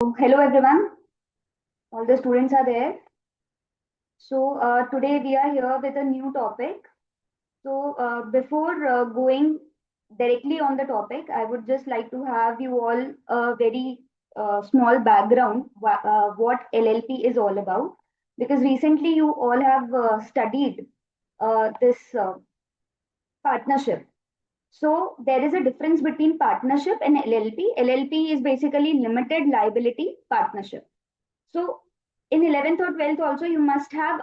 Hello everyone, all the students are there. Today we are here with a new topic. Before going directly on the topic, I would just like to have you all a very small background what LLP is all about. Because recently you all have studied this partnership. So there is a difference between partnership and LLP. LLP is basically limited liability partnership. So in 11th or 12th also you must have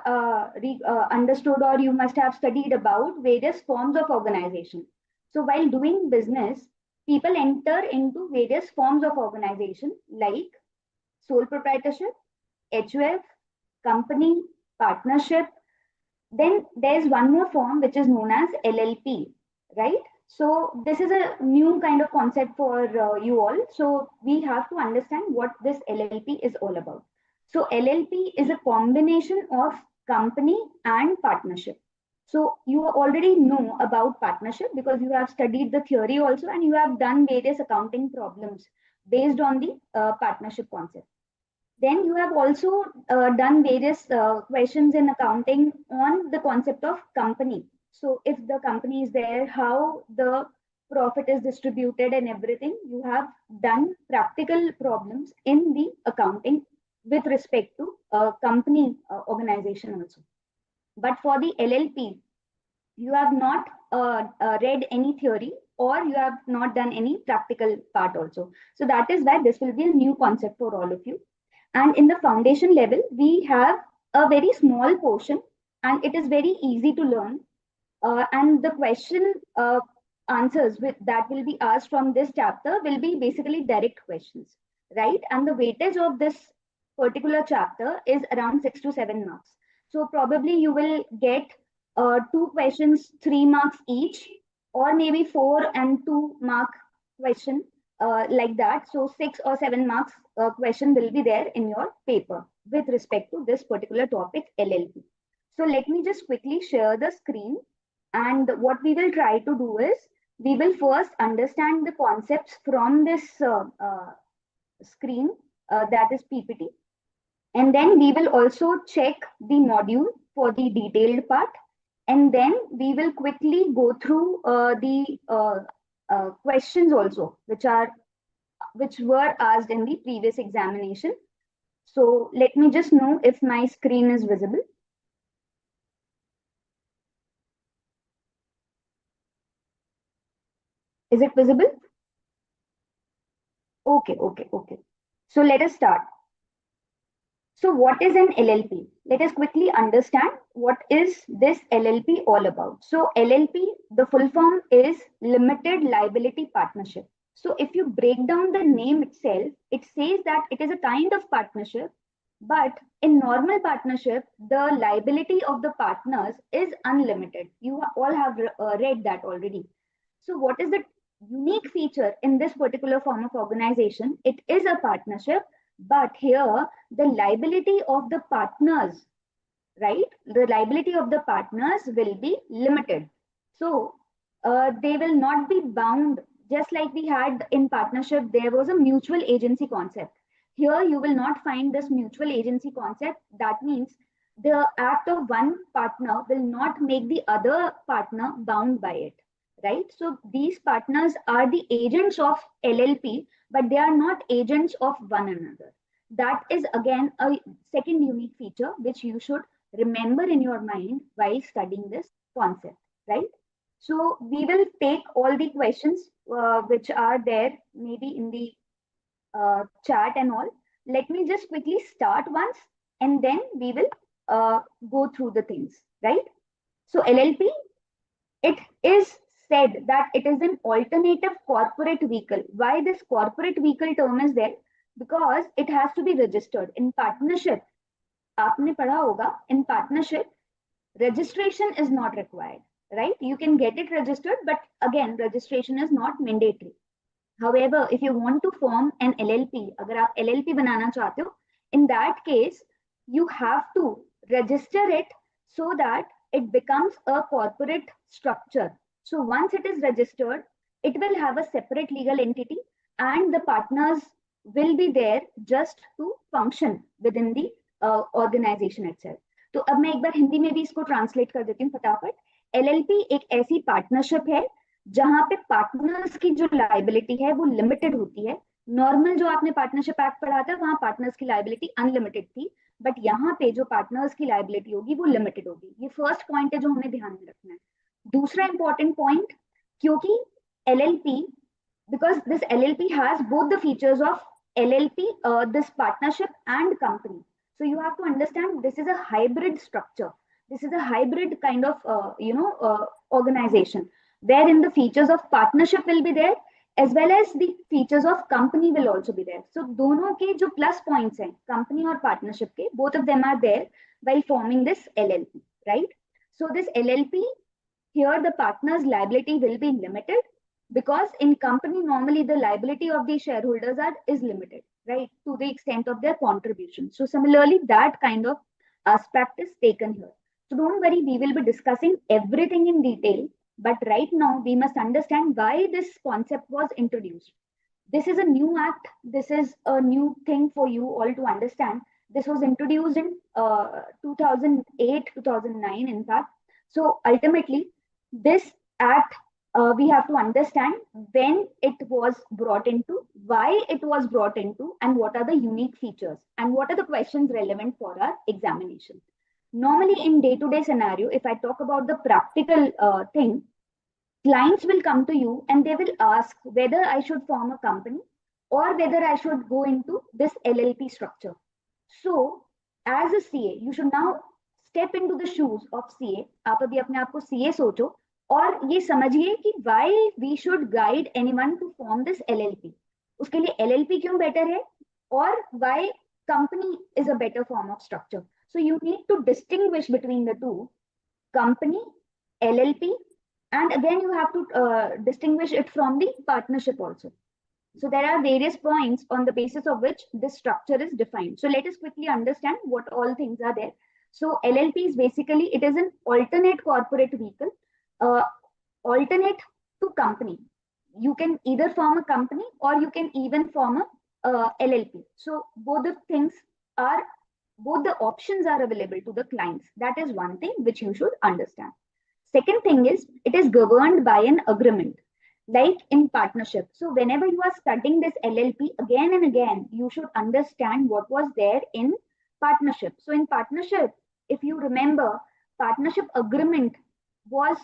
understood or you must have studied about various forms of organization. So while doing business, people enter into various forms of organization like sole proprietorship, HUF, company, partnership. Then there's one more form which is known as LLP, right? So this is a new kind of concept for you all. So we have to understand what this LLP is all about. So LLP is a combination of company and partnership. So you already know about partnership because you have studied the theory also and you have done various accounting problems based on the partnership concept. Then you have also done various questions in accounting on the concept of company. So if the company is there, how the profit is distributed and everything, you have done practical problems in the accounting with respect to company organization also. But for the LLP, you have not read any theory or you have not done any practical part also. So that is why this will be a new concept for all of you. And in the foundation level, we have a very small portion and it is very easy to learn. And the question answers that will be asked from this chapter will be basically direct questions, right? And the weightage of this particular chapter is around 6 to 7 marks. So probably you will get two questions, 3 marks each, or maybe 4 and 2 mark question like that. So 6 or 7 marks question will be there in your paper with respect to this particular topic, LLP. So let me just quickly share the screen. And what we will try to do is, we will first understand the concepts from this screen, that is PPT. And then we will also check the module for the detailed part. And then we will quickly go through the questions also, which were asked in the previous examination. So let me just know if my screen is visible. Is it visible? Okay. So let us start. So what is an LLP? Let us quickly understand what is this LLP all about. So LLP, the full form is Limited Liability Partnership. So if you break down the name itself, it says that it is a kind of partnership, but in normal partnership, the liability of the partners is unlimited. You all have read that already. So what is the unique feature in this particular form of organization? It is a partnership, but here the liability of the partners, right? The liability of the partners will be limited. So they will not be bound, just like we had in partnership, there was a mutual agency concept. Here you will not find this mutual agency concept. That means the act of one partner will not make the other partner bound by it, right? So these partners are the agents of LLP, but they are not agents of one another. That is again a second unique feature which you should remember in your mind while studying this concept, right? So we will take all the questions which are there maybe in the chat and all. Let me just quickly start once and then we will go through the things, right? So LLP, it is said that it is an alternative corporate vehicle. Why this corporate vehicle term is there? Because it has to be registered in partnership. आपने पढ़ा होगा, in partnership, registration is not required, right? You can get it registered, but again, registration is not mandatory. However, if you want to form an LLP, अगर आप LLP बनाना चाहते हो, in that case, you have to register it so that it becomes a corporate structure. So once it is registered, it will have a separate legal entity and the partners will be there just to function within the organization itself. तो अब मैं एक बार हिंदी में भी इसको translate कर देती हूँ फटाफट. LLP एक ऐसी पार्टनरशिप है जहां पे पार्टनर्स की जो लाइबिलिटी है वो लिमिटेड होती है. नॉर्मल जो आपने पार्टनरशिप एक्ट पढ़ा था वहां पार्टनर्स की लाइबिलिटी अनलिमिटेड थी, बट यहाँ पे जो पार्टनर्स की लाइबिलिटी होगी वो लिमिटेड होगी. ये फर्स्ट पॉइंट है जो हमें ध्यान में रखना है. दूसरा इंपॉर्टेंट पॉइंट, क्योंकि LLP, because this LLP has both the features of LLP, this partnership and company. So you have to understand this is a hybrid structure. This is a hybrid kind of organization wherein the features of partnership will be there as well as the features of company will also be there. So दोनों के जो plus points हैं company और partnership के, both of them are there while forming this LLP, right? So this LLP, here the partner's liability will be limited, because in company normally the liability of the shareholders is limited, right, to the extent of their contribution. So similarly that kind of aspect is taken here. So don't worry, we will be discussing everything in detail, but right now we must understand why this concept was introduced. This is a new act, this is a new thing for you all to understand. This was introduced in 2008 2009 in fact. So ultimately this act, we have to understand when it was brought into, why it was brought into, and what are the unique features and what are the questions relevant for our examination. Normally in day-to-day scenario, if I talk about the practical thing, clients will come to you and they will ask whether I should form a company or whether I should go into this LLP structure. So as a CA, you should now step into the shoes of CA. आप अभी अपने आप को CA सोचो और ये समझिए कि why we should guide anyone to form this LLP. उसके लिए LLP क्यों better है और why company is a better form of structure. So you need to distinguish between the two, company, LLP, and again you have to distinguish it from the partnership also. So there are various points on the basis of which this structure is defined. So let us quickly understand what all things are there. So LLP is basically, it is an alternate corporate vehicle, alternate to company. You can either form a company or you can even form a LLP. So both the options are available to the clients. That is one thing which you should understand. Second thing is, it is governed by an agreement, like in partnership. So whenever you are studying this LLP again and again, you should understand what was there in partnership. So in partnership, if you remember, partnership agreement was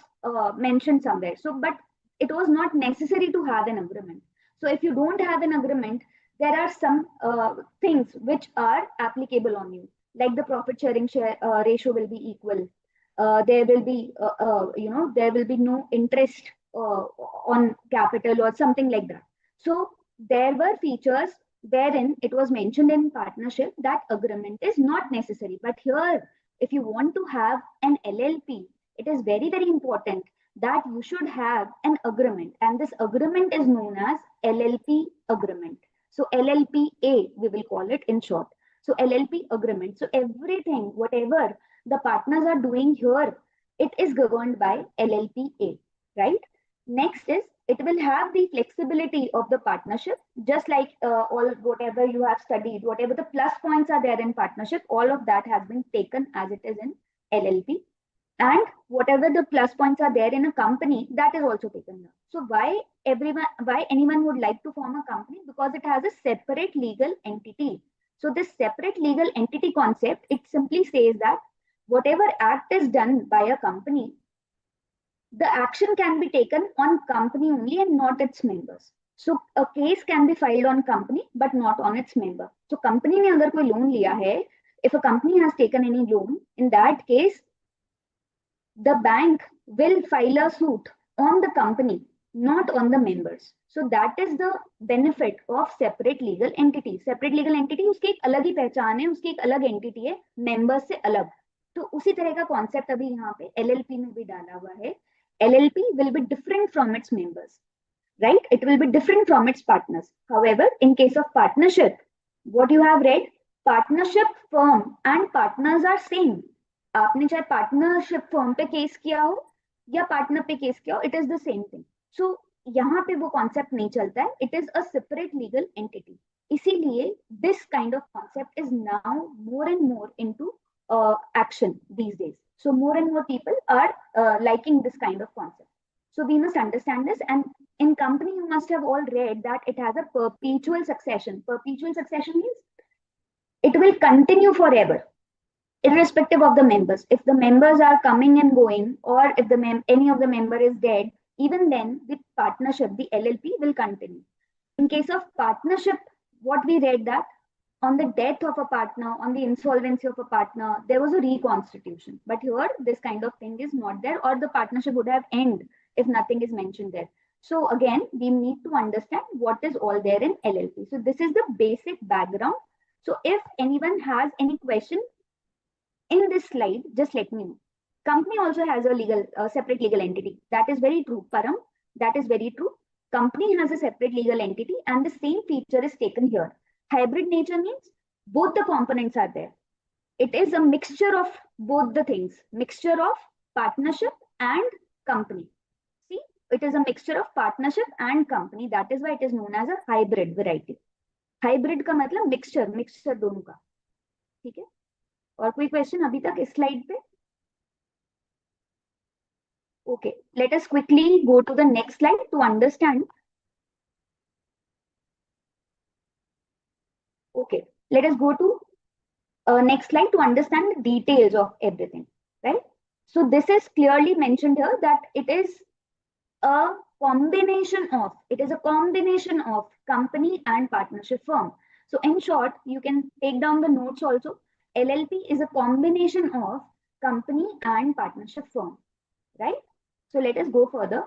mentioned somewhere. So, but it was not necessary to have an agreement. So if you don't have an agreement, there are some things which are applicable on you, like the profit sharing ratio will be equal. There will be, there will be no interest on capital or something like that. So there were features wherein it was mentioned in partnership that agreement is not necessary. But here, if you want to have an LLP, it is very, very important that you should have an agreement. And this agreement is known as LLP agreement. So LLPA, we will call it in short. So LLP agreement. So everything, whatever the partners are doing here, it is governed by LLPA, right? Next is, it will have the flexibility of the partnership, just like all whatever you have studied, whatever the plus points are there in partnership, all of that has been taken as it is in LLP. And whatever the plus points are there in a company, that is also taken here. So why anyone would like to form a company? Because it has a separate legal entity. So this separate legal entity concept, it simply says that whatever act is done by a company, the action can be taken on company only and not its members. So a case can be filed on company but not on its member. So company ने अगर कोई loan लिया है, if a company has taken any loan, in that case, the bank will file a suit on the company, not on the members. So that is the benefit of separate legal entity. Separate legal entity, उसकी एक अलग ही पहचान है, उसकी एक अलग entity है, members से अलग. तो उसी तरह का concept अभी यहाँ पे LLP में भी डाला हुआ है. LLP will be different from its members, right? It will be different from its partners. However, in case of partnership, what you have read, partnership firm and partners are same. आपने चाहे partnership firm पे case किया हो या partner पे case किया हो, it is the same thing. So यहाँ पे वो कॉन्सेप्ट नहीं चलता है. It is a separate legal entity. इसीलिए this kind of concept is now more and more into action these days. So more and more people are liking this kind of concept. So we must understand this. And in company, you must have all read that it has a perpetual succession. Perpetual succession means it will continue forever, irrespective of the members. If the members are coming and going, or if any of the member is dead, even then the partnership, the LLP, will continue. In case of partnership, what we read that on the death of a partner, on the insolvency of a partner, there was a reconstitution. But here, this kind of thing is not there, or the partnership would have ended if nothing is mentioned there. So again, we need to understand what is all there in LLP. So this is the basic background. So if anyone has any question in this slide, just let me know. Company also has a separate legal entity. That is very true, Param. That is very true. Company has a separate legal entity, and the same feature is taken here. Hybrid nature means both the components are there. It is a mixture of both the things, mixture of partnership and company. See, it is a mixture of partnership and company. That is why it is known as a hybrid variety. Hybrid का मतलब mixture दोनों का. ठीक है? और कोई question अभी तक इस स्लाइड पे? Okay, let us quickly go to the next slide to understand. Okay, let us go to next slide to understand the details of everything, right? So this is clearly mentioned here that it is a combination of company and partnership firm. So in short, you can take down the notes also. LLP is a combination of company and partnership firm, right? So let us go further.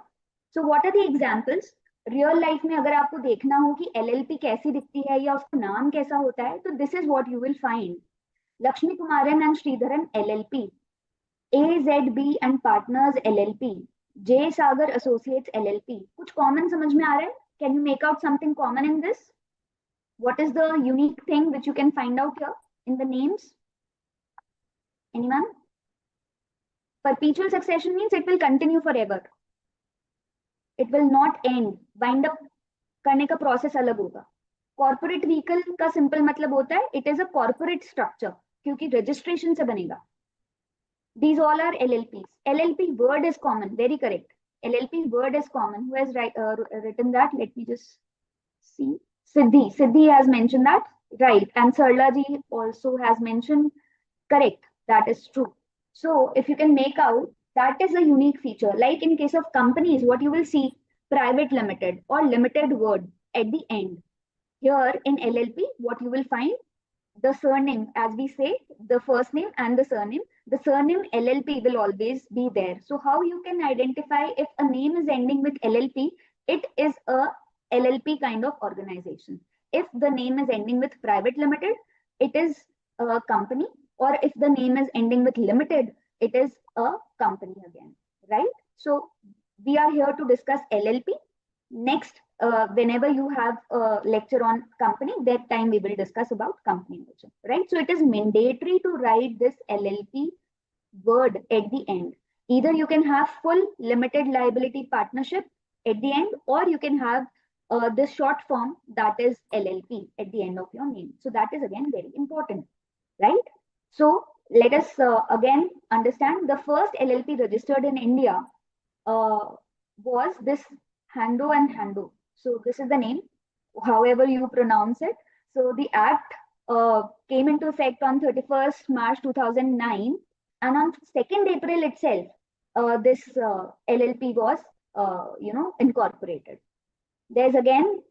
So what are the examples? Real life में अगर आपको देखना हो कि LLP कैसी दिखती है या उसका नाम कैसा होता है, तो this is what you will find. Lakshmi Kumaran and Sreedharan LLP, AZB and partners LLP, J Sagar Associates LLP. कुछ कॉमन समझ में आ रहा है? Can you make out something common in this? What is the unique thing which you can find out here in the names? Anyone? Perpetual succession means it will continue forever. It will not end. Wind up करने का process अलग होगा. Corporate vehicle का simple मतलब होता है it is a corporate structure, क्योंकि registration से बनेगा. These all are LLPs. LLP word is common. Very correct. LLP word is common. Who has written that? Let me just see. Siddhi has mentioned that. Right. And Sarlaji also has mentioned. Correct. That is true. So if you can make out, that is a unique feature. Like in case of companies, what you will see, private limited or limited word at the end. Here in LLP, what you will find, the surname, as we say, the first name and the surname LLP will always be there. So how you can identify if a name is ending with LLP, it is a LLP kind of organization. If the name is ending with private limited, it is a company, or if the name is ending with limited, it is a company again, right? So we are here to discuss LLP. Next, whenever you have a lecture on company, that time we will discuss about company also, right? So it is mandatory to write this LLP word at the end. Either you can have full limited liability partnership at the end, or you can have this short form, that is LLP, at the end of your name. So that is again very important, right? So let us again understand the first LLP registered in India was this Hando and Hando. So this is the name, however you pronounce it. So the act came into effect on 31st March 2009, and on 2nd April itself, this LLP was, incorporated. There's again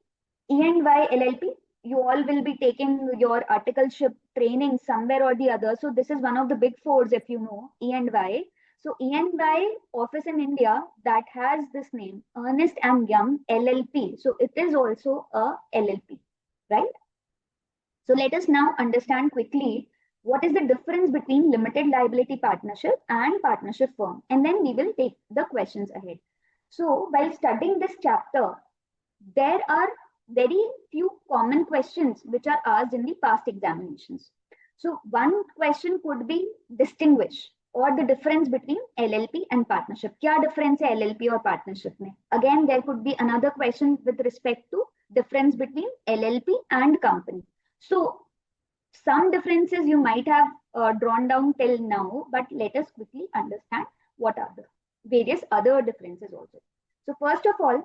E&Y LLP. You all will be taking your articleship training somewhere or the other. So this is one of the big fours, if you know, E&Y. So E&Y office in India that has this name, Ernst and Young LLP. So it is also a LLP, right? So let us now understand quickly what is the difference between limited liability partnership and partnership firm. And then we will take the questions ahead. So while studying this chapter, there are very few common questions which are asked in the past examinations. So one question could be distinguish or the difference between LLP and partnership. क्या difference है LLP और partnership में? Again, there could be another question with respect to difference between LLP and company. So some differences you might have drawn down till now, but let us quickly understand what are the various other differences also. So first of all,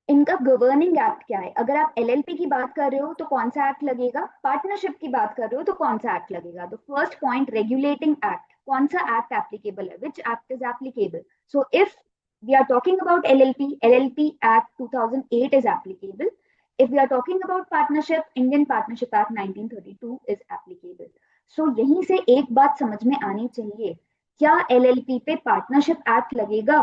इनका governing act क्या है? अगर आप LLP की बात कर रहे हो तो कौन सा एक्ट लगेगा, पार्टनरशिप की बात कर रहे हो तो कौन सा एक्ट लगेगा? तो फर्स्ट पॉइंट, रेगुलेटिंग एक्ट, कौन सा एक्ट एप्लीकेबल है, which act is applicable? So if we are talking about LLP Act 2008 is applicable. If we are talking about partnership, Indian Partnership Act 1932 is applicable. So यहीं से एक बात समझ में आनी चाहिए, क्या LLP पे पार्टनरशिप एक्ट लगेगा?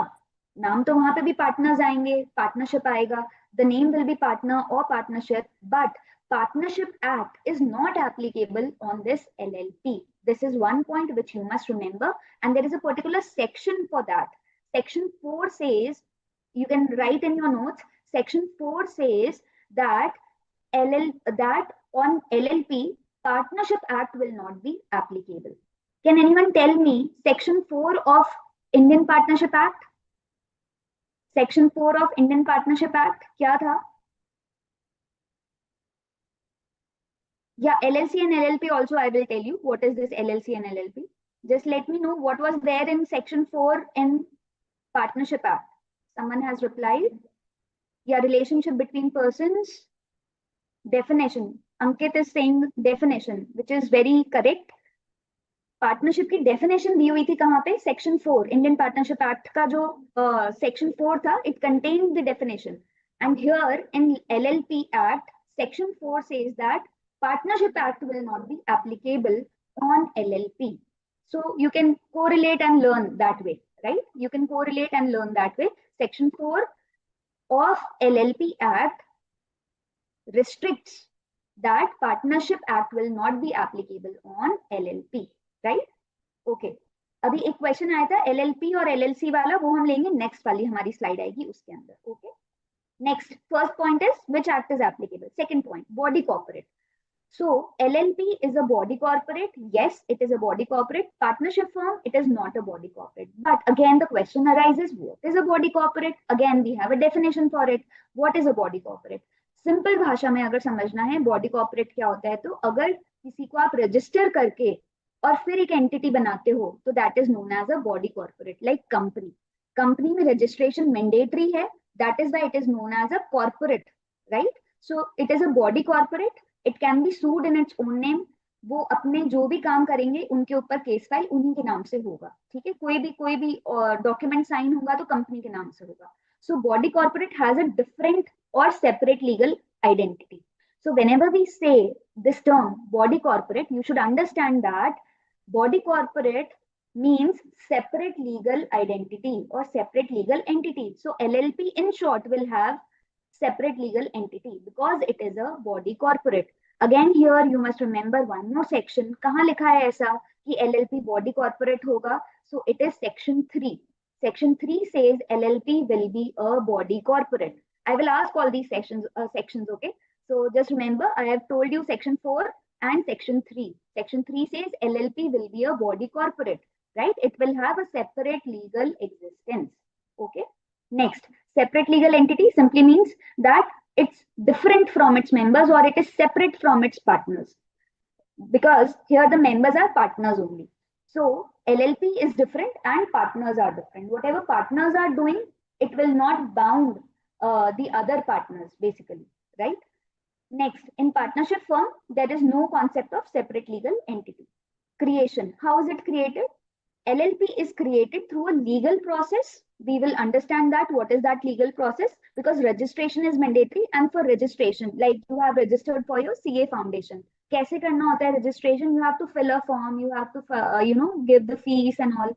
नाम तो वहां पे भी पार्टनर्स आएंगे, पार्टनरशिप आएगा, the name will be partner और partnership, but partnership act is not applicable on this LLP. This is one point which you must remember, and there is a particular section for that. Section 4 says, you can write in your notes, section 4 says that that on LLP partnership act will not be applicable. Can anyone tell me section 4 of Indian Partnership Act? Section 4 of Indian Partnership Act क्या था? Yeah, LLC and LLP also I will tell you what is this LLC and LLP. Just let me know what was there in section 4 in Partnership Act. Someone has replied. Yeah, relationship between persons. Definition. Ankit is saying definition, which is very correct. Partnership की definition दी हुई थी कहाँ पे? Section 4 Indian partnership act का जो section 4 था, it contained the definition. And here in LLP act section 4 says that partnership act will not be applicable on LLP. So you can correlate and learn that way, right? You can correlate and learn that way. Section 4 of LLP act restricts that partnership act will not be applicable on LLP, right? Okay. अभी एक question आया था LLP और LLC वाला, वो हम लेंगे next वाली हमारी स्लाइड आएगी उसके अंदर. Okay, next first point is which act is applicable. Second point, body corporate. So LLP is a body corporate. Yes, it is a body corporate. Partnership firm, it is not a body corporate. But again, the question arises, what is a body corporate? Again, we have a definition for it. What is a body corporate? Simple भाषा में अगर समझना है body corporate क्या होता है, तो अगर किसी को आप रजिस्टर करके और फिर एक एंटिटी बनाते हो तो that is known as a body corporate. Like company, company में रजिस्ट्रेशन मैंडेटरी है, that is why it is known as a corporate, right? So it is a body corporate. It can be sued in its own name. वो अपने जो भी काम करेंगे उनके ऊपर केस फाइल उन्हीं के नाम से होगा, ठीक है? कोई भी डॉक्यूमेंट साइन होगा तो कंपनी के नाम से होगा. So body corporate has a different और separate legal identity. So whenever we say this term body corporate, you should understand that body corporate means separate legal identity or separate legal entity. So LLP in short will have separate legal entity because it is a body corporate. Again here you must remember one more section. कहाँ लिखा है ऐसा कि LLP body corporate होगा? So it is section 3. Section 3 says LLP will be a body corporate. I will ask all these sections, okay? So just remember, I have told you section 4 and section 3. Section 3 says LLP will be a body corporate, right? It will have a separate legal existence. Okay. Next, separate legal entity simply means that it's different from its members or it is separate from its partners. Because here the members are partners only. So LLP is different and partners are different. Whatever partners are doing, it will not bound the other partners basically, right? Next, in partnership firm, there is no concept of separate legal entity. Creation. How is it created? LLP is created through a legal process. We will understand that what is that legal process, because registration is mandatory. And for registration, like you have registered for your CA foundation, कैसे करना होता है registration? You have to fill a form, you have to give the fees and all,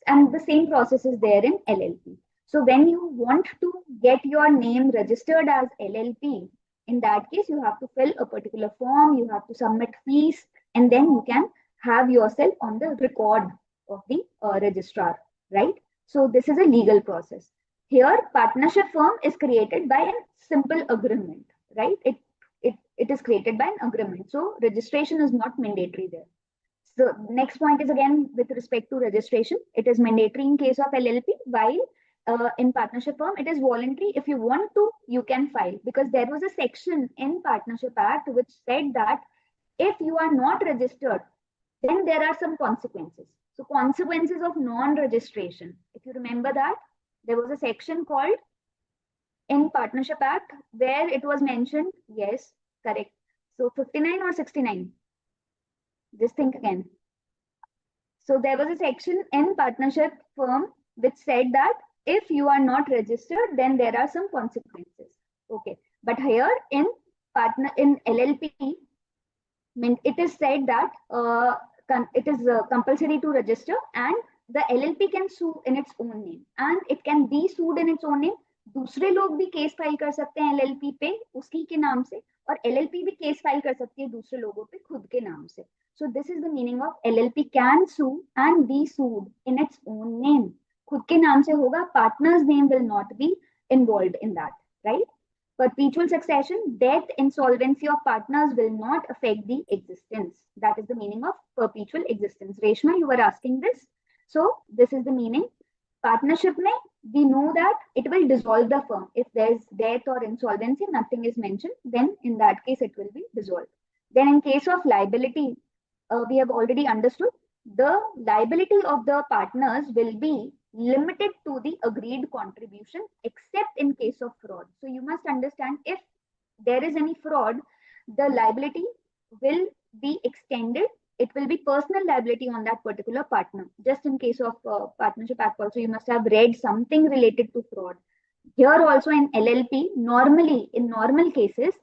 and the same process is there in LLP. So when you want to get your name registered as LLP, in that case, you have to fill a particular form, you have to submit fees, and then you can have yourself on the record of the registrar, right? So this is a legal process. Here, partnership firm is created by a simple agreement, right? It is created by an agreement. So registration is not mandatory there. So next point is again with respect to registration. It is mandatory in case of LLP, while in partnership firm, it is voluntary. If you want to, you can file, because there was a section in Partnership Act which said that if you are not registered, then there are some consequences. So consequences of non-registration. If you remember that, there was a section called in Partnership Act where it was mentioned. Yes, correct. So 59 or 69? Just think again. So there was a section in partnership firm which said that if you are not registered, then there are some consequences. Okay. But here in LLP, it is said that it is compulsory to register, and the LLP can sue in its own name, and it can be sued in its own name. दूसरे लोग भी case file कर सकते हैं LLP पे उसकी के नाम से, और LLP भी केस फाइल कर सकती है दूसरे लोगों पे खुद के नाम से. So this is the meaning of LLP can sue and be sued in its own name. खुद के नाम से होगा, partner's name will not be involved in that, right? Perpetual succession, death, insolvency of partners will not affect the existence. That is the meaning of perpetual existence. Reshma, you were asking this. So this is the meaning. Partnership mein, we know that it will dissolve the firm. If there is death or insolvency, nothing is mentioned, then in that case it will be dissolved. Then in case of liability, we have already understood the liability of the partners will be limited to the agreed contribution except in case of fraud. So you must understand, if there is any fraud, the liability will be extended. It will be personal liability on that particular partner. Just in case of Partnership Act also, you must have read something related to fraud. Here also in LLP, normally in normal cases,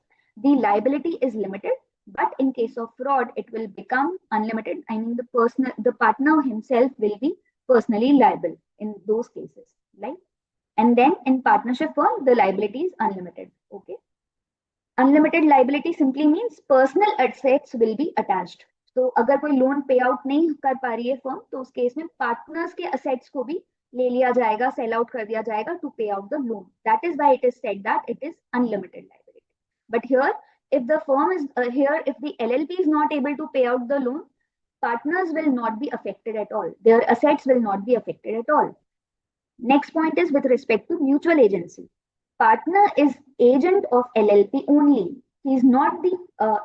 the liability is limited, but in case of fraud, it will become unlimited. I mean, the partner himself will be personally liable in those cases, right? And then in partnership firm, the liability is unlimited. Okay. Unlimited liability simply means personal assets will be attached. तो अगर कोई loan पे out नहीं कर पा रही है firm, तो उस केस में पार्टनर्स के असेट्स को भी ले लिया जाएगा, सेल आउट कर दिया जाएगा टू पे out the loan. That is why it is said that it is unlimited liability. But here if the firm is if the LLP is not able to pay out the loan, partners will not be affected at all. Their assets will not be affected at all. Next point is with respect to mutual agency. Partner is agent of LLP only. He is not the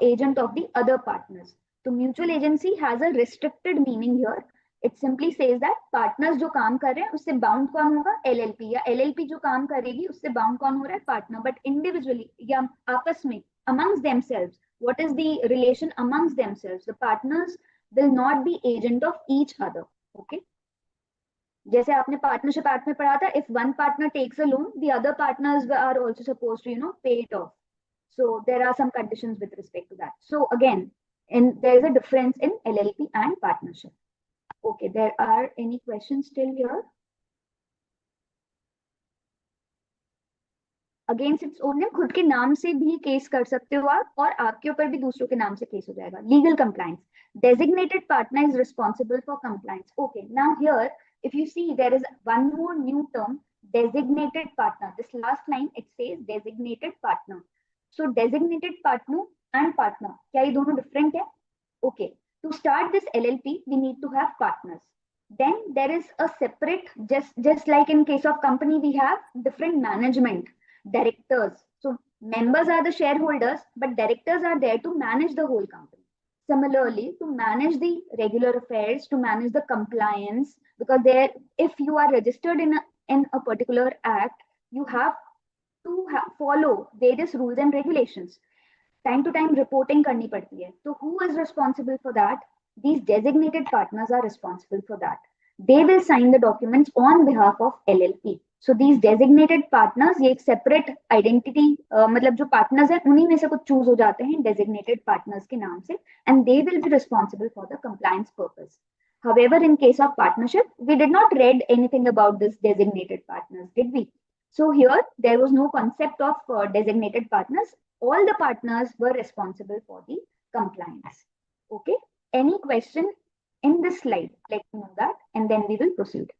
agent of the other partners. So mutual agency has a restricted meaning here. It simply says that partners जो काम कर रहे हैं उससे bound कौन होगा? LLP. या LLP जो काम करेगी उससे bound कौन हो रहा है? Partner. But individually या आपस में, amongst themselves, what is the relation amongst themselves? The partners will not be agent of each other. Okay. जैसे आपने पार्टनरशिप एक्ट में पढ़ा था, if one partner takes a loan, the other partners are also supposed to, pay it off. So there are some conditions with respect to that. So again, there is a difference in LLP and partnership. Okay, there are any questions still here? Against it's own name, खुद के नाम से भी case कर सकते हो आप, और आपके ऊपर भी दूसरों के नाम से केस हो जाएगा. Legal compliance, designated partner is responsible for compliance. Okay, now here if you see there is one more new term, designated partner. This last line it says designated partner. So designated partner and partner, क्या ये दोनों different है? Okay, to start this LLP we need to have partners. Then there is a separate, just like in case of company we have different management, directors. So members are the shareholders, but directors are there to manage the whole company. Similarly, to manage the regular affairs, to manage the compliance, because if you are registered in a particular act, you have to follow various rules and regulations. Time to time reporting करनी पड़ती है. So who is responsible for that? These designated partners are responsible for that. They will sign the documents on behalf of LLP. So these designated partners, ये एक separate identity, मतलब जो partners हैं उन्हीं में से कुछ choose हो जाते हैं designated partners के नाम से, and they will be responsible for the compliance purpose. However, in case of partnership, we did not read anything about this designated partners, did we? So here there was no concept of designated partners. All the partners were responsible for the compliance. Okay. Any question in this slide? Let me know that, and then we will proceed.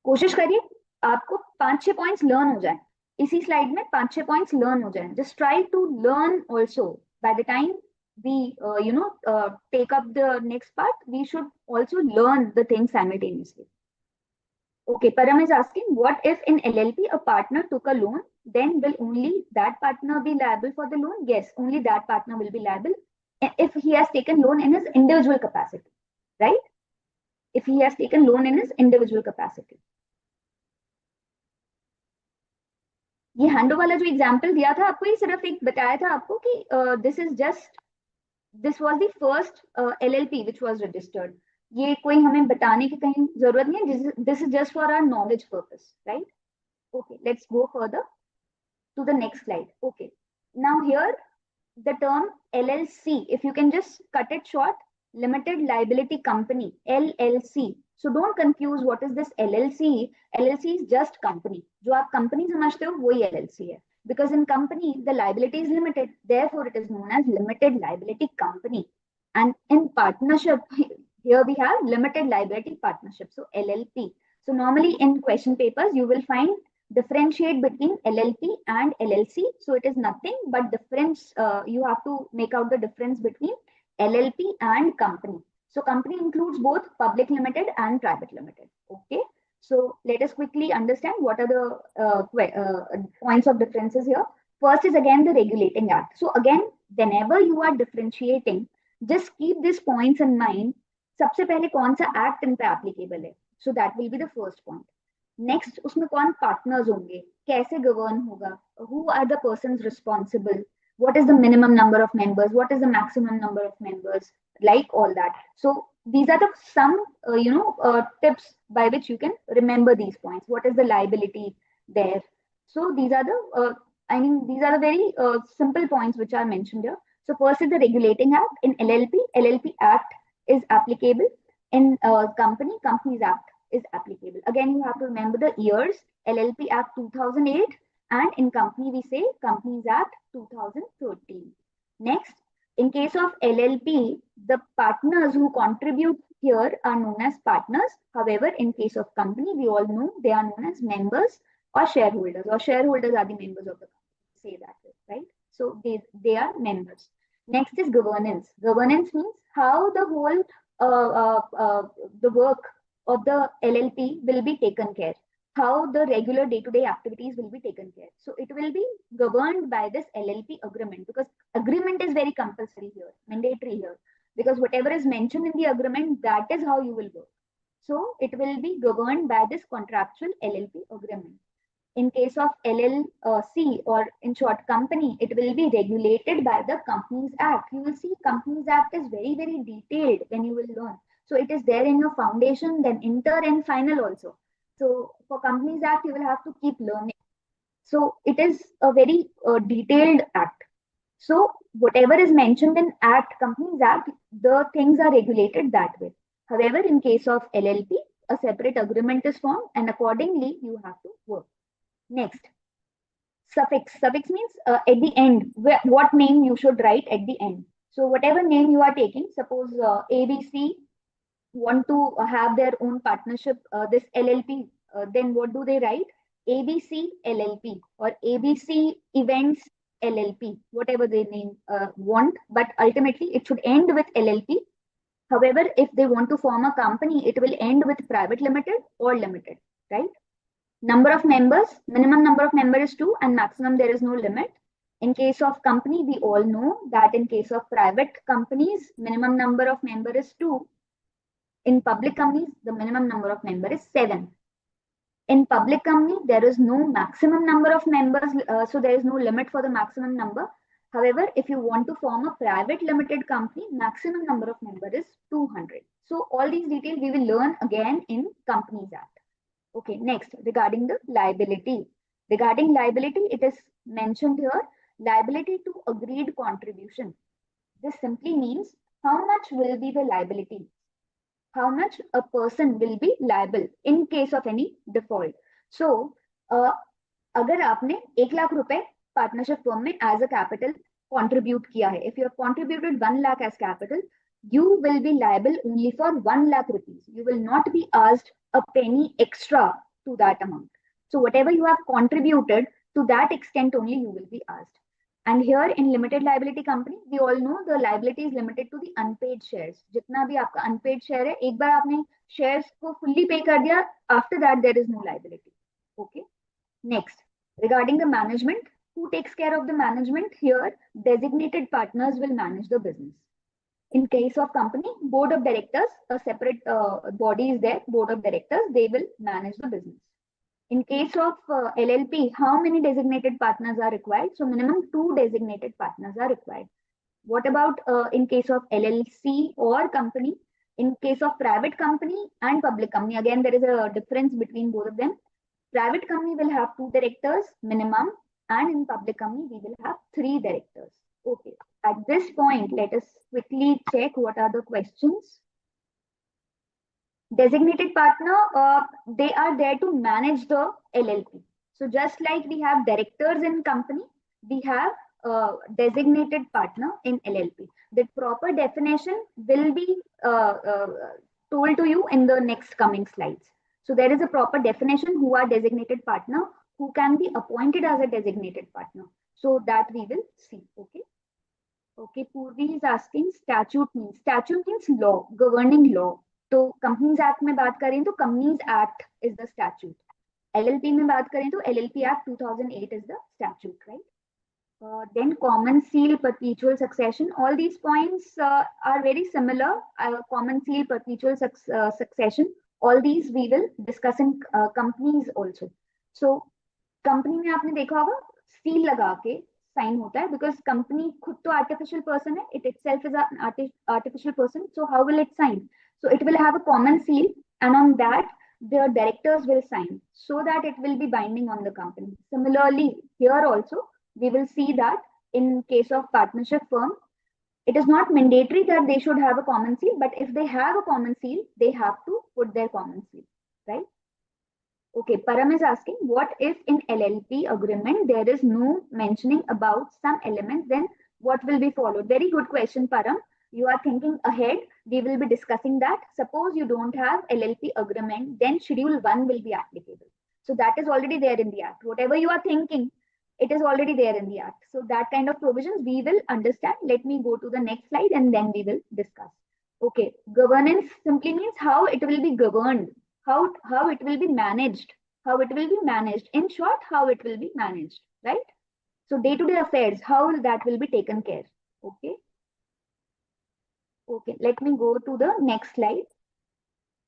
कोशिश करिए आपको 5-6 points learn हो जाए इसी slide में, 5-6 points learn हो जाए. Just try to learn also. By the time we take up the next part, we should also learn the things simultaneously. Okay, Param is asking, what if in LLP a partner took a loan, then will only that partner be liable for the loan? Yes, only that partner will be liable if he has taken loan in his individual capacity, right? If he has taken loan in his individual capacity. ये हैंडो वाला जो example दिया था आपको, ये सिर्फ एक बताया था आपको कि this is just, this was the first LLP which was registered. ये कोई हमें बताने की कहीं जरूरत नहीं है, this is just for our knowledge purpose, right? Okay, let's go further to the next slide. Okay, now here the term LLC, if you can just cut it short, limited liability company, LLC. So don't confuse what is this LLC. LLC is just company. जो आप company समझते हो वही LLC है, because in company the liability is limited, therefore it is known as limited liability company. And in partnership, here we have limited liability partnership, so LLP. So normally in question papers you will find differentiate between LLP and LLC. So it is nothing but difference. You have to make out the difference between LLP and company. So company includes both public limited and private limited. Okay. So let us quickly understand what are the points of differences here. First is again the regulating act. So again, whenever you are differentiating, just keep these points in mind. सबसे पहले कौन सा act इन पे applicable है? So that will be the first point. Next उसमें कौन partners होंगे, कैसे गवर्न होगा, who are the persons responsible, what is the minimum number of members, what is the maximum number of members, like all that. So these are the some tips by which you can remember these points. What is the liability there? So these are the these are the very simple points which are mentioned here. So first is the regulating act. In LLP act is applicable. In companies act is applicable. Again, you have to remember the years. LLP Act 2008, and in company we say Companies Act 2013. Next, in case of LLP, the partners who contribute here are known as partners. However, in case of company, we all know they are known as members or shareholders, or shareholders are the members of the company. Say that way, right? So they are members. Next is governance. Governance means how the whole the work of the LLP will be taken care, how the regular day-to-day activities will be taken care. So it will be governed by this LLP agreement, because agreement is very compulsory here, mandatory here, because whatever is mentioned in the agreement, that is how you will work. So it will be governed by this contractual LLP agreement. In case of LLC, or in short company, it will be regulated by the Companies Act. You will see Companies Act is very, very detailed when you will learn. So it is there in your foundation, then inter and final also. So for Companies Act, you will have to keep learning. So it is a very detailed act. So whatever is mentioned in Companies Act, the things are regulated that way. However, in case of LLP, a separate agreement is formed, and accordingly you have to work. Next, suffix. Suffix means at the end, what name you should write at the end. So whatever name you are taking, suppose ABC want to have their own partnership, this LLP, then what do they write? ABC LLP or ABC Events LLP, whatever they name want, but ultimately it should end with LLP. However, if they want to form a company, it will end with private limited or limited, right? Number of members, minimum number of members is 2, and maximum there is no limit. In case of company, we all know that in case of private companies, minimum number of members is 2. In public companies, the minimum number of members is 7. In public company, there is no maximum number of members, so there is no limit for the maximum number. However, if you want to form a private limited company, maximum number of members is 200. So all these details we will learn again in Companies Act. Okay, next, regarding the liability. Regarding liability, it is mentioned here, liability to agreed contribution. This simply means how much will be the liability, how much a person will be liable in case of any default. So, अगर आपने 1 लाख रुपए partnership firm में as a capital contribute किया है, if you have contributed 1 lakh as capital, you will be liable only for 1 lakh rupees. You will not be asked a penny extra to that amount. So whatever you have contributed, to that extent only you will be asked. And here in limited liability company, we all know the liability is limited to the unpaid shares. जितना भी आपका unpaid share है, एक बार आपने shares को fully pay कर दिया, after that there is no liability. Okay. Next, regarding the management, who takes care of the management? Here, designated partners will manage the business. In case of company, board of directors, a separate body is there, board of directors, they will manage the business. In case of LLP, how many designated partners are required? So minimum 2 designated partners are required. What about in case of LLC or company? In case of private company and public company, again, there is a difference between both of them. Private company will have 2 directors minimum, and in public company, we will have 3 directors. Okay. At this point, let us quickly check what are the questions. Designated partner, they are there to manage the LLP. So just like we have directors in company, we have designated partner in LLP. The proper definition will be told to you in the next coming slides. So there is a proper definition who are designated partner, who can be appointed as a designated partner. So that we will see. Okay. Okay, Purvi is asking statute means law, governing law. तो companies act में बात करें तो companies act is the statute. LLP में बात करें तो LLP act 2008 is the statute, right. Then common seal, perpetual succession, all these points are very similar. Common seal, perpetual succession, all these we will discuss in companies also. So company में आपने देखा होगा seal लगा के sign होता है, because company खुद तो artificial person है, it itself is an artificial person, so how will it sign? So it will have a common seal, and on that the directors will sign, so that it will be binding on the company. Similarly, here also we will see that in case of partnership firm, it is not mandatory that they should have a common seal, but if they have a common seal, they have to put their common seal, right? Okay, Param is asking, what if in LLP agreement there is no mentioning about some elements, then what will be followed? Very good question, Param. You are thinking ahead. We will be discussing that. Suppose you don't have LLP agreement, then Schedule 1 will be applicable. So that is already there in the Act. Whatever you are thinking, it is already there in the Act. So that kind of provisions we will understand. Let me go to the next slide and then we will discuss. Okay, governance simply means how it will be governed, how it will be managed, how it will be managed. In short, how it will be managed, right? So day-to-day affairs, how that will be taken care. Okay. Okay, let me go to the next slide.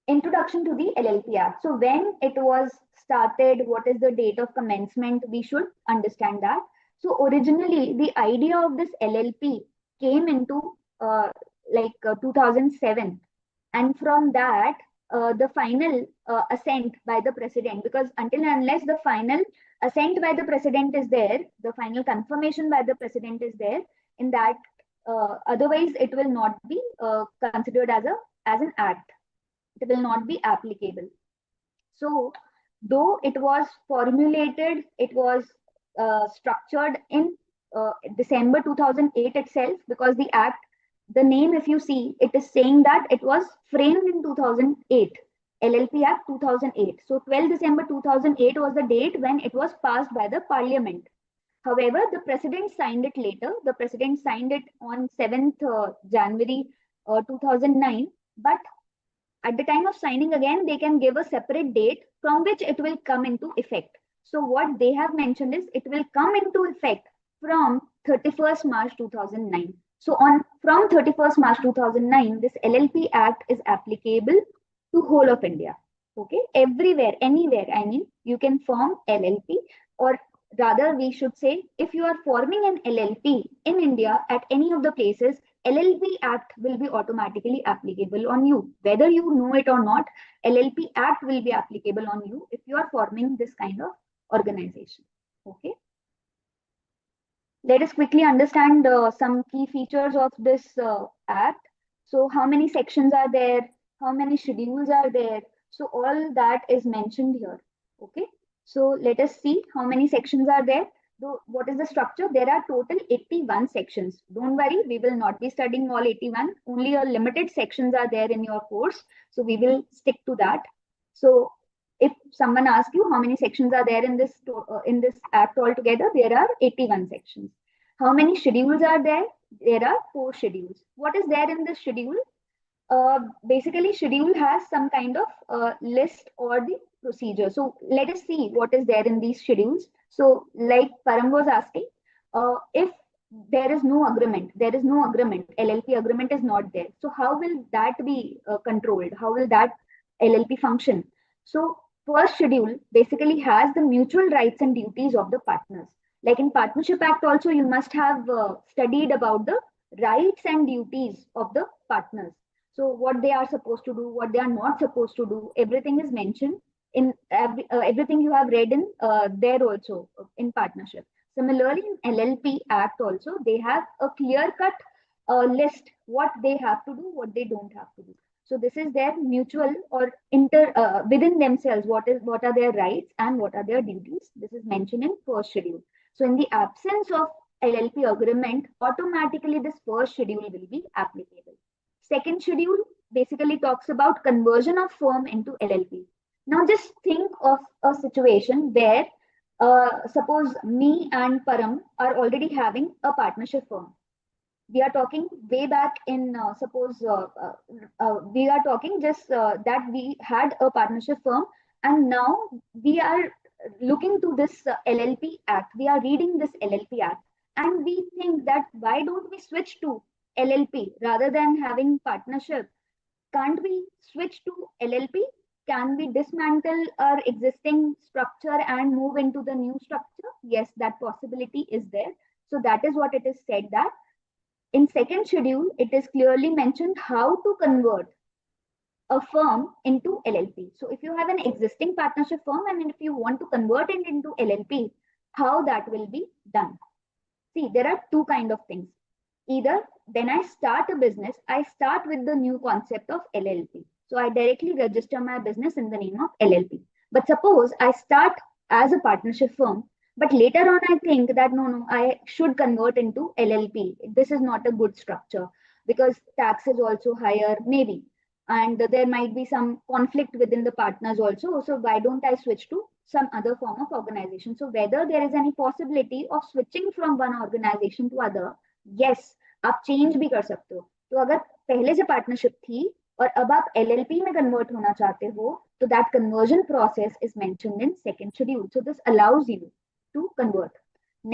Introduction to the LLP Act. So when it was started, what is the date of commencement? We should understand that. So originally, the idea of this LLP came into 2007. And from that, the final assent by the president, because until and unless the final assent by the president is there, the final confirmation by the president is there, in that otherwise it will not be considered as an act. It will not be applicable. So though it was formulated, it was structured in December 2008 itself, because the act, the name, if you see, it is saying that it was framed in 2008, LLP Act 2008. So 12 December 2008 was the date when it was passed by the parliament. However, the president signed it later. The president signed it on 7th January 2009. But at the time of signing, again, they can give a separate date from which it will come into effect. So what they have mentioned is it will come into effect from 31st March 2009. So from 31st March 2009, this LLP Act is applicable to whole of India. Okay, everywhere, anywhere, I mean, you can form LLP, or rather we should say, if you are forming an LLP in India at any of the places, LLP Act will be automatically applicable on you. Whether you know it or not, LLP Act will be applicable on you if you are forming this kind of organization. Okay. Let us quickly understand some key features of this Act. So how many sections are there? How many schedules are there? So all that is mentioned here. Okay. So let us see how many sections are there. So what is the structure? There are total 81 sections. Don't worry, we will not be studying all 81. Only a limited sections are there in your course. So we will stick to that. So if someone asks you how many sections are there in this act altogether, there are 81 sections. How many schedules are there? There are 4 schedules. What is there in the schedule? Basically, schedule has some kind of list or the procedure. So let us see what is there in these schedules. So like Param was asking, if there is no agreement, LLP agreement is not there. So how will that be controlled? How will that LLP function? So first schedule basically has the mutual rights and duties of the partners. Like in Partnership Act also, you must have studied about the rights and duties of the partners. So what they are supposed to do, what they are not supposed to do, everything is mentioned in everything you have read in there also in partnership. Similarly, in LLP Act also, they have a clear-cut list what they have to do, what they don't have to do. So this is their mutual or inter within themselves. What are their rights and what are their duties? This is mentioned in first schedule. So in the absence of LLP agreement, automatically this first schedule will be applicable. Second schedule basically talks about conversion of firm into LLP. Now just think of a situation where suppose me and Param are already having a partnership firm. We are talking way back in suppose we are talking just that we had a partnership firm, and now we are looking to this LLP Act. We are reading this LLP Act, and we think that why don't we switch to LLP rather than having partnership? Can't we switch to LLP? Can we dismantle our existing structure and move into the new structure? Yes, that possibility is there. So that is what it is said that in second schedule, it is clearly mentioned how to convert a firm into LLP. So if you have an existing partnership firm and if you want to convert it into LLP, how that will be done? See, there are two kind of things. Either when I start a business, I start with the new concept of LLP. So I directly register my business in the name of LLP. But suppose I start as a partnership firm, but later on I think that no, I should convert into LLP. This is not a good structure because tax is also higher, maybe. And there might be some conflict within the partners also. So why don't I switch to some other form of organization? So whether there is any possibility of switching from one organization to other, yes, आप change भी कर सकते हो. तो अगर पहले से partnership थी और अब आप LLP में कन्वर्ट होना चाहते हो, तो that conversion process is mentioned in second schedule. So this allows you to convert.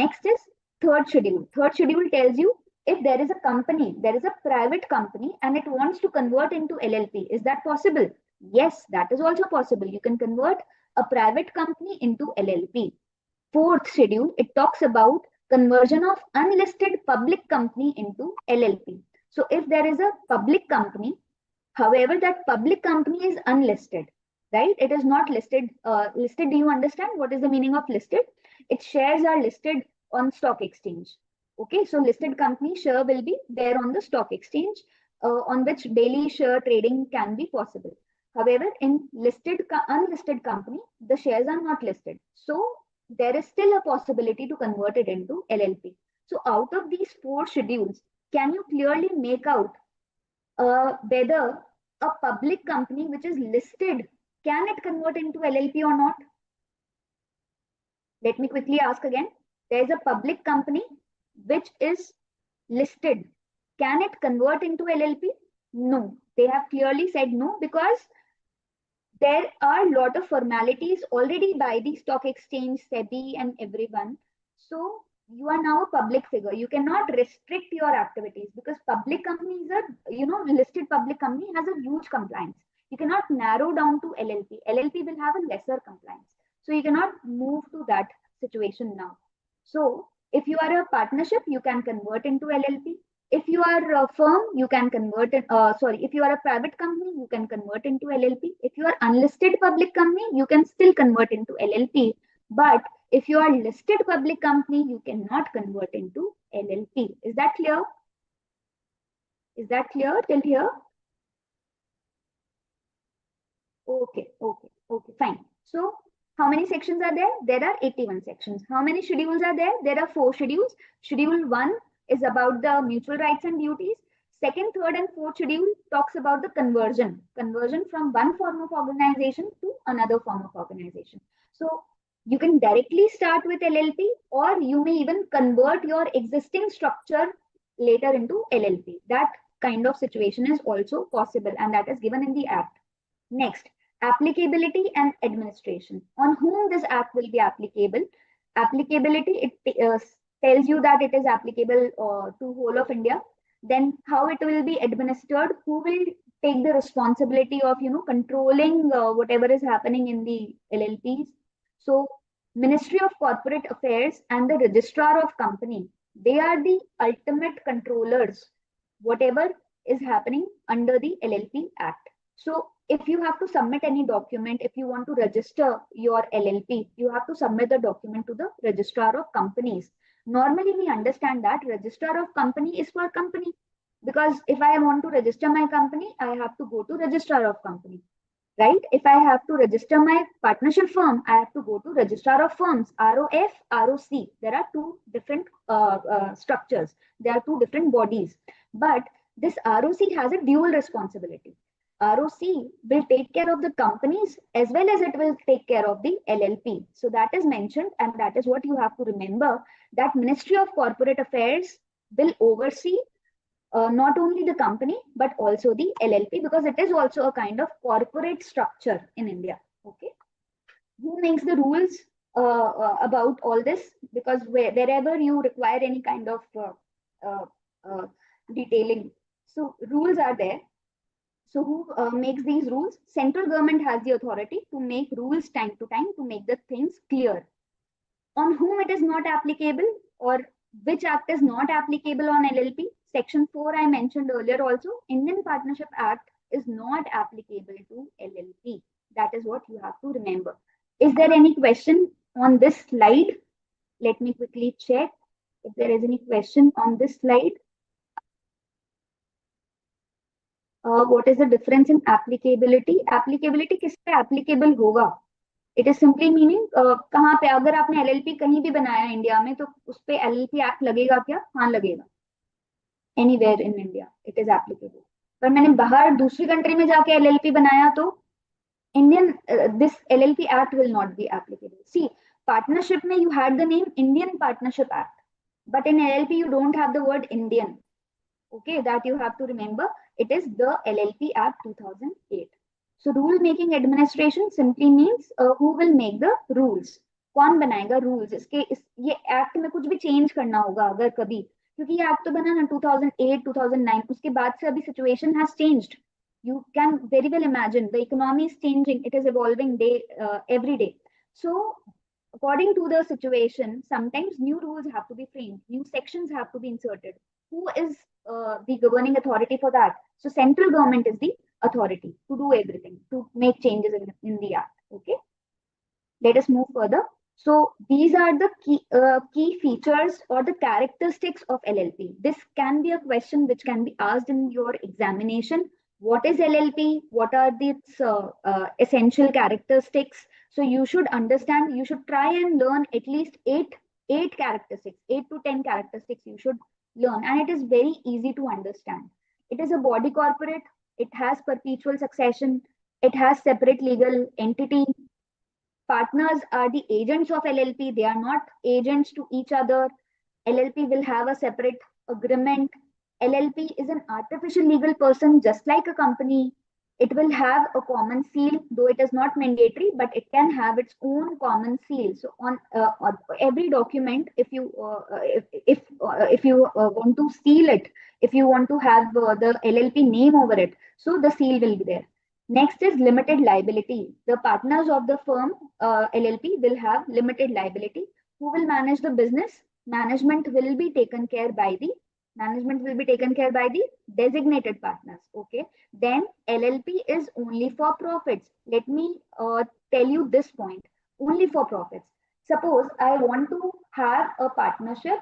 Next is third schedule. Third schedule tells you if there is a company, there is a private company and it wants to convert into LLP. Is that possible? Yes, that is also possible. You can convert a private company into LLP. Fourth schedule, it talks about conversion of unlisted public company into LLP. So if there is a public company, however, that public company is unlisted, right? It is not listed. Listed, do you understand what is the meaning of listed? Its shares are listed on stock exchange. Okay, so listed company share will be there on the stock exchange on which daily share trading can be possible. However, in unlisted company, the shares are not listed. So there is still a possibility to convert it into LLP. So out of these 4 schedules, can you clearly make out whether a public company which is listed, can it convert into LLP or not? Let me quickly ask again. There is a public company which is listed. Can it convert into LLP? No. They have clearly said no because there are a lot of formalities already by the stock exchange, SEBI and everyone. So you are now a public figure. You cannot restrict your activities because public companies are, listed public company has a huge compliance. You cannot narrow down to LLP. LLP will have a lesser compliance. So you cannot move to that situation now. So if you are a partnership, you can convert into LLP. If you are a firm, you can convert it. If you are a private company, you can convert into LLP. If you are unlisted public company, you can still convert into LLP. But if you are listed public company, you cannot convert into LLP. Is that clear? Is that clear till here? Okay, fine. So how many sections are there? There are 81 sections. How many schedules are there? There are 4 schedules. Schedule 1 is about the mutual rights and duties. Second, third, and fourth schedule talks about the conversion from one form of organization to another form of organization. So You can directly start with LLP, or you may even convert your existing structure later into LLP. That kind of situation is also possible, and that is given in the Act. Next, applicability and administration. On whom this Act will be applicable? Applicability, it tells you that it is applicable to whole of India. Then how it will be administered, who will take the responsibility of controlling whatever is happening in the LLPs. So Ministry of Corporate Affairs and the Registrar of Company, they are the ultimate controllers, whatever is happening under the LLP Act. So if you have to submit any document, if you want to register your LLP, you have to submit the document to the Registrar of Companies. Normally, we understand that Registrar of Company is for company, because if I want to register my company, I have to go to Registrar of Company, right? If I have to register my partnership firm, I have to go to Registrar of Firms, ROF, ROC. There are two different structures. There are two different bodies. But this ROC has a dual responsibility. ROC will take care of the companies as well as it will take care of the LLP. So that is mentioned, and that is what you have to remember, that Ministry of Corporate Affairs will oversee not only the company but also the LLP, because it is also a kind of corporate structure in India. Okay, who makes the rules about all this? Because wherever you require any kind of uh, uh, detailing, so rules are there. So who makes these rules? Central government has the authority to make rules time to time to make the things clear. On whom it is not applicable, or which act is not applicable on LLP? Section 4 I mentioned earlier also, Indian Partnership Act is not applicable to LLP. That is what you have to remember. Is there any question on this slide? Let me quickly check if there is any question on this slide. What is the difference in applicability? Applicability किस पे applicable होगा? It is simply meaning कहाँ पे अगर आपने LLP कहीं भी बनाया इंडिया में तो उस पे एलएलपी एक्ट लगेगा क्या? हाँ लगेगा, anywhere in India it is applicable. पर मैंने बाहर दूसरी कंट्री में जाके एलएलपी बनाया तो Indian this LLP act will not be applicable. See, partnership में you had the name Indian partnership act, but in LLP you don't have the word Indian. Okay, that you have to remember. It is the LLP Act 2008. So rule making administration simply means who will make the rules. कौन बनाएगा rules? ये act में कुछ भी change करना होगा अगर कभी, क्योंकि ये act तो बना ना 2008 2009, उसके बाद से अभी situation has changed. You can very well imagine the economy is changing, it is evolving day every day. So according to the situation, sometimes new rules have to be framed, new sections have to be inserted. Who is the governing authority for that? So central government is the authority to do everything, to make changes in the act. Okay, let us move further. So these are the key features or the characteristics of LLP. This can be a question which can be asked in your examination. What is LLP? What are its essential characteristics? So you should understand, you should try and learn at least eight characteristics, 8 to 10 characteristics you should learn, and it is very easy to understand. It is a body corporate, it has perpetual succession, it has separate legal entity. Partners are the agents of LLP, they are not agents to each other. LLP will have a separate agreement. LLP is an artificial legal person just like a company. It will have a common seal, though it is not mandatory, but it can have its own common seal. So on every document, if you want to seal it, if you want to have the LLP name over it, so the seal will be there. Next is limited liability. The partners of the firm LLP will have limited liability. Who will manage the business? Management will be taken care by the designated partners. Okay, then LLP is only for profits. Let me tell you this point, only for profits. Suppose I want to have a partnership.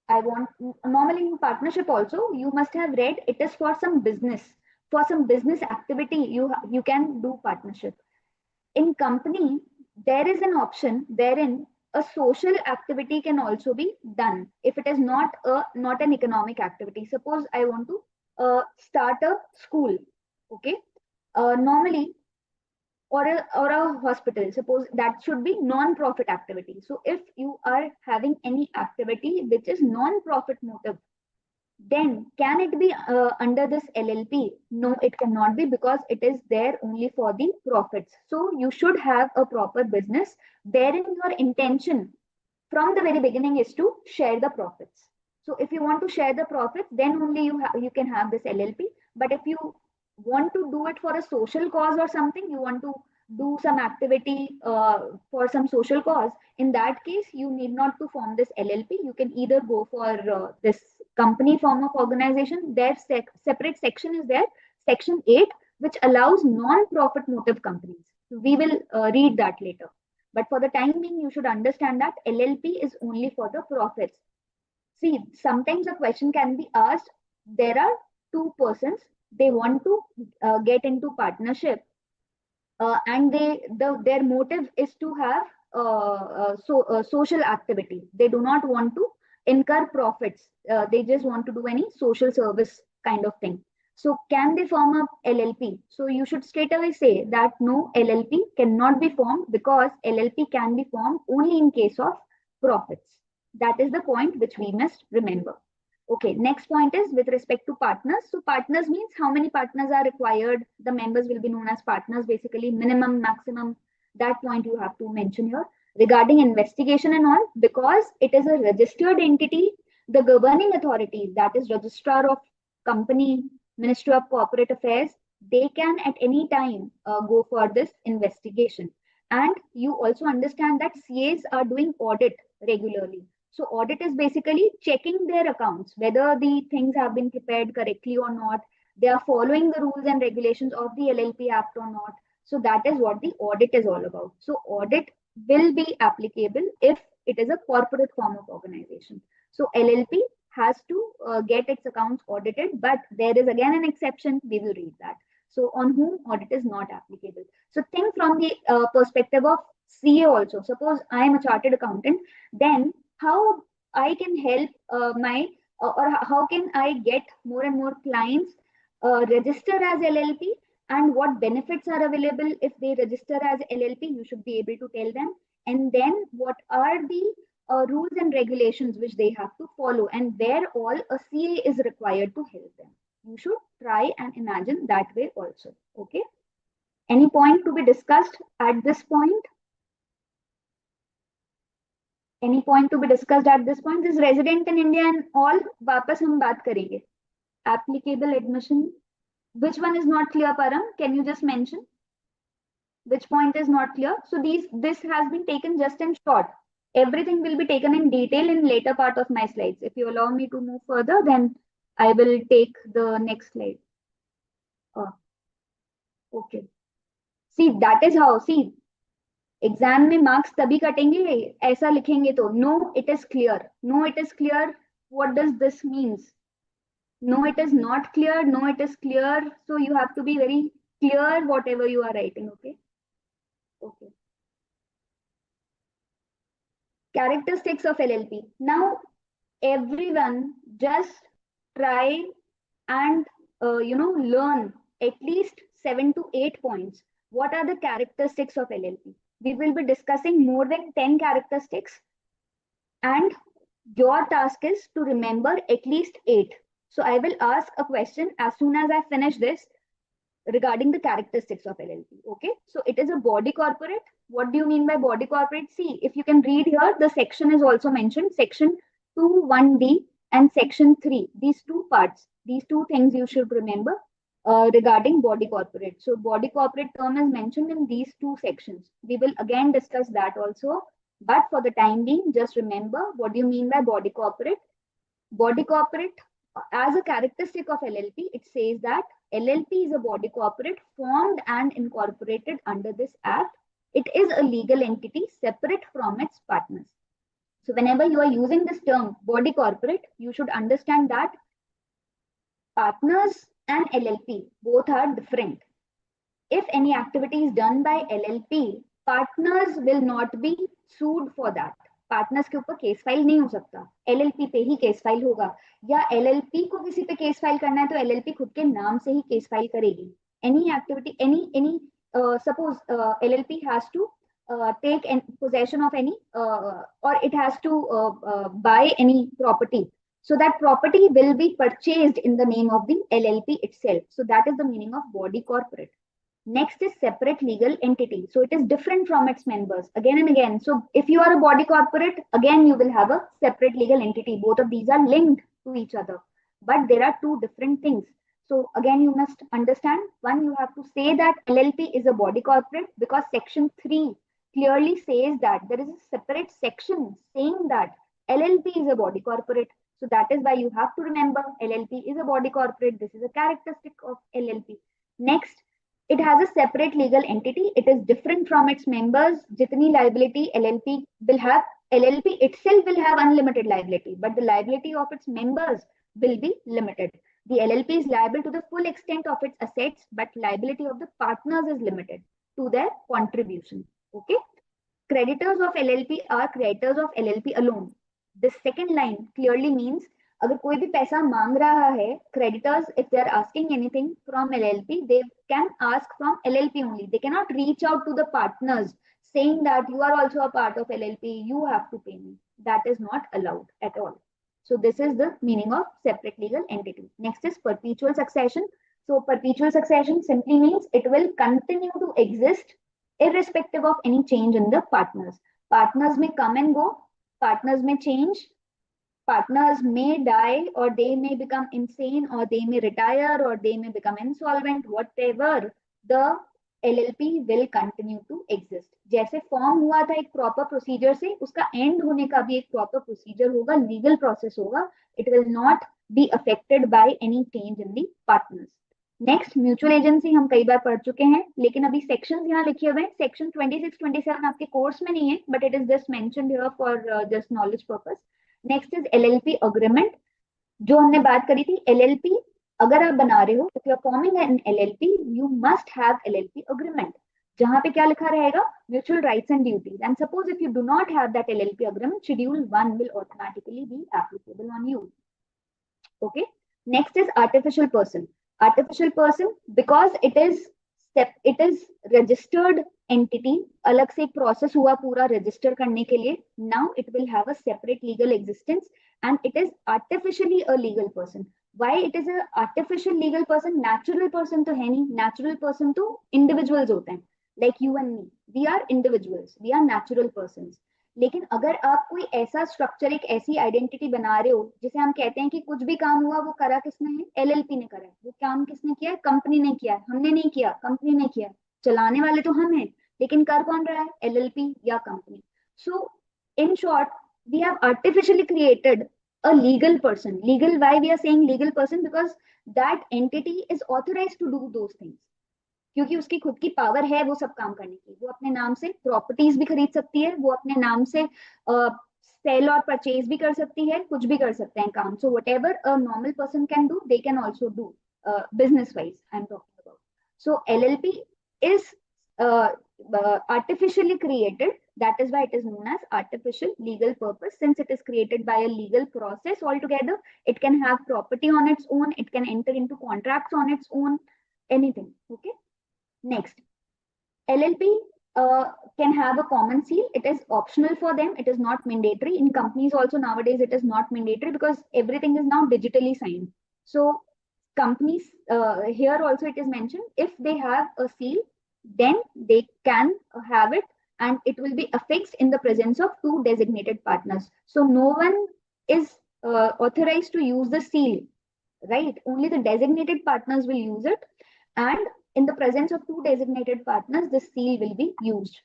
Normally in partnership also you must have read it is for some business, for some business activity you can do partnership. In company there is an option wherein a social activity can also be done if it is not an economic activity. Suppose I want to start a school. Okay, normally or a hospital. Suppose that should be non-profit activity. So if you are having any activity which is non-profit motive, then can it be under this LLP? No, it cannot be, because it is there only for the profits. So you should have a proper business wherein your intention from the very beginning is to share the profits. So if you want to share the profits, then only you can have this LLP. But if you want to do it for a social cause or something, you want to do some activity for some social cause, in that case you need not to form this LLP. You can either go for this company form of organization. Their separate section is there, section 8, which allows non-profit motive companies. We will read that later. But for the time being, you should understand that LLP is only for the profits. See, sometimes a question can be asked. There are two persons, they want to get into partnership, and their motive is to have social activity. They do not want to incur profits. They just want to do any social service kind of thing. So can they form a LLP? So you should straight away say that no, LLP cannot be formed, because LLP can be formed only in case of profits. That is the point which we must remember. Okay, next point is with respect to partners. So partners means how many partners are required. The members will be known as partners, basically minimum, maximum. That point you have to mention here. Regarding investigation and all, because it is a registered entity, the governing authority, that is registrar of company, Ministry of Corporate Affairs, they can at any time go for this investigation. And you also understand that CAs are doing audit regularly. So audit is basically checking their accounts, whether the things have been prepared correctly or not. They are following the rules and regulations of the LLP Act or not. So that is what the audit is all about. So audit will be applicable if it is a corporate form of organization. So LLP has to get its accounts audited, but there is again an exception. We will read that. So on whom audit is not applicable. So think from the perspective of CA also. Suppose I am a chartered accountant, then how I can help or how can I get more and more clients register as LLP, and what benefits are available if they register as LLP, you should be able to tell them. And then what are the rules and regulations which they have to follow, and where all a CA is required to help them. You should try and imagine that way also. Okay. Any point to be discussed at this point? Any point to be discussed at this point? This resident in India and all, वापस हम बात करेंगे. Applicable admission. Which one is not clear, Param? Can you just mention? Which point is not clear? So this has been taken just in short. Everything will be taken in detail in later part of my slides. If you allow me to move further, then I will take the next slide. Okay. See, that is how. See, exam में marks तभी कटेंगे ऐसा लिखेंगे तो. No it is clear, no it is clear. What does this means? No it is not clear, no it is clear. So you have to be very clear whatever you are writing. Okay. Okay. Characteristics of LLP. Now everyone just try and learn at least 7 to 8 points. What are the characteristics of LLP? We will be discussing more than 10 characteristics, and your task is to remember at least 8. So I will ask a question as soon as I finish this regarding the characteristics of LLP. Okay, so it is a body corporate. What do you mean by body corporate? See, if you can read here, the section is also mentioned, section 2(1)(d) and section 3. These two parts, these two things you should remember regarding body corporate. So body corporate term is mentioned in these two sections. We will again discuss that also. But for the time being, just remember what do you mean by body corporate. Body corporate, as a characteristic of LLP, it says that LLP is a body corporate formed and incorporated under this act. It is a legal entity separate from its partners. So whenever you are using this term body corporate, you should understand that partners and LLP both are different. If any activity is done by LLP, partners will not be sued for that. Partners के ऊपर case file नहीं हो सकता, LLP पे ही case file होगा. या LLP को किसी पे केस फाइल करना है तो एलएलपी खुद के नाम से ही केस फाइल करेगी. Any activity, any suppose LLP has to take possession of any or it has to buy any property. So that property will be purchased in the name of the LLP itself. So that is the meaning of body corporate. Next is separate legal entity. So it is different from its members again and again. So if you are a body corporate, again, you will have a separate legal entity. Both of these are linked to each other, but there are two different things. So again, you must understand, one, you have to say that LLP is a body corporate because section 3 clearly says that there is a separate section saying that LLP is a body corporate. So that is why you have to remember LLP is a body corporate. This is a characteristic of LLP. Next, it has a separate legal entity. It is different from its members. Jitni liability LLP will have, LLP itself will have unlimited liability, but the liability of its members will be limited. The LLP is liable to the full extent of its assets, but liability of the partners is limited to their contribution. Okay. Creditors of LLP are creditors of LLP alone. The second line clearly means अगर कोई भी पैसा मांग रहा है, creditors, if they are asking anything from LLP, they can ask from LLP only. They cannot reach out to the partners saying that you are also a part of LLP, you have to pay me. That is not allowed at all. So this is the meaning of separate legal entity. Next is perpetual succession. So perpetual succession simply means it will continue to exist irrespective of any change in the partners. Partners may come and go, partners may change, partners may die, or they may become insane, or they may retire, or they may become insolvent, whatever, the LLP will continue to exist. जैसे form हुआ था एक proper procedure से, उसका and होने का भी एक प्रॉपर प्रोसीजर होगा, लीगल प्रोसेस होगा. It will not be affected by any change in the partners. Next, mutual agency हम कई बार पढ़ चुके हैं, लेकिन अभी सेक्शन यहाँ लिखे हुए हैं. सेक्शन 26, 27 आपके कोर्स में नहीं है, but it is just mentioned here for just knowledge purpose. Next is LLP agreement, जो हमने बात करी थी. LLP अगर आप बना रहे हो, if you are forming an LLP, you must have LLP agreement, जहां पे क्या लिखा रहेगा, mutual rights and duties. And suppose if you do not have that LLP agreement, schedule 1 will automatically be applicable on you. Okay. Next is artificial person. Artificial person, because it is registered entity, अलग से एक process हुआ पूरा register करने के लिए. Now it will have a separate legal existence and it is artificially a legal person. Why it is a artificial legal person? Natural person तो है नहीं. Natural person तो individuals होते हैं, like you and me. We are individuals. We are natural persons. लेकिन अगर आप कोई ऐसा स्ट्रक्चर, एक ऐसी आइडेंटिटी बना रहे हो जिसे हम कहते हैं कि कुछ भी काम हुआ वो करा किसने है, LLP ने करा है. वो काम किसने किया है, कंपनी ने किया है. हमने नहीं किया, कंपनी ने किया. चलाने वाले तो हम हैं, लेकिन कर कौन रहा है, LLP या कंपनी. So in short, we have artificially created a legal person. Legal, why we are saying legal person? Because that entity is authorized to do those things. क्योंकि उसकी खुद की पावर है वो सब काम करने की. वो अपने नाम से प्रॉपर्टीज भी खरीद सकती है, वो अपने नाम से सेल और परचेज भी कर सकती है, कुछ भी कर सकते हैं काम. So what ever a normal person can do, they can also do business wise I am talking about. So LLP is artificially created. That is why it is known as artificial legal purpose, since it is created by a legal process altogether. It can have property on its own, it can enter into contracts on its own, anything. Okay. Next, LLP can have a common seal. It is optional for them. It is not mandatory. In companies also nowadays, it is not mandatory because everything is now digitally signed. So companies, here also it is mentioned, if they have a seal, then they can have it and it will be affixed in the presence of two designated partners. So no one is authorized to use the seal, right? Only the designated partners will use it, and in the presence of two designated partners, the seal will be used,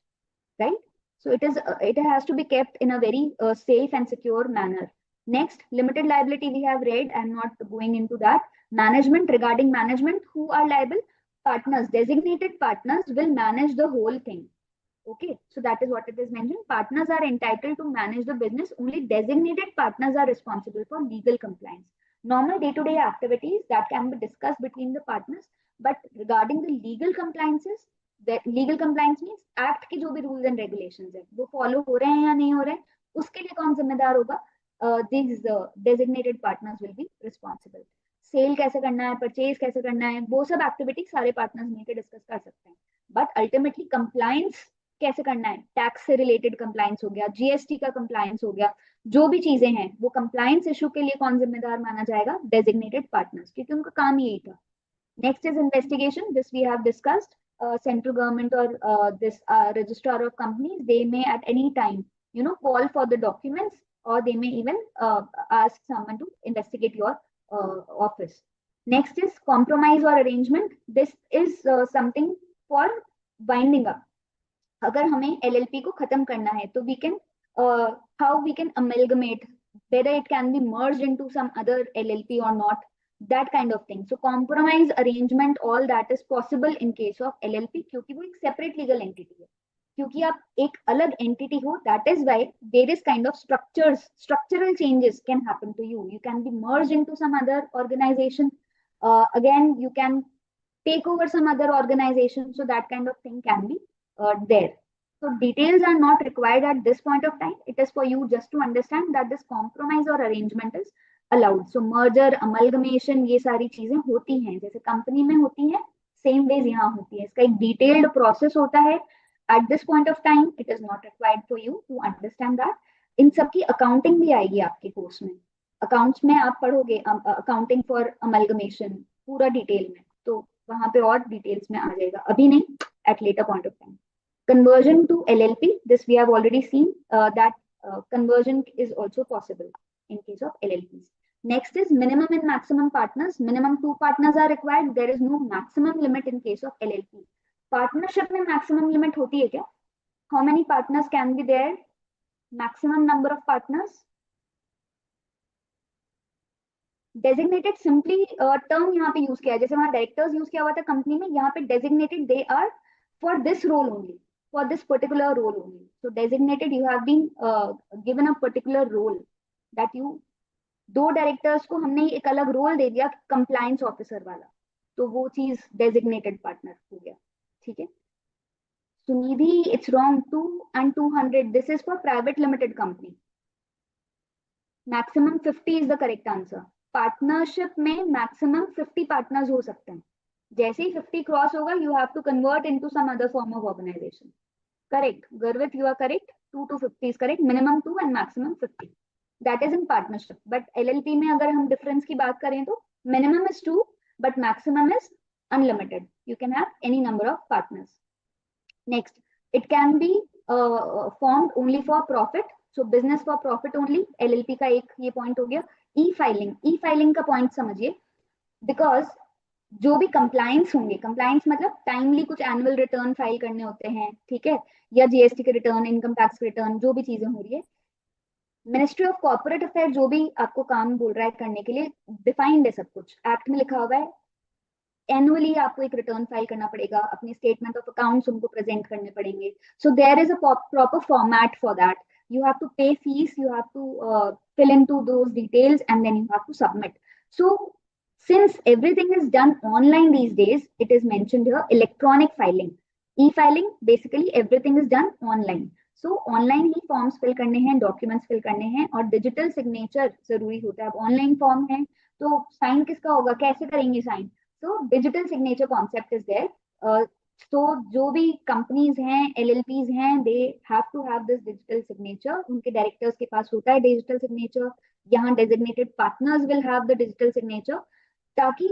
right? So it has to be kept in a very safe and secure manner. Next, limited liability we have read. I'm not going into that. Management, regarding management, who are liable? Partners, designated partners will manage the whole thing. Okay, so that is what it is mentioned. Partners are entitled to manage the business. Only designated partners are responsible for legal compliance. Normal day-to-day activities that can be discussed between the partners, but regarding the legal compliances, the legal compliance means act के जो भी rules and regulations है वो follow हो रहे हैं या नहीं हो रहे हैं, उसके लिए कौन जिम्मेदार होगा? These designated partners will be responsible. Sale कैसे करना है, परचेज कैसे करना है, वो सब एक्टिविटी सारे पार्टनर्स मिलकर डिस्कस कर सकते हैं. बट अल्टीमेटली कंप्लायंस कैसे करना है, टैक्स से रिलेटेड कंप्लायंस हो गया, जीएसटी का कंप्लायंस हो गया, जो भी चीजें हैं वो कंप्लायंस इशू के लिए कौन जिम्मेदार माना जाएगा, डेजिग्नेटेड पार्टनर्स, क्योंकि उनका काम ही यही था. Next is investigation. This we have discussed. Central government or this registrar of companies, they may at any time, call for the documents, or they may even ask someone to investigate your office. Next is compromise or arrangement. This is something for winding up. अगर हमें LLP को खत्म करना है तो we can how we can amalgamate, whether it can be merged into some other LLP or not, that kind of thing. So compromise, arrangement, all that is possible in case of LLP, क्योंकि वो एक separate legal entity है. क्योंकि आप एक अलग entity हो, that is why various kind of structural changes can happen to you. You can be merged into some other organization. Again, you can take over some other organization. So that kind of thing can be there. So details are not required at this point of time. It is for you just to understand that this compromise or arrangement is allowed. So merger, amalgamation, ये सारी चीजें होती हैं, जैसे company में होती हैं, same veg यहाँ होती है. इसका एक डिटेल्ड प्रोसेस होता है. At this point of time, it is not required for you to understand that. इन सबकी अकाउंटिंग भी आएगी आपके कोर्स में. अकाउंट्स में आप पढ़ोगे अकाउंटिंग फॉर अमलगमेशन पूरा डिटेल में, तो वहां पे और डिटेल्स में आ जाएगा, अभी नहीं, at later point of time. Conversion to LLP, this we have already seen that conversion is also possible in case of LLPs. Next is minimum and maximum partners. Minimum 2 partners are required. There is no maximum limit in case of LLP. Partnership में maximum limit होती है क्या? How many partners can be there? Maximum number of partners? Designated simply term यहाँ पे use किया है, जैसे वहां डायरेक्टर्स यूज किया हुआ था कंपनी में, यहाँ पे designated they are for this role only, for this particular role only. So designated, you have been given a particular role that you, 2 directors को हमने एक अलग रोल दे दिया कंप्लायंस ऑफिसर वाला, तो वो चीज डेजिग्नेटेड पार्टनर हो गया. ठीक है. Sunidhi, it's wrong. 2 and 200, this is for private limited company. Maximum 50 is the correct answer. Partnership में मैक्सिमम 50 पार्टनर्स हो सकते हैं. जैसे ही 50 क्रॉस होगा, you have to convert into some other form of organization. Correct. Garvit, you are correct. 2 to 50 is correct. Minimum 2 and maximum 50. That is in partnership. But LLP में अगर हम difference की बात करें तो minimum is 2, but maximum is unlimited. You can have any number of partners. Next, it can be formed only for profit. So business for profit only. LLP का एक ये point हो गया. E-filing. E-filing का point समझिए. Because जो भी compliance होंगे, कंप्लायंस मतलब टाइमली कुछ एनुअल रिटर्न फाइल करने होते हैं, ठीक है, या जीएसटी के रिटर्न, इनकम टैक्स के रिटर्न, जो भी चीजें हो रही है, मिनिस्ट्री ऑफ कॉर्पोरेट अफेयर जो भी आपको काम बोल रहा है करने के लिए, डिफाइंड है सब कुछ, एक्ट में लिखा हुआ है. एनुअली आपको एक रिटर्न फाइल करना पड़ेगा, अपने स्टेटमेंट ऑफ अकाउंट्स उनको प्रेजेंट करने पड़ेंगे. So there is a proper format for that. You have to pay fees, you have to fill into those details, and then you have to submit. So since everything is done online these days, it is mentioned here electronic filing. E-filing, basically everything is done online. So online he forms fill करने हैं, documents fill करने हैं, और digital signature जरूरी होता है. अब online form है तो sign किसका होगा, कैसे करेंगे sign? So digital signature concept is there. तो जो भी कंपनीज हैं, LLPs हैं, they have to have this digital signature. उनके डायरेक्टर्स के पास होता है डिजिटल सिग्नेचर. यहाँ designated partners will have the digital signature, ताकि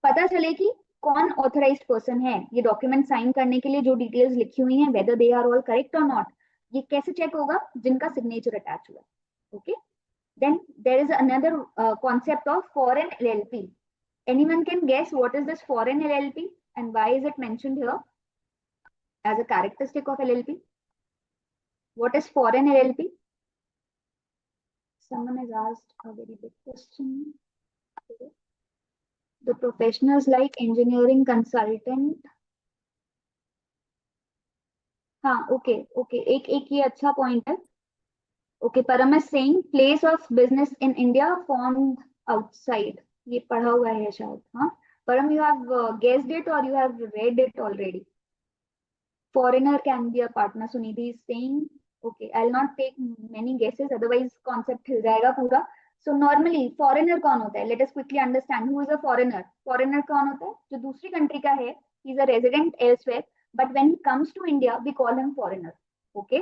पता चले कि कौन ऑथराइज्ड पर्सन है ये डॉक्यूमेंट साइन करने के लिए. जो डिटेल्स लिखी हुई हैं, whether they are all correct और नॉट, ये कैसे चेक होगा? जिनका सिग्नेचर अटैच हुआ. Okay. Then there is another concept of foreign LLP. Anyone can guess what is this foreign LLP and why is it mentioned here as a characteristic of LLP? What is foreign LLP? Someone has asked a very big question. The professionals like engineering consultant. हाँ, okay, okay. एक ये अच्छा point है. Okay, Param is saying place of business in India formed outside. ये पढ़ा हुआ है शायद. हाँ, Param, you have guessed it or you have read it already? Foreigner can be a partner. Sunidhi is saying, okay, I'll not take many guesses, otherwise concept हिल जाएगा पूरा. So normally foreigner कौन होता है? Let us quickly understand who is a foreigner. Foreigner कौन होता है? जो दूसरी कंट्री का है, he is a resident elsewhere, but when he comes to India we call him foreigner. Okay,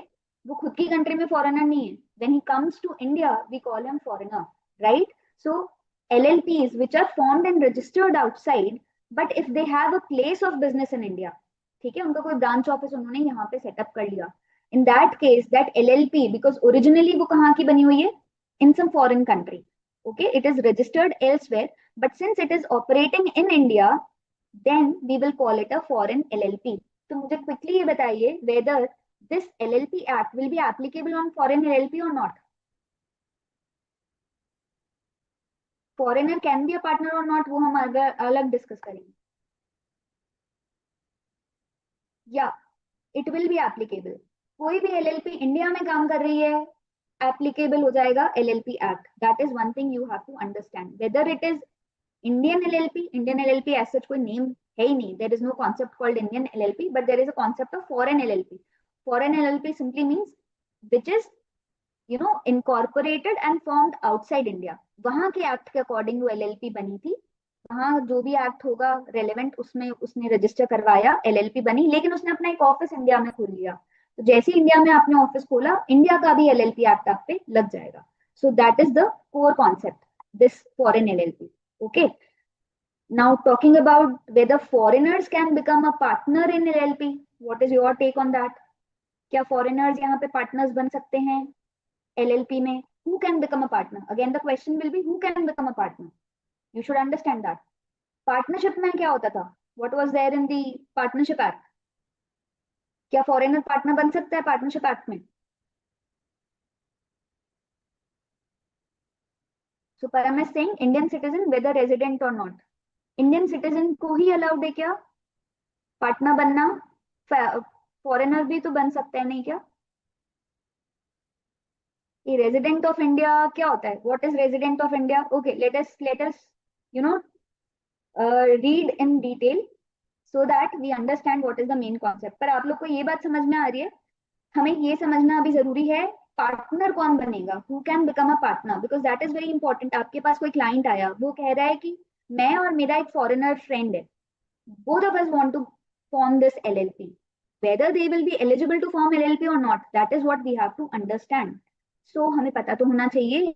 वो खुद की कंट्री में फॉरेनर नहीं है. When he comes to India we call him foreigner, right? So LLPs which are formed and registered outside, but if they have a place of business in India, ठीक है, उनका कोई ब्रांच ऑफिस उन्होंने यहाँ पे setup कर लिया, in that case that LLP, because originally वो कहाँ की बनी हुई है, in some foreign country, okay, it is registered elsewhere, but since it is operating in India, then we will call it a foreign LLP. तो मुझे quickly ये बताइए whether this LLP act will be applicable on foreign LLP or not. Foreigner can be a partner or not, वो हम अलग discuss करेंगे. या it will be applicable. कोई भी LLP इंडिया में काम कर रही है, एप्लीकेबल हो जाएगा LLP act. That is one thing you have to understand. Whether it is Indian LLP as such कोई नेम है ही नहीं. There is no concept called Indian LLP, but there is a concept of foreign LLP. Foreign LLP simply means which is incorporated and formed outside India. वहां के act के according वो LLP बनी थी. वहां जो भी एक्ट होगा रेलेवेंट उसमें उसने रजिस्टर करवाया, LLP बनी, लेकिन उसने अपना एक ऑफिस इंडिया में खोल लिया. तो जैसे ही इंडिया में आपने ऑफिस खोला, इंडिया का भी LLP एक्ट आप पे लग जाएगा. सो that is the core concept, this foreign LLP. Okay. Now talking about whether foreigners can become a partner in LLP, what is your take on that? क्या foreigners यहाँ पे partners बन सकते हैं LLP में? Who can become a partner? Again, the question will be who can become a partner? You should understand that. Partnership में क्या होता था? What was there in the Partnership Act? क्या foreigner partner बन सकता है Partnership Act में? So Param is saying Indian citizen whether resident or not. Indian citizen को ही allowed है क्या पार्टनर बनना? फॉरेनर भी तो बन सकता है नहीं क्या? ये रेजिडेंट ऑफ इंडिया क्या होता है? What is resident of India? Okay, let us you know read in detail so that we understand what is the main concept. पर आप लोग को ये बात समझ में आ रही है, हमें ये समझना अभी जरूरी है पार्टनर कौन बनेगा, who can become a partner, because that is very important. आपके पास कोई क्लाइंट आया, वो कह रहा है कि मैं और मेरा एक फॉरेनर फ्रेंड है, both of us want to form this LLP. Whether they will be eligible to form LLP or not, that is what we have to understand. So हमें पता तो होना चाहिए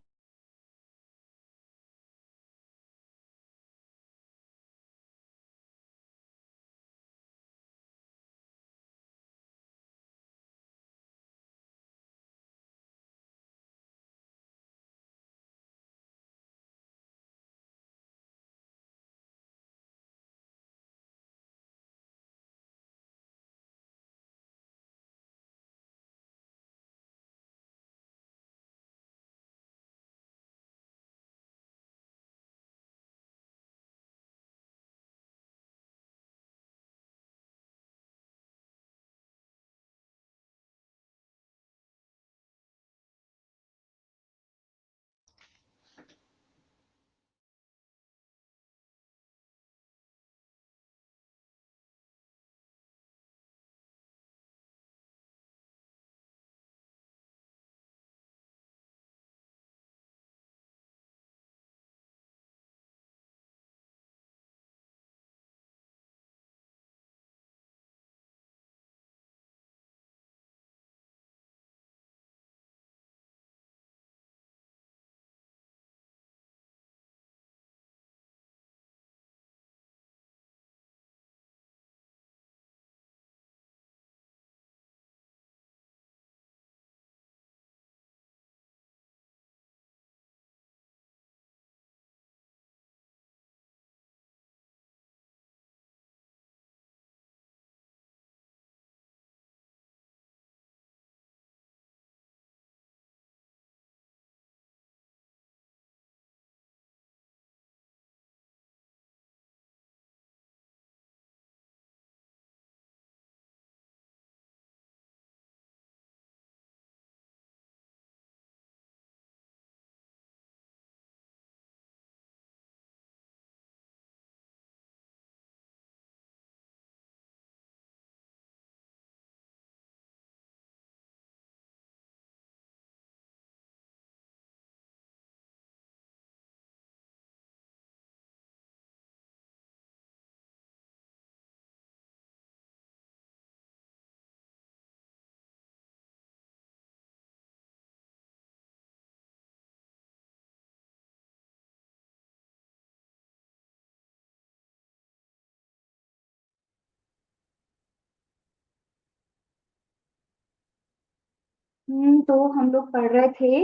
तो हम लोग पढ़ रहे थे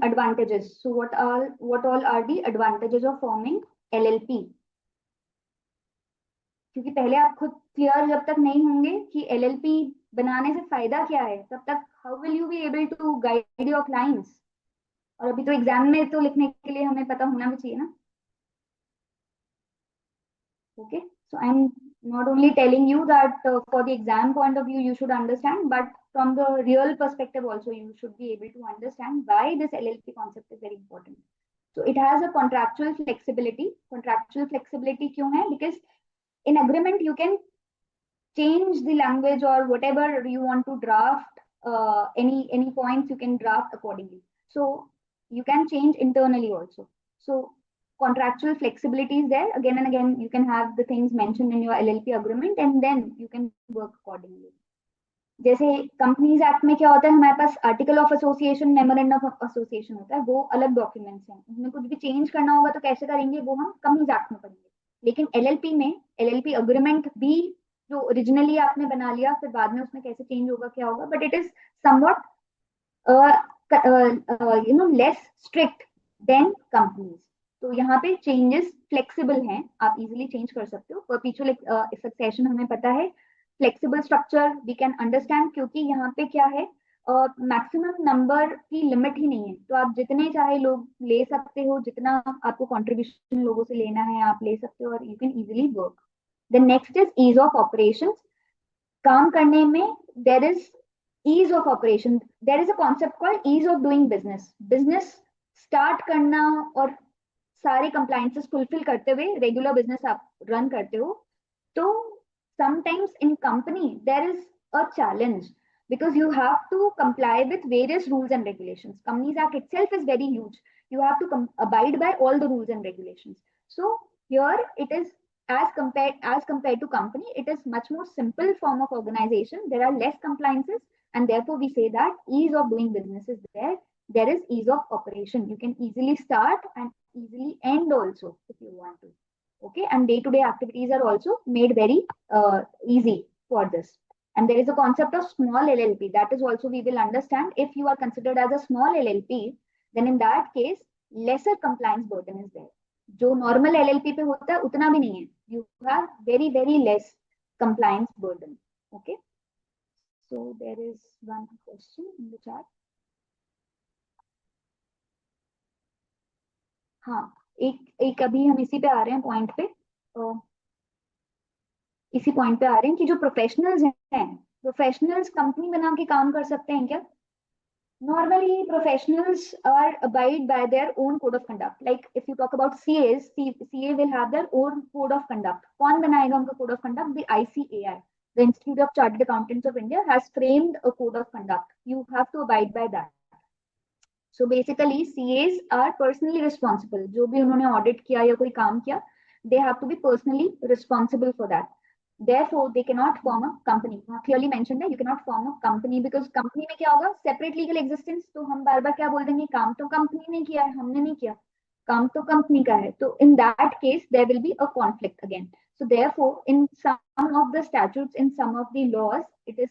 advantages. So what all are the advantages of forming LLP. क्योंकि पहले आप खुद क्लियर जब तक नहीं होंगे कि एलएलपी बनाने से फायदा क्या है, तब तक how will you be able to guide your clients. और अभी तो एग्जाम में तो लिखने के लिए हमें पता होना भी चाहिए ना. Okay, so I'm not only telling you that for the exam point of view you should understand, but from the real perspective also you should be able to understand why this LLP concept is very important. So it has a contractual flexibility. Contractual flexibility क्यों है? Because in agreement you can change the language or whatever you want to draft. Any points you can draft accordingly. So you can change internally also. So contractual flexibility is there. Again and again you can have the things mentioned in your LLP agreement and then you can work accordingly. जैसे companies act में क्या होता है, हमारे पास article of association, memorandum of association होता है, वो अलग डॉक्यूमेंट्स हैं. उसमें कुछ भी चेंज करना होगा तो कैसे करेंगे, वो हम कंपनीज एक्ट में करेंगे. लेकिन एलएलपी में एलएलपी अग्रीमेंट भी जो ओरिजिनली आपने बना लिया, फिर बाद में उसमें कैसे चेंज होगा, क्या होगा, but it is somewhat less strict than companies. तो यहाँ पे चेंजेस फ्लेक्सिबल हैं, आप इजीली चेंज कर सकते हो. परपीचुअल सक्सेशन हमें पता है, flexible structure we can understand, क्योंकि यहाँ पे क्या है, मैक्सिमम नंबर की लिमिट ही नहीं है. तो आप जितने चाहे लोग ले सकते हो, जितना आपको कंट्रीब्यूशन लोगों से लेना है आप ले सकते हो, और you can easily work. The next is ease of operation. काम करने में देर is ease of operation. There is a concept called ease of doing business. Business start करना और सारे compliances fulfill करते हुए रेगुलर बिजनेस आप रन करते हो, तो sometimes in company there is a challenge because you have to comply with various rules and regulations. Companies Act itself is very huge. You have to abide by all the rules and regulations. So here it is, as compared to company, it is much more simple form of organization. There are less compliances, and therefore we say that ease of doing business is there. There is ease of operation. You can easily start and easily end also if you want to. Okay, and day-to-day activities are also made very easy for this. And there is a concept of small LLP. That is also we will understand. If you are considered as a small LLP, then in that case lesser compliance burden is there. जो normal LLP पे होता है उतना भी नहीं है. You have very very less compliance burden. Okay, so there is one question in the chat. हाँ, एक एक अभी हम इसी पे आ रहे हैं पॉइंट पे. इसी पॉइंट पे आ रहे हैं कि जो प्रोफेशनल्स हैं, प्रोफेशनल्स कंपनी बना के काम कर सकते हैं क्या? Normally, professionals are abide by their own code of conduct. Like if you talk about CAs, CA will have their own code of conduct. कौन बनाएगा उनका code of conduct? The ICAI, the Institute of Chartered Accountants of India, has framed a code of conduct. You have to abide by that. So basically, CAs are personally responsible. जो भी उन्होंने audit किया या कोई काम किया, they have to be personally responsible for that. Therefore, they cannot form a company. Clearly mentioned है, you cannot form a company because company में क्या होगा? Separate legal existence. तो हम बार बार क्या बोल देंगे? काम तो company ने किया है, हमने नहीं किया. काम तो company का है. तो in that case, there will be a conflict again. So therefore, in some of the statutes, in some of the laws, it is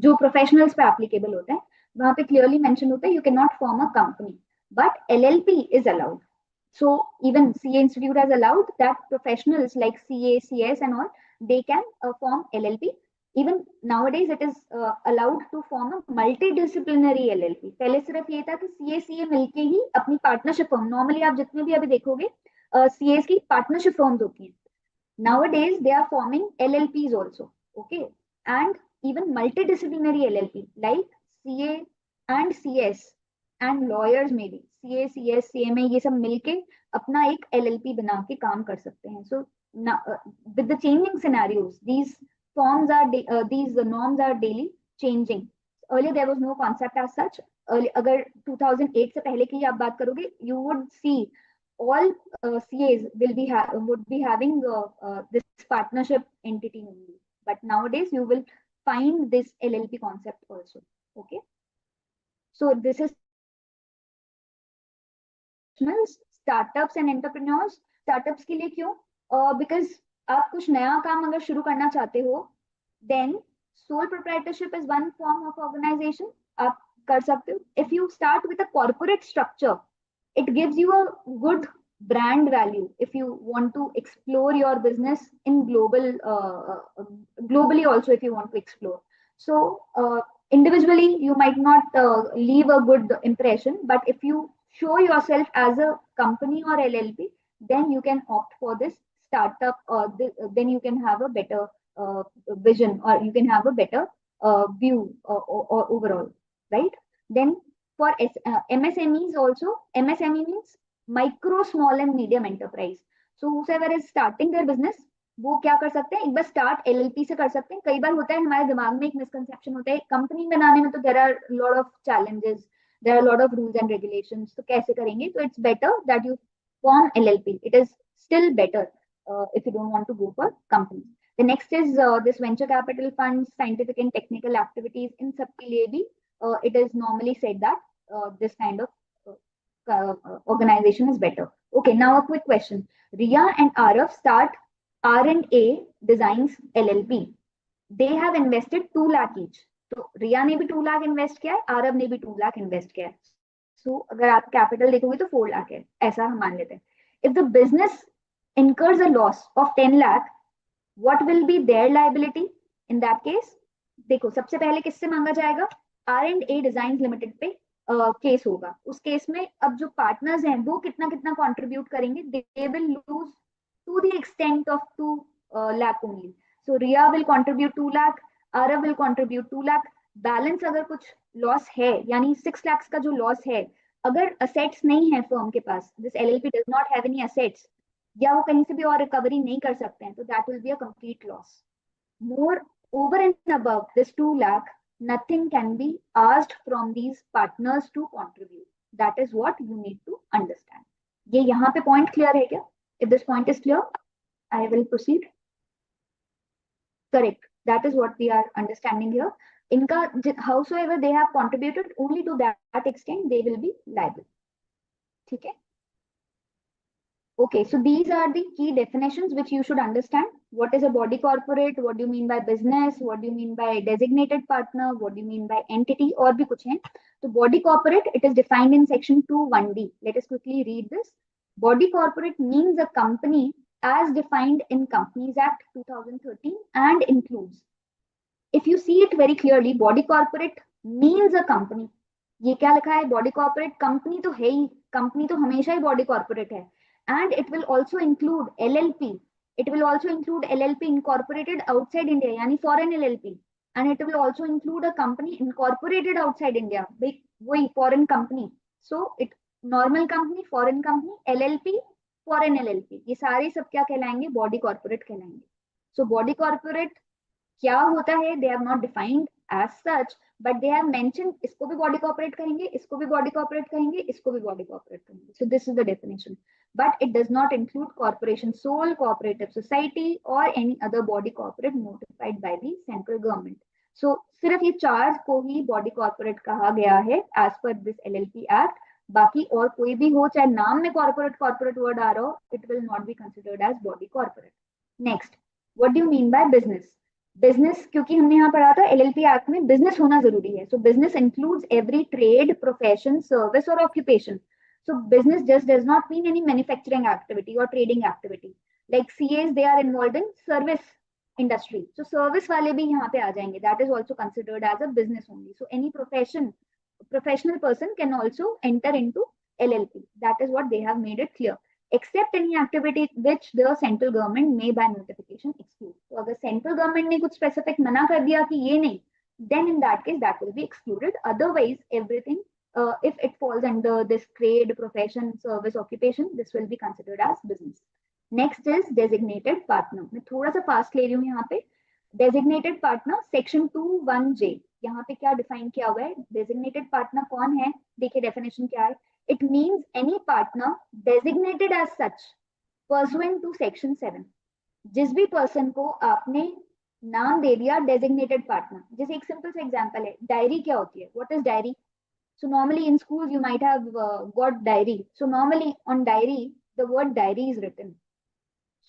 जो professionals पे applicable होते हैं, वहाँ पे clearly mentioned होता है, you cannot form a company. But LLP is allowed. So even CA Institute has allowed that professionals like CA, CS and all, they can form LLP. Even nowadays it is allowed to form a multidisciplinary LLP. पहले सिर्फ ये था कि CA मिलके ही अपनी partnership firm, normally आप जितने भी अभी देखोगे CAs की पार्टनरशिप फर्म्स होती हैं. Nowadays they are forming LLPs also. Okay, and even multidisciplinary LLP like CA and CS and lawyers में भी CA, CS, CMA ये सब मिलके अपना एक LLP बना के काम कर सकते हैं. So with the changing scenarios, these forms are these norms are daily changing. Earlier there was no concept as such. अगर 2008 से पहले की आप बात करोगे, you would see all CAs would be having this partnership entity only. But nowadays you will find this LLP concept also. Okay, so this is startups and entrepreneurs. Startups के लिए क्यों? Because आप कुछ नया काम अगर शुरू करना चाहते हो, then sole proprietorship is one form of organization. आप कर सकते हो. If you start with a corporate structure, it gives you a good brand value if you want to explore your business in globally also if you want to explore. So individually you might not leave a good impression, but if you show yourself as a company or LLP, then you can opt for this startup, or then you can have a better vision, or you can have a better view or overall, right? Then for MSMEs also, MSME means micro, small and medium enterprise. So whoever is starting their business, वो क्या कर सकते हैं, एक बार start LLP से कर सकते हैं. कई बार होता है हमारे दिमाग में एक मिसकंसेप्शन होता है, कंपनी बनाने में तो there are lot of challenges, there are lot of rules and regulations, तो कैसे करेंगे. तो it's better that you form LLP. It is still better if you don't want to go for company. The next is this venture capital funds, scientific and technical activities. In सबके लिए भी it is normally said that this kind of organization is better. Okay, now a quick question. Ria and Arav start R&A Designs LLP. They have invested 2 lakh each. तो रिया ने भी 2 lakh invest किया है, आरव ने भी 2 लाख इन्वेस्ट किया है. सो अगर आप कैपिटल देखोगे तो 4 लाख है, ऐसा हम मान लेते हैं. If the business incurs a loss of 10 lakh, what will be their liability in that case? देखो सबसे पहले किससे मांगा जाएगा, R&A डिजाइन लिमिटेड पे केस होगा. उस केस में अब जो पार्टनर्स हैं वो कितना कितना कंट्रीब्यूट करेंगे, they will lose to the extent of 2 lakh only. So Riya will contribute 2 lakh, Aarav will contribute 2 lakh. Balance अगर कुछ लॉस है, यानी 6 lakhs का जो लॉस है, अगर असेट्स नहीं है फर्म के पास, this LLP does not have any assets, या वो कहीं से भी और रिकवरी नहीं कर सकते हैं, तो that will be a complete loss. More over and above this 2 lakh, nothing can be asked from these partners to contribute. That is what you need to understand. ये यहाँ पे पॉइंट क्लियर है क्या? If this point is clear, I will proceed. Correct. That is what we are understanding here. इनका howsoever they have contributed only to that extent, they will be liable. ठीक है? Okay, so these are the key definitions which you should understand. What is a body corporate? What do you mean by business? What do you mean by designated partner? What do you mean by entity? और भी कुछ हैं. So body corporate, it is defined in section 2(1)(d). Let us quickly read this. Body corporate means a company as defined in Companies Act 2013 and includes. If you see it very clearly, body corporate means a company. ये क्या लिखा है? body corporate, company तो है ही, company तो हमेशा ही body corporate है. And it will also include LLP. It will also include LLP incorporated outside India, yani foreign LLP. And it will also include a company incorporated outside India, वही foreign company. So it normal company, foreign company, LLP, foreign LLP. ये सारे सब क्या कहलाएंगे? body corporate कहलाएंगे. So body corporate क्या होता है? They have not defined as such, but they have mentioned इसको भी body corporate कहेंगे, इसको भी body corporate कहेंगे, इसको भी body corporate कहेंगे. So this is the definition. But it does not include corporation, sole cooperative society or any other body corporate notified by the central government. So सिर्फ ये 4 को ही body corporate कहा गया है as per this LLP Act. बाकी और कोई भी हो, चाहे नाम में corporate word आ रहा हो, it will not be considered as body corporate. Next, what do you mean by business? Business, क्योंकि हमने यहाँ पढ़ा था एलएलपी एक्ट में बिजनेस होना जरूरी है. So business includes every trade, profession, service और occupation. So business just does not mean any manufacturing activity और trading activity. Like CS, they are involved in service industry, so service वाले भी यहाँ पे आ जाएंगे. That is also considered as a business only. So any professional person can also enter into LLP. That is what they have made it clear. Except any activity which the central government may by notification exclude. So अगर central government ने कुछ specific मना कर दिया कि ये नहीं, then in that case that will be excluded. Otherwise everything, if it falls under this trade, profession, service, occupation, this will be considered as business. Next is designated partner. मैं थोड़ा सा fast ले रही हूँ यहाँ पे. Designated partner section 2(1)(j. यहाँ पे क्या डिफाइन किया हुआ है? Designated partner कौन है? देखिए definition क्या है. It means any partner designated as such pursuant to section 7. जिस भी पर्सन को आपने नाम दे दिया designated partner. जैसे एक सिंपल सा एग्जांपल है, डायरी क्या होती है? What is diary? So normally in schools you might have got diary. So normally on diary the word diary is written.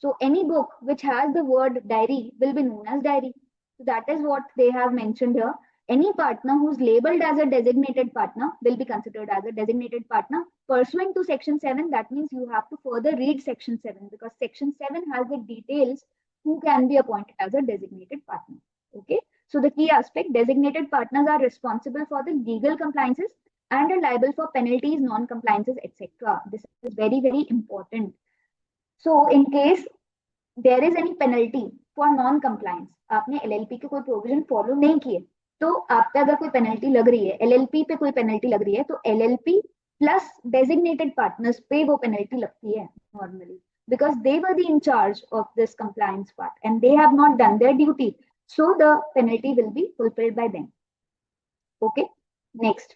So any book which has the word diary will be known as diary. So that is what they have mentioned here. Any partner who's labeled as a designated partner will be considered as a designated partner pursuant to section 7. That means you have to further read section 7, because section 7 has the details who can be appointed as a designated partner. Okay, so the key aspect, designated partners are responsible for the legal compliances and are liable for penalties, non-compliances, etc. This is very, very important. So in case there is any penalty for non-compliance, आपने LLP के कोई provision follow नहीं किए, तो आप पे अगर कोई पेनल्टी लग रही है, LLP पे कोई पेनल्टी लग रही है, तो LLP प्लस डेजिग्नेटेड पार्टनर्स पे वो पेनल्टी लगती है normally, because they were the in charge of this compliance part and they have not done their duty, so the penalty will be fulfilled by them. Okay, next.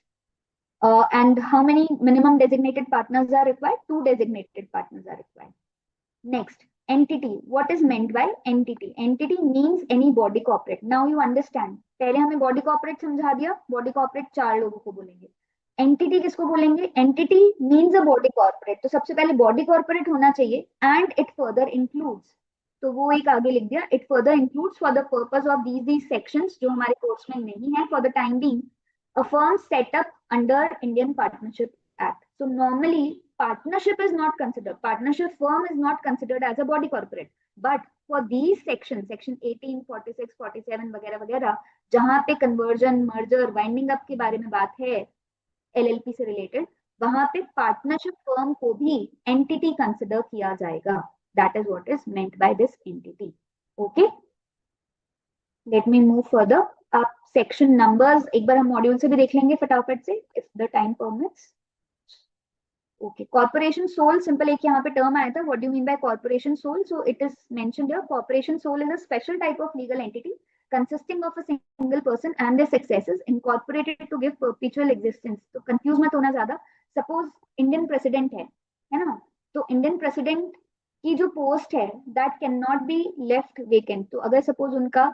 And how many minimum designated partners are required? 2 designated partners are required. Next, entity. What is meant by entity? Entity means any body corporate. Now you understand. पहले हमें body corporate समझा दिया. Body corporate 4 लोगों को बोलेंगे. Entity किसको बोलेंगे? Entity means a body corporate. तो सबसे पहले body corporate होना चाहिए and it further includes. तो वो एक आगे लिख दिया. It further includes for the purpose of these sections जो हमारे कोर्स में नहीं है, for the time being, a firm set up under Indian Partnership Act. So normally partnership is not considered. Partnership firm is not considered as a body corporate. But for these sections, section 18, 46, 47 वगैरह वगैरह, जहां पे conversion, merger, winding up के बारे में बात है LLP से related, वहां पे partnership firm को भी entity consider किया जाएगा. That is what is meant by this entity. Okay. Let me move further. आप section numbers एक बार हम मॉड्यूल से भी देख लेंगे फटाफट से, if the time permits. Okay, corporation sole, simple एक यहाँ पे term आया था. What do you mean by corporation sole? So it is mentioned here. Corporation sole is a special type of legal entity consisting of a single person and their successors incorporated to give perpetual existence. तो confuse मत होना ज़्यादा. Suppose Indian president है ना? तो Indian president की जो post है that cannot be left vacant. तो अगर suppose उनका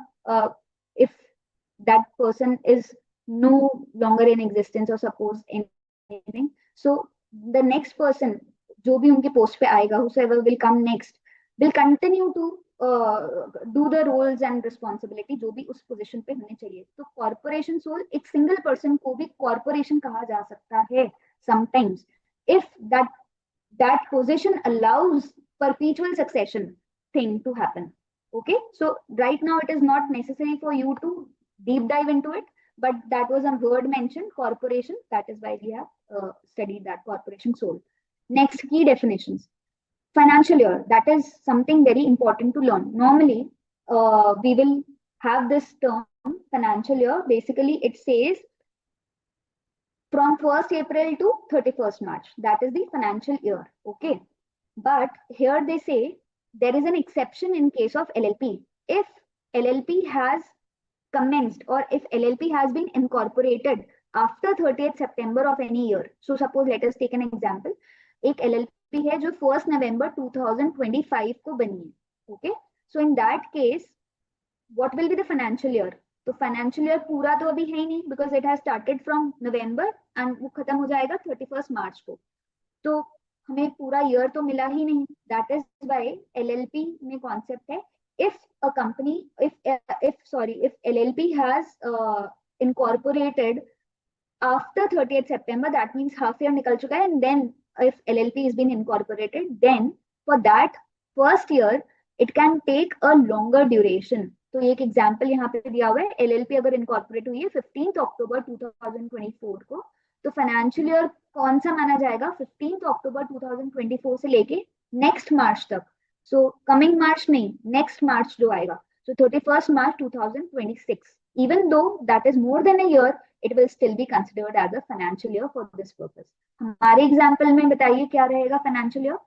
if that person is no longer in existence or suppose anything, so the next person जो भी उनके पोस्ट पे आएगा, whosoever will come next will continue to do the roles and responsibility जो भी उस पोजीशन पे होने चाहिए. तो कॉर्पोरेशन सोल एक सिंगल पर्सन को भी कॉर्पोरेशन कहा जा सकता है sometimes if that position allows perpetual succession thing to happen. Okay, so right now it is not necessary for you to deep dive into it, but that was a word mentioned, corporation. That is why we have studied that, corporation sole. Next, key definitions. Financial year, that is something very important to learn. Normally, we will have this term financial year. Basically, it says from 1st April to 31st March. That is the financial year. Okay, but here they say there is an exception in case of LLP. If LLP has commenced or if LLP has been incorporated after 30th September of any year. So suppose let us take an example. एक LLP है जो 1st November 2025 को बनी है. Okay, so in that case what will be the financial year? तो financial year पूरा तो अभी है ही नहीं because it has started from November and वो खत्म हो जाएगा 31st March को. तो हमें पूरा year तो मिला ही नहीं. That is why LLP में concept है, if a company, if LLP has incorporated after 30th September, that means half year निकल चुका है, and then if LLP has been incorporated, then for that first year it can take a longer duration. तो एक example यहाँ पे दिया हुआ है, LLP अगर इनकॉर्पोरेट हुई है 15th October 2024 को, तो फाइनेंशियल ईयर कौन सा माना जाएगा? 15th October 2024 से लेके नेक्स्ट मार्च तक. So coming March नहीं, next March जो आएगा, so 31st March 2026. Even though that is more than a year, it will still be considered as a financial year for this purpose. हमारे example में बताइए क्या रहेगा फाइनेंशियल ईयर?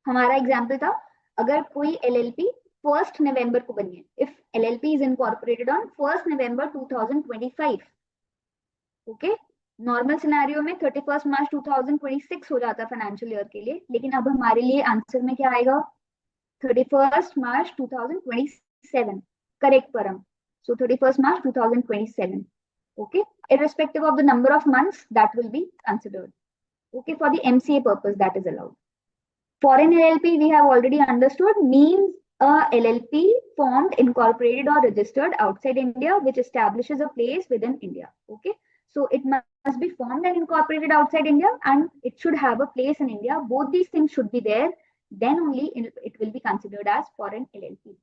हमारा example था अगर कोई LLP 1st November को बनी है, if LLP is incorporated on 1st November 2025. Okay, normal scenario में 31st March 2026 हो जाता फाइनेंशियल ईयर के लिए, लेकिन अब हमारे लिए आंसर में क्या आएगा? 31st March 2027. करेक्ट परम. So 31st March 2027. Okay, irrespective of the number of months, that will be considered. Okay, for the MCA purpose that is allowed. Foreign LLP we have already understood means A LLP formed, incorporated or registered outside India, which establishes a place within India. Okay. So it must be formed and incorporated outside India, and it should have a place in India. Both these things should be there. Then only it will be considered as foreign LLP.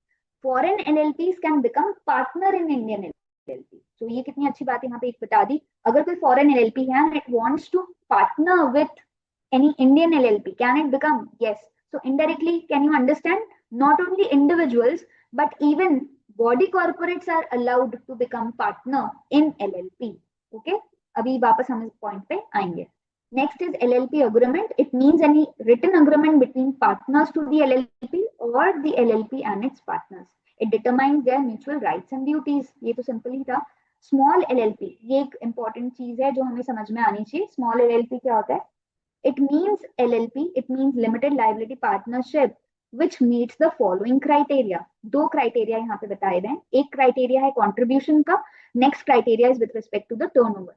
Foreign LLPs can become partner in Indian LLP. So ये कितनी अच्छी बात यहाँ पे एक बता दी. अगर कोई foreign LLP है and it wants to partner with any Indian LLP, can it become? Yes. So indirectly, can you understand? Not only individuals, but even body corporates are allowed to become partner in LLP. Okay? अभी वापस हम इस point पे आएंगे. Next is LLP agreement. It means any written agreement between partners to the LLP or the LLP and its partners. It determines their mutual rights and duties. ये तो simple ही था. Small LLP, ये एक important चीज है जो हमें समझ में आनी चाहिए. Small LLP क्या होता है? It means LLP, it means limited liability partnership, which meets the following criteria. दो criteria यहाँ पे बताए गए. एक criteria है contribution का, next criteria is with respect to the turnover.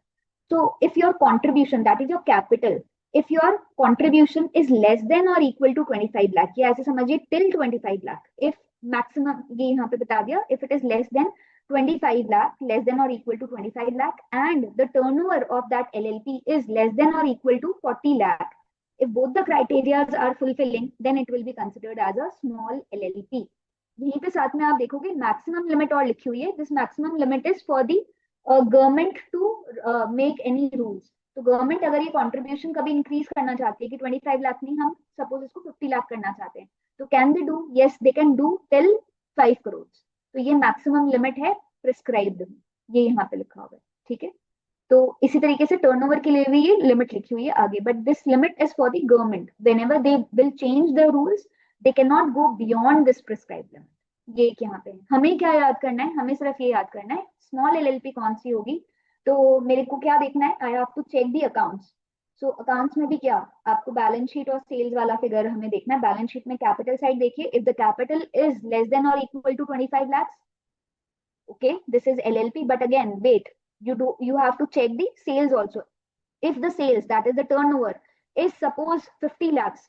So if your contribution, that is your capital, if your contribution is less than or equal to 25 lakh, ये ऐसे समझिए till 25 lakh. If maximum, ये यहाँ पे बता दिया, if it is less than 25 lakh, less than or equal to 25 lakh, and the turnover of that LLP is less than or equal to 40 lakh. If both the criteria are fulfilling, then it will be considered as a small LLP. यहीं पे साथ में आप देखोगे maximum limit और लिखी हुई है. This maximum limit is for the government to make any rules. तो गवर्नमेंट अगर ये कंट्रीब्यूशन कभी इंक्रीज करना चाहती है कि 25 लाख नहीं, हम सपोज इसको 50 लाख करना चाहते हैं, तो can they do? Yes, they can do till 5 crore. तो ये मैक्सिमम लिमिट है प्रिस्क्राइब्ड, ये यहाँ पे लिखा हुआ है. ठीक है. तो इसी तरीके से टर्नओवर के लिए भी ये लिमिट लिखी हुई है आगे, but this limit is for the government. Whenever they will change the rules, they can not go beyond this prescribed limit. ये यहाँ पे हमें क्या याद करना है? हमें सिर्फ ये याद करना है स्मॉल एलएलपी कौन सी होगी. तो मेरे को क्या देखना है? I have to check the accounts. So accounts में भी क्या, आपको बैलेंस शीट और सेल्स वाला फिगर हमें देखना है. बैलेंस शीट में कैपिटल साइड देखिए, if the capital is less than और equal to 25 lakhs, okay, this is LLP. But again, wait, you have to check the sales also. If the sales, that is the turnover, is suppose 50 lakhs,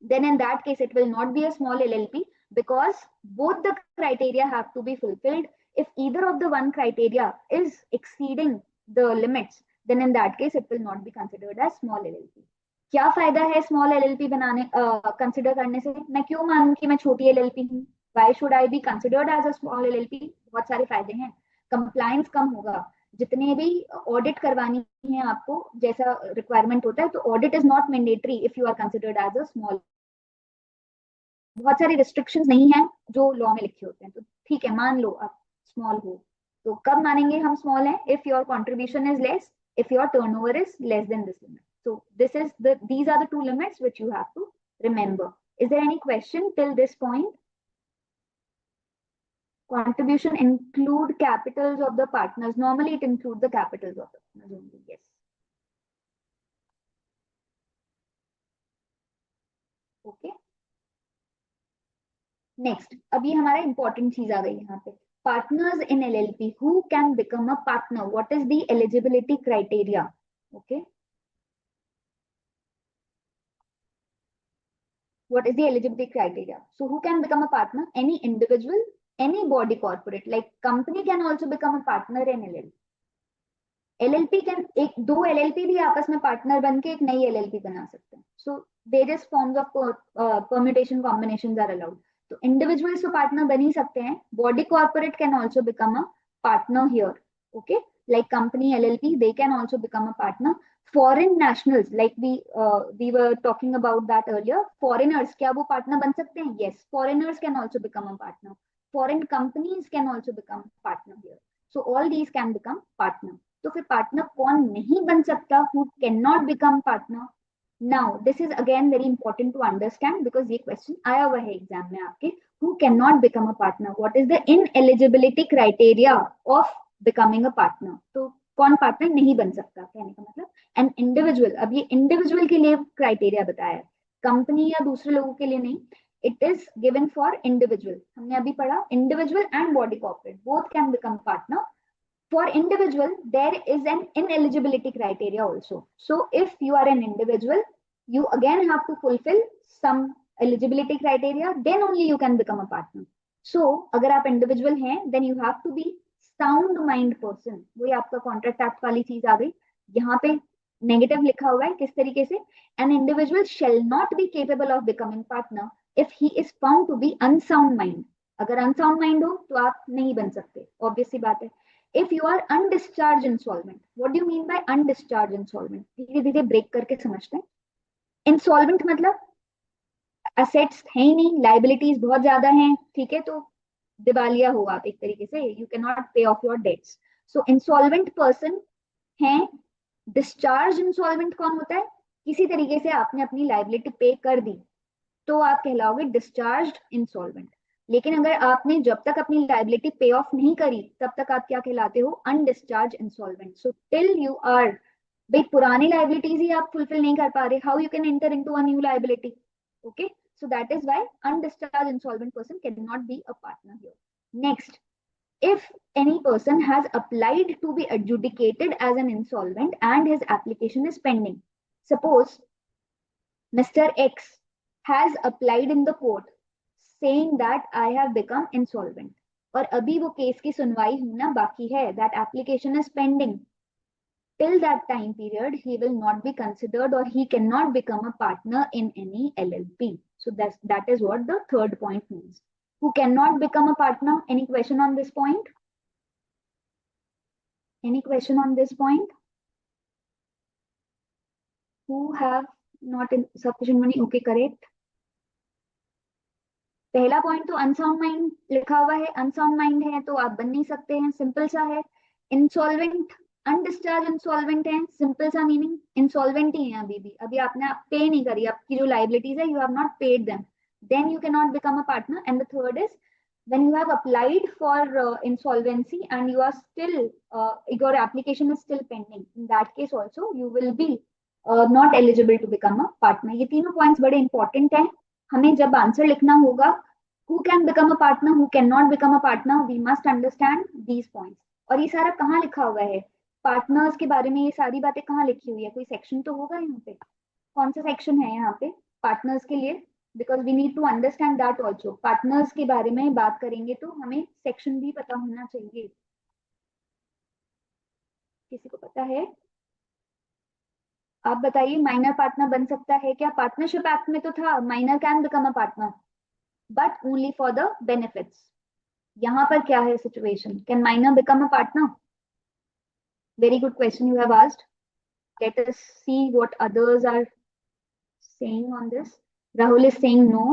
then in that case it will not be a small LLP, because both the criteria have to be fulfilled. If either of the one criteria is exceeding the limits, then in that case it will not be considered as small LLP. क्या फायदा है small LLP बनाने consider करने से? मैं क्यों मानूं कि मैं छोटी LLP हूँ? Why should I be considered as a small LLP? बहुत सारे फायदे हैं. कंप्लायंस कम होगा. जितने भी ऑडिट करवानी है आपको, जैसा रिक्वायरमेंट होता है, तो audit is not mandatory if you are considered as a small. बहुत सारे रिस्ट्रिक्शंस नहीं है जो लॉ में लिखे होते हैं. तो ठीक है, मान लो आप स्मॉल हो, तो कब मानेंगे हम स्मॉल है? If your contribution is less, if your turnover is less than this limit. So these are the two limits which you have to remember. Is there any question till this point? Contribution include capitals of the partners. Normally it includes the capitals of the partners only. Yes. Okay. Next, अभी हमारा important चीज आ गई यहाँ पे. Partners in LLP, who can become a partner? What is the eligibility criteria? Okay. What is the eligibility criteria? So who can become a partner? Any individual, any body corporate, like company can also become a partner in LLP. LLP can, एक दो LLP भी आपस में partner बन के एक नई LLP बना सकते हैं. So various forms of permutation combinations are allowed. तो इंडिविजुअल्स तो पार्टनर बन ही सकते हैं. Body corporate can also become a partner here. Okay, like company LLP, they can also become a partner. Foreign nationals, like we were talking about that earlier, foreigners, क्या वो partner बन सकते हैं? Yes, foreigners can also become a partner. Foreign companies can also become partner here. So all these can become partner. तो फिर partner कौन नहीं बन सकता? Who can not become partner? Now, this is again very important to understand, because ये question आया हुआ है एग्जाम में आपके. Who cannot become a partner? What is the ineligibility criteria of becoming a partner? तो कौन पार्टनर नहीं बन सकता, कहने का मतलब an individual. अब ये इंडिविजुअल के लिए क्राइटेरिया बताया है, कंपनी या दूसरे लोगों के लिए नहीं. It is given for individual. हमने अभी पढ़ा individual and body corporate both can become partner. For individual, there is an ineligibility criteria also. So if you are an individual, you again have to fulfill some eligibility criteria, then only you can become a partner. So अगर आप individual हैं, then you have to be sound mind person. वही आपका contract act वाली चीज आ गई. यहाँ पे नेगेटिव लिखा हुआ है किस तरीके से, an individual shall not be capable of becoming partner if he is found to be unsound mind. अगर अनसाउंड माइंड हो तो आप नहीं बन सकते, ऑब्वियस सी बात है. If you are undischarge insolvent, what do you mean by undischarge insolvent? धीरे धीरे ब्रेक करके समझते हैं. इंसॉल्वेंट मतलब असेट्स है ही नहीं, लाइबिलिटीज बहुत ज्यादा हैं, ठीक है, तो दिवालिया हो आप एक तरीके से, you can not pay off your debts. So insolvent person है. डिस्चार्ज इंसॉल्वेंट कौन होता है? किसी तरीके से आपने अपनी लाइबिलिटी पे कर दी तो आप कहलाओगे डिस्चार्ज इंसॉल्वेंट. लेकिन अगर आपने जब तक अपनी लाइबिलिटी पे ऑफ नहीं करी तब तक आप क्या कहलाते हो? Undischarge insolvent. So till you are, भाई पुरानी लाइबिलिटीज ही आप फुलफिल नहीं कर पा रहे, how you can enter into a new liability? Okay, so that is why undischarged insolvent person cannot be a partner here. Next, if any person has applied to be adjudicated as an insolvent and his application is pending, suppose Mr. X has applied in the court saying that I have become insolvent, और अभी वो case की सुनवाई होना बाकी है, that application is pending. Till that time period, he will not be considered or he cannot become a partner in any LLP. So that is what the third point means. Who cannot become a partner? Any question on this point? Any question on this point? Who have not sufficient money? Okay, correct. पहला point तो unsound mind लिखा हुआ है. Unsound mind है तो आप बन नहीं सकते हैं, सिंपल सा है. इंसॉल्वेंट, अनडिस्चार्ज इंसॉल्वेंट है, सिंपल सा मीनिंग, इंसॉल्वेंट ही है अभी भी, अभी आपने पे नहीं करी आपकी जो लाइबिलिटीज है, you have not paid them, then you can not become a partner. And the third is when you have applied for insolvency and you are still your application is still pending, in that case also you will be not eligible to become a partner. ये तीनों points बड़े important हैं. हमें जब answer लिखना होगा who can become a partner, who cannot become a partner, we must understand these points. और ये सारा कहाँ लिखा हुआ है? पार्टनर्स के बारे में ये सारी बातें कहाँ लिखी हुई है? कोई सेक्शन तो होगा यहाँ पे. कौन सा सेक्शन है यहाँ पे पार्टनर्स के लिए? Because we need to understand that also. Partners के बारे में बात करेंगे तो हमें सेक्शन भी पता होना चाहिए. किसी को पता है? आप बताइए, माइनर पार्टनर बन सकता है क्या? पार्टनरशिप एक्ट में तो था minor can become a partner but only for the benefits. यहाँ पर क्या है situation? Can minor become a partner? Very good question you have asked. Let us see what others are saying on this. Rahul is saying no.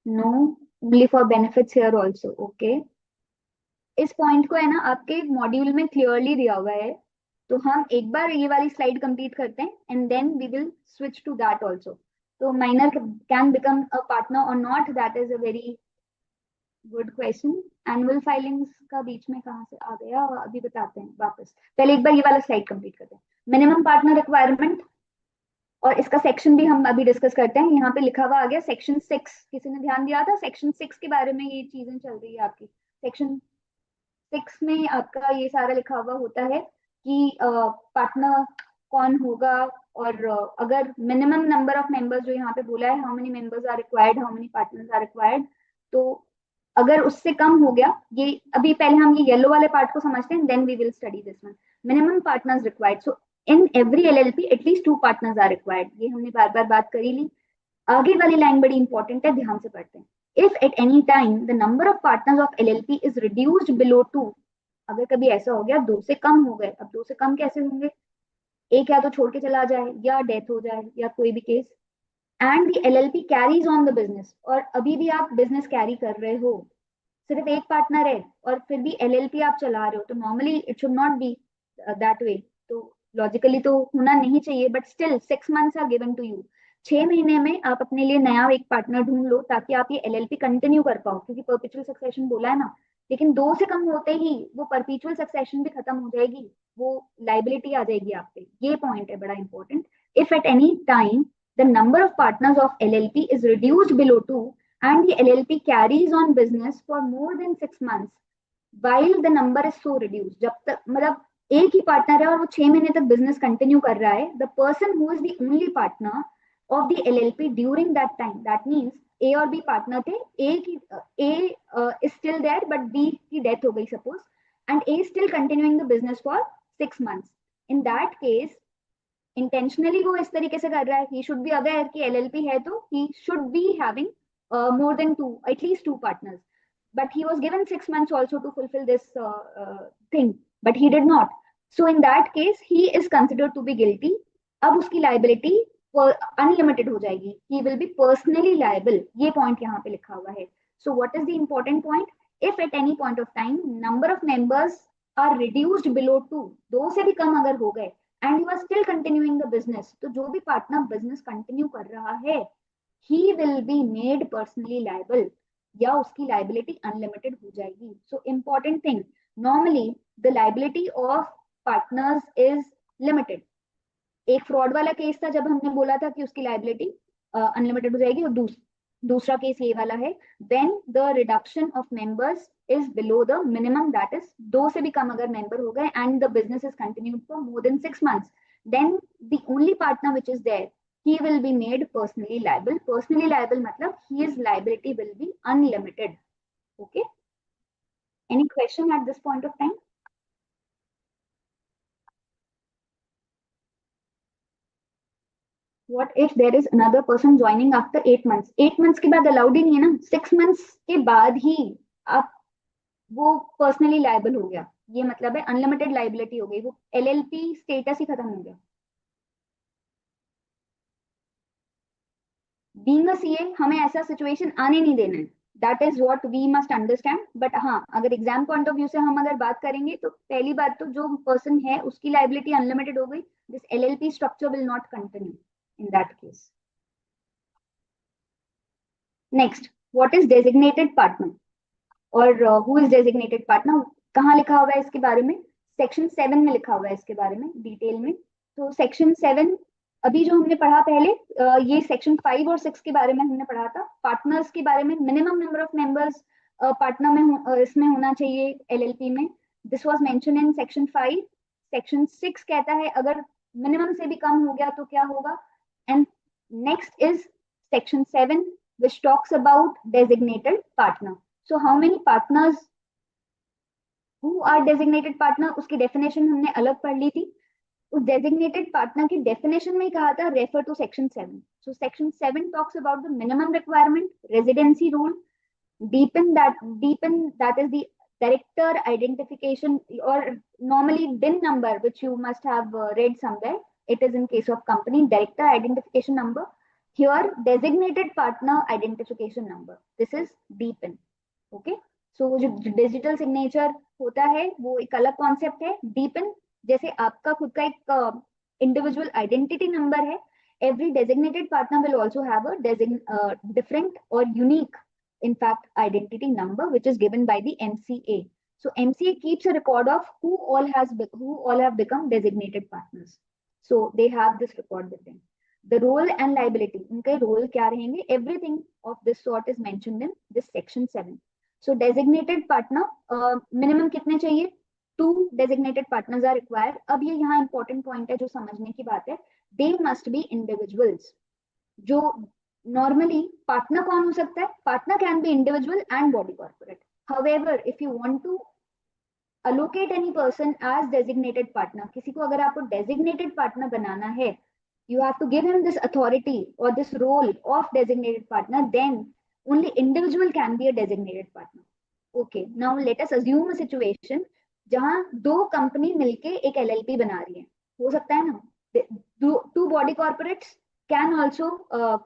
No, only for benefits here also. Okay. इस point को है ना आपके module में clearly दिया हुआ है, तो हम एक बार ये वाली स्लाइड कंप्लीट करते हैं and then we will switch to that also. तो minor can become a partner और not, that is a very good question. Annual filings का बीच में कहाँ से आ गया, अभी बताते हैं वापस. पहले एक बार ये वाला स्लाइड कंप्लीट करते हैं. मिनिमम पार्टनर रिक्वायरमेंट, और इसका सेक्शन भी हम अभी डिस्कस करते हैं. यहाँ पे लिखा हुआ आ गया सेक्शन 6. किसी ने ध्यान दिया था? सेक्शन 6 के बारे में ये चीजें चल रही है आपकी. सेक्शन 6 में आपका ये सारा लिखा हुआ होता है कि पार्टनर कौन होगा, और अगर मिनिमम नंबर ऑफ मेंबर्स जो यहाँ पे बोला है, how many members are required, how many partners are required, तो अगर उससे कम हो गया, ये अभी पहले हम ये येलो वाले पार्ट को समझते हैं, then we will study this one. Minimum partners required, so in every LLP at least 2 partners are required. ये हमने बार बार बात करी ली. आगे वाली लाइन बड़ी इंपॉर्टेंट है, ध्यान से पढ़ते हैं. If at any time the number of partners of LLP is reduced below 2, अगर कभी ऐसा हो गया 2 से कम हो गए, अब 2 से कम कैसे होंगे? एक या तो छोड़ के चला जाए या डेथ हो जाए या कोई भी case, and the LLP carries on the business, और अभी भी आप बिजनेस कैरी कर रहे हो, सिर्फ एक पार्टनर है और फिर भी LLP आप चला रहे हो, तो normally it should not be that way. तो लॉजिकली तो होना नहीं चाहिए, but still 6 months are given to you. 6 महीने में आप अपने लिए नया एक पार्टनर ढूंढ लो ताकि आप ये LLP कंटिन्यू कर पाओ, क्योंकि परपेचुअल सक्सेशन बोला है ना. लेकिन 2 से कम होते ही वो परपेचुअल सक्सेशन भी खत्म हो जाएगी, वो लाइबिलिटी आ जाएगी आप पे. ये पॉइंट है बड़ा important. If at any time the number of partners of LLP is reduced below 2 and the LLP carries on business for more than 6 months while the number is so reduced, जब तक मतलब एक ही partner है और वो 6 महीने तक business continue कर रहा है, the person who is the only partner of the LLP during that time, that means A और बी पार्टनर थे, ए की A is still there but B की डेथ हो गई suppose, and A still continuing the business for 6 months. In that case intentionally वो इस तरीके से कर रहा है, ही शुड बी अवेयर कि एलएलपी है तो he should be having more than two, at least two partners, but he was given 6 months also to fulfill this thing, but he did not. So in that case he is considered to be guilty. अब उसकी liability unlimited हो जाएगी, he will be personally liable, ये point यहाँ पे लिखा हुआ है. So what is the important point? If at any point of time number of members are reduced below 2, दो से भी कम अगर हो गए, and you are still continuing the business, तो जो भी पार्टनर बिजनेस कंटिन्यू कर रहा है he will be made personally liable, या उसकी लाइबिलिटी अनलिमिटेड हो जाएगी. So important thing, normally the liability of partners is limited. एक फ्रॉड वाला केस था जब हमने बोला था कि उसकी लाइबिलिटी अनलिमिटेड हो जाएगी, और दूसरा केस ये वाला है when the reduction of members is below the minimum, that is दो से भी कम अगर मेंबर हो गए and the business is continued for more than 6 months, then the only partner which is there he will be made personally liable. Personally liable matlab his liability will be unlimited. Okay, any question at this point of time? What if there is another person joining after 8 months? 8 months के बाद allowed ही नहीं है ना, 6 months के बाद ही आप वो personally liable हो गया, ये मतलब है अनलिमिटेड लाइबिलिटी हो गई, वो एलएलपी स्टेटस ही खत्म हो गया. बीइंग अ सीए हमें ऐसा सिचुएशन आने नहीं देना है, that is what we must understand. But हाँ, अगर एग्जाम पॉइंट ऑफ व्यू से हम अगर बात करेंगे तो पहली बात तो जो पर्सन है उसकी लाइबिलिटी अनलिमिटेड हो गई, this LLP structure will not continue in that case. Next, what is designated partner और हु इज डेजिग्नेटेड पार्टनर, कहाँ लिखा हुआ है इसके बारे में? सेक्शन 7 में लिखा हुआ है इसके बारे में डिटेल में. तो सेक्शन 7 अभी जो हमने पढ़ा पहले, ये सेक्शन 5 और 6 के बारे में हमने पढ़ा था. पार्टनर्स के बारे में, minimum number of members partner में इसमें होना चाहिए एलएलपी में, this was mention in section 5. Section 6 कहता है अगर मिनिमम से भी कम हो गया तो क्या होगा. And next is section 7 which talks about designated partner. So how many partners who are designated partner, उसकी डेफिनेशन हमने अलग पढ़ ली थी. उस डेजिग्नेटेड पार्टनर की डेफिनेशन में कहा था refer to section 7. So section 7 talks about the minimum requirement, residency rule, deepen that is the director identification, or normally din number which you must have read somewhere, it is in case of company director identification number, here designated partner identification number, this is deepen. Okay, so जो digital signature होता है वो एक अलग concept है. Deepen जैसे आपका खुद का एक इंडिविजुअल आइडेंटिटी नंबर है, every designated partner will also have a different or unique, in fact, identity number which is given by the MCA. So MCA keeps a record of who all have become designated partners. So they have this record with them. The role and liability, उनके role क्या रहेंगे, everything of this sort is mentioned in this section 7. So designated partner minimum कितने चाहिए, 2 designated partners are required. अब ये यहाँ important point है जो समझने की बात है, they must be individuals. जो normally partner कौन हो सकता है, partner can be individual and body corporate. However, if you want to allocate any person as designated partner, किसी को अगर आपको designated partner बनाना है, you have to give him this authority or this role of designated partner, then only individual can be a designated partner. Okay, now let us assume a situation जहां दो company मिलके एक LLP बना रही है, हो सकता है ना, two body corporates can also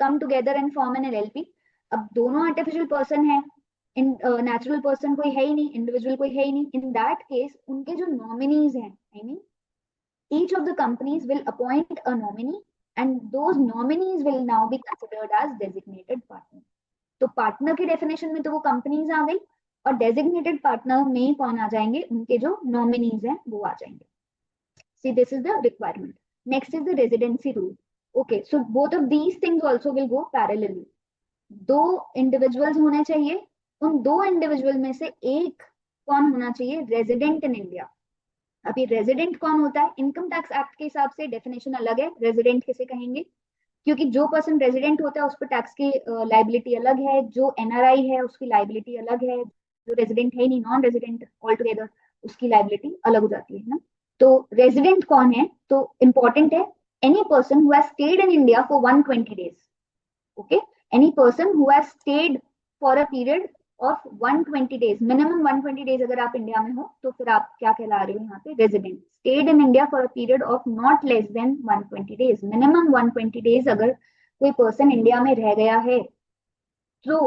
come together and form an LLP. अब दोनों आर्टिफिशियल पर्सन है, नेचुरल पर्सन कोई है ही नहीं, इंडिविजुअल कोई है ही नहीं. इन दैट केस उनके जो नॉमिनीज हैं, I mean each of the companies will appoint a nominee and those nominees will now be considered as designated partner. तो पार्टनर की डेफिनेशन में तो वो कंपनीज आ गई, और डेजिग्नेटेड पार्टनर में कौन आ जाएंगे, उनके जो नॉमिनीज हैं वो आ जाएंगे. See, this is the requirement. Next is the residency rule. Okay, so both of these things also will go parallelly. दो इंडिविजुअल्स होने चाहिए, उन दो इंडिविजुअल में से एक कौन होना चाहिए, रेजिडेंट इन इंडिया. अभी रेजिडेंट कौन होता है? इनकम टैक्स एक्ट के हिसाब से डेफिनेशन अलग है, रेजिडेंट किसे कहेंगे, क्योंकि जो पर्सन रेजिडेंट होता है उस पर टैक्स की लाइबिलिटी अलग है, जो एनआरआई है उसकी लाइबिलिटी अलग है, जो रेजिडेंट है नहीं, नॉन रेजिडेंट ऑल टुगेदर, उसकी लाइबिलिटी अलग हो जाती है ना। तो रेजिडेंट कौन है? तो इंपॉर्टेंट है, any person who has stayed in India for 120 days. Okay, any person who has stayed for a period of 120 days, minimum 120 days अगर आप इंडिया में हो तो फिर आप क्या कहला रहे हो यहाँ पे? Resident. Stayed in India for a period of not less than 120 days, minimum 120 days अगर कोई पर्सन इंडिया में रह गया है तो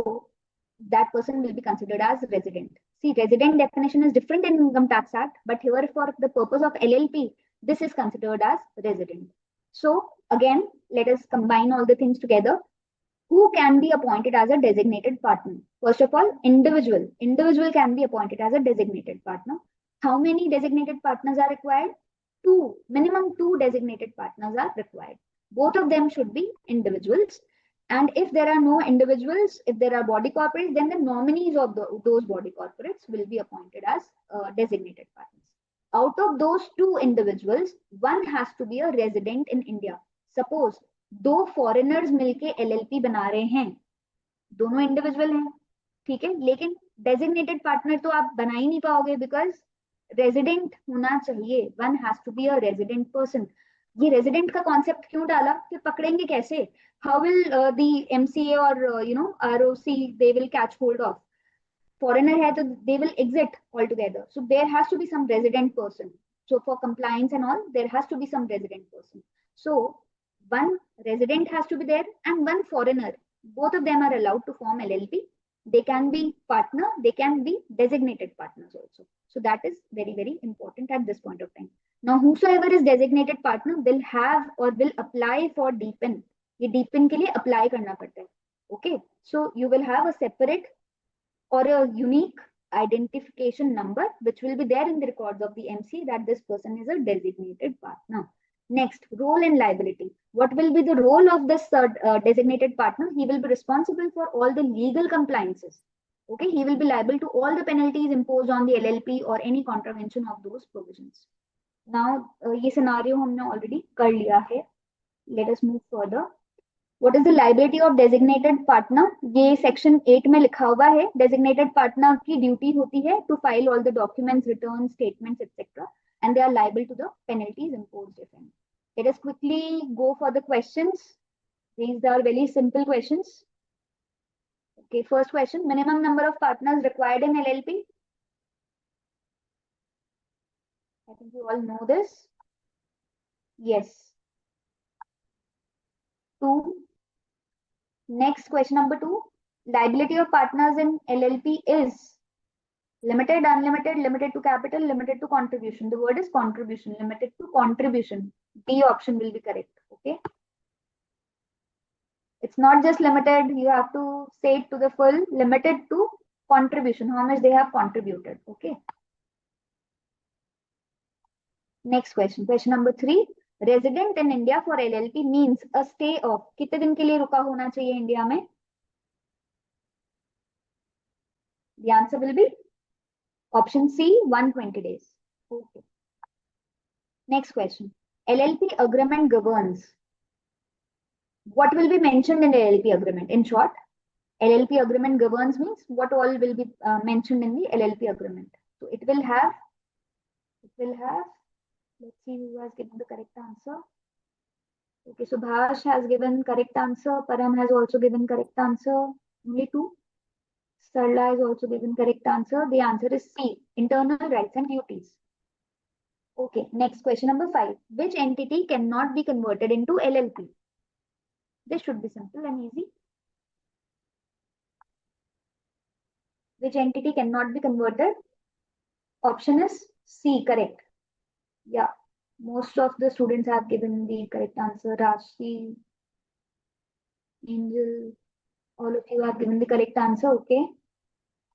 that person will be considered as resident. See, resident definition is different in Income Tax Act, but here for the purpose of LLP, this is considered as resident. So again, let us combine all the things together. Who can be appointed as a designated partner? First of all, individual. Individual can be appointed as a designated partner. How many designated partners are required? Two. Minimum two designated partners are required. Both of them should be individuals. And if there are no individuals, if there are body corporates, then the nominees of those body corporates will be appointed as designated partners. Out of those two individuals, one has to be a resident in India. Suppose दो foreigners मिलके LLP बना रहे हैं, दोनों individual हैं, ठीक है, लेकिन डेजिग्नेटेड पार्टनर तो आप बना ही नहीं पाओगे बिकॉज रेजिडेंट होना चाहिए, one has to be a resident person. ये रेजिडेंट का कॉन्सेप्ट क्यों डाला? कि पकड़ेंगे कैसे? हाउ विल द एमसीए और ROC they will catch hold of? Foreigner है तो they will exit all together, so there has to be some resident person. So for compliance and all, there has to be some resident person. So one resident has to be there and one foreigner. Both of them are allowed to form LLP. They can be partner, they can be designated partners also. So that is very, very important at this point of time. Now, whosoever is designated partner will have or will apply for deepen. ये deepen के लिए apply करना पड़ता है. Okay, so you will have a separate or a unique identification number which will be there in the records of the MC that this person is a designated partner. Next, role and liability. What will be the role of this designated partner? He will be responsible for all the legal compliances. Okay, he will be liable to all the penalties imposed on the LLP or any contravention of those provisions. Now, ये scenario हमने already कर लिया है. Let us move further. What is the liability of designated partner? ये section 8 में लिखा हुआ है. Designated partner की duty होती है to file all the documents, returns, statements, etc. And they are liable to the penalties imposed if any. Let us quickly go for the questions. These are very simple questions. Okay, first question: minimum number of partners required in LLP? I think you all know this. Yes. 2. Next, question number 2. Liability of partners in LLP is limited, unlimited, limited to capital, limited to contribution. The word is contribution, limited to contribution. D option will be correct. Okay. It's not just limited. You have to say it to the full. Limited to contribution. How much they have contributed. Okay. Next question. Question number 3. Resident in India for LLP means a stay of कितने दिन के लिए रुका होना चाहिए India में? The answer will be option C, 120 days. Okay. Next question. LLP agreement governs. What will be mentioned in the LLP agreement? In short, LLP agreement governs means what all will be mentioned in the LLP agreement. So it will have, let's see who has given the correct answer. Okay, Subhash has given correct answer. Param has also given correct answer. Only 2. Sarla has also given correct answer. The answer is C, internal rights and duties. Okay, next question number 5. Which entity cannot be converted into LLP? This should be simple and easy. Which entity cannot be converted? Option is C, correct. Yeah, most of the students have given the correct answer. Rashi, Angel, all of you have given the correct answer. Okay.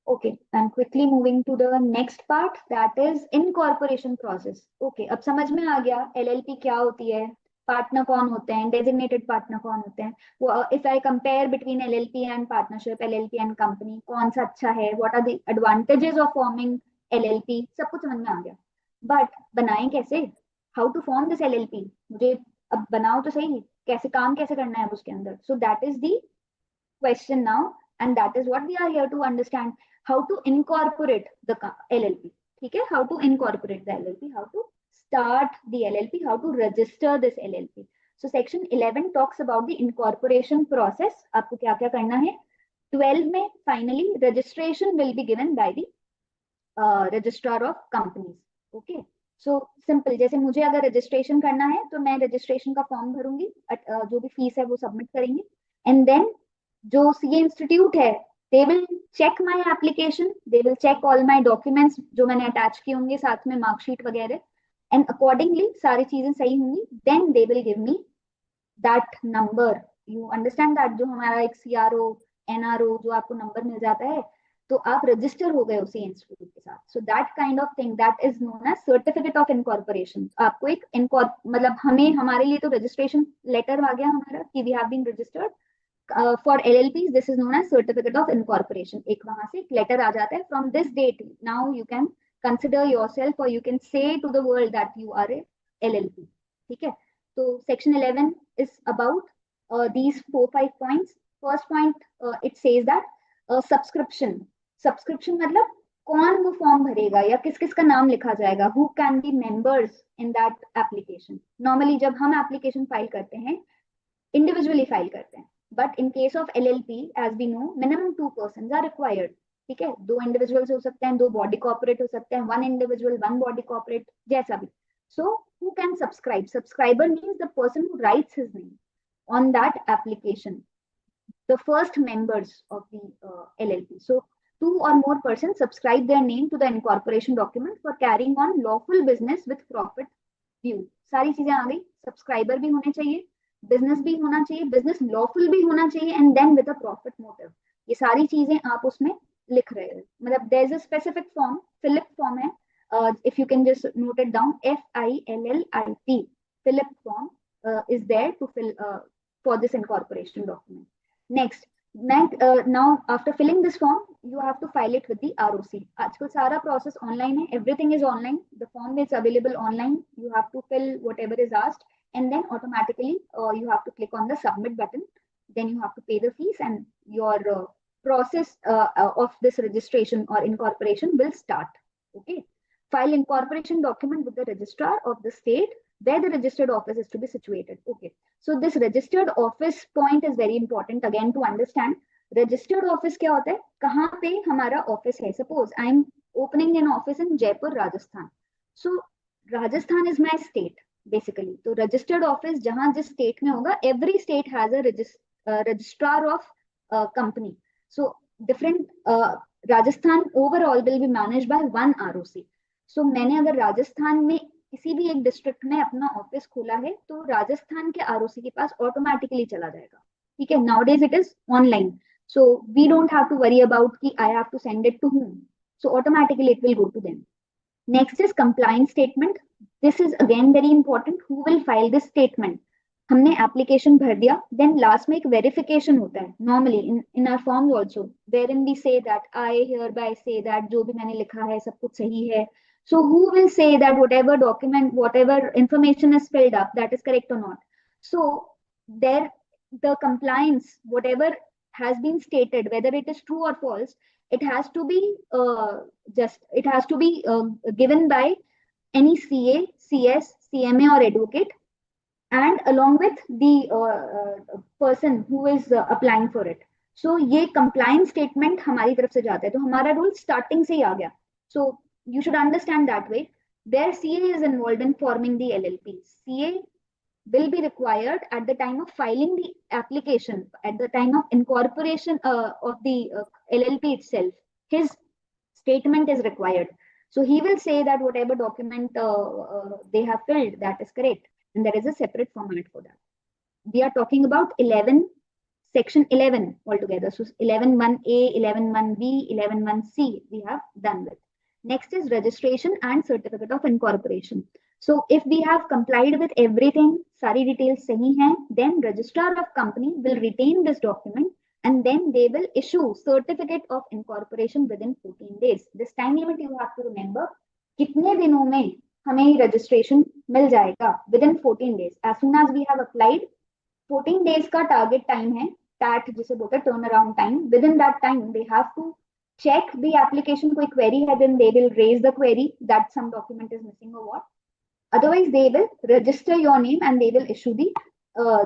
Okay, I'm quickly moving to the next part, that is incorporation process. Okay, अब समझ में आ गया LLP क्या होती है, partner कौन होते हैं, डेजिग्नेटेड पार्टनर कौन होते हैं. वो if I compare between LLP and partnership, LLP and company, कौन सा अच्छा है, what are the advantages of forming LLP, सब कुछ समझ में आ गया. बट बनाएं कैसे, how to form this LLP, मुझे अब बनाओ तो सही, कैसे काम कैसे करना है उसके अंदर. सो that is the question now, and that is what we are here to understand, how to incorporate the LLP. ठीक है, how to incorporate the LLP, how to start the LLP, how to register this LLP. So section 11 talks about the incorporation process. आपको क्या क्या करना है. 12 में finally registration will be given by the registrar of companies. Okay, so simple, जैसे मुझे अगर registration करना है तो मैं रजिस्ट्रेशन का फॉर्म भरूंगी, जो भी फीस है वो सबमिट करेंगे, एंड देन जो सीए इंस्टीट्यूट है they will check my application, they will check all my documents जो मैंने अटैच किए होंगे, साथ में मार्कशीट वगैरह, एंड अकॉर्डिंगली सारी चीजें सही होंगी, then they will give me that number. You understand that जो हमारा एक सीआरओ एनआरओ जो आपको नंबर मिल जाता है, तो आप रजिस्टर हो गए उसी इंस्टीट्यूट के साथ. So that kind of thing that is known as certificate of incorporation. आपको एक मतलब हमें, हमारे लिए तो रजिस्ट्रेशन लेटर आ गया हमारा कि we have been registered. For LLPs this is known as certificate of incorporation. एक वहां से एक लेटर आ जाता है, from this date now you can consider yourself और you can say to the world that you are a LLP. ठीक है, तो section 11 is about these 4-5 points. First point, it says that subscription. Subscription मतलब कौन वो form भरेगा या किस किस का नाम लिखा जाएगा, who can be members in that application. Normally जब हम एप्लीकेशन फाइल करते हैं इंडिविजुअली फाइल करते हैं, but in case of LLP as we know minimum 2 persons are required. ठीक है, 2 इंडिविजुअल्स हो सकते हैं, 2 बॉडी कॉर्पोरेट हो सकते हैं, 1 इंडिविजुअल 1 बॉडी कॉर्पोरेट, जैसा भी. So who can subscribe? Subscriber means the person who writes his name on that application, the first members of the LLP. So 2 or more persons subscribe their name to the incorporation document for carrying on lawful business with profit view. सारी चीजें आ गई, subscriber भी होने चाहिए, business भी होना चाहिए, business lawful भी होना चाहिए, and then with a profit motive. ये सारी चीजें आप उसमें लिख रहे हो. मतलब there is a specific form, FiLLiP form है. If you can just note it down, FILLIP, Philip form is there to fill for this incorporation document. Next, now after filling this form, you have to file it with the ROC. आजकल सारा process online है, everything is online. The form is available online. You have to fill whatever is asked, and then automatically you have to click on the submit button. Then you have to pay the fees, and your process of this registration or incorporation will start. Okay. File incorporation document with the registrar of the state where the registered office is to be situated. Okay, so this registered office point is very important again to understand. Registered office क्या होता है, कहाँ पे हमारा office है. Suppose I am opening an office in Jaipur Rajasthan. So Rajasthan is my state basically. तो registered office जहां जिस स्टेट में होगा, every state has a registrar of company. So different Rajasthan overall will be manage by 1 ROC. सो मैंने अगर राजस्थान में किसी भी एक डिस्ट्रिक्ट में अपना ऑफिस खोला है, तो राजस्थान के ROC के पास ऑटोमेटिकली चला जाएगा. ठीक है, nowadays it is online, so we don't have to worry about कि I have to send it to whom. So automatically it will go to them. Next is compliance statement. This is again very important. Who will file this statement? हमने application भर दिया, then last में एक verification होता है normally in our forms also, wherein we say that I hereby say that जो भी मैंने लिखा है सब कुछ सही है. So who will say that whatever document, whatever information is filled up, that is correct or not? So there, the compliance, whatever has been stated, whether it is true or false, it has to be given by any CA, CS, CMA or advocate, and along with the person who is applying for it. So ये compliance statement हमारी तरफ से जाता है, तो हमारा rule starting से ही आ गया. So you should understand that way. Their CA is involved in forming the LLP. CA will be required at the time of filing the application, at the time of incorporation of the LLP itself. His statement is required. So he will say that whatever document they have filled, that is correct. And there is a separate format for that. We are talking about 11, section 11 altogether. So 11(1)(a), 11(1)(b), 11(1)(c we have done with. Next is registration and certificate of incorporation. So if we have complied with everything, सारी details सही हैं, then registrar of company will retain this document, and then they will issue certificate of incorporation within 14 days. This time limit you have to remember, कितने दिनों में हमें registration मिल जाएगा within 14 days. As soon as we have applied, 14 days का target time है, TAT जिसे बोलते हैं turn around time. Within that time, they have to check the application, कोई query है, then they will raise the query that some document is missing or what. Otherwise, they will register your name and they will issue the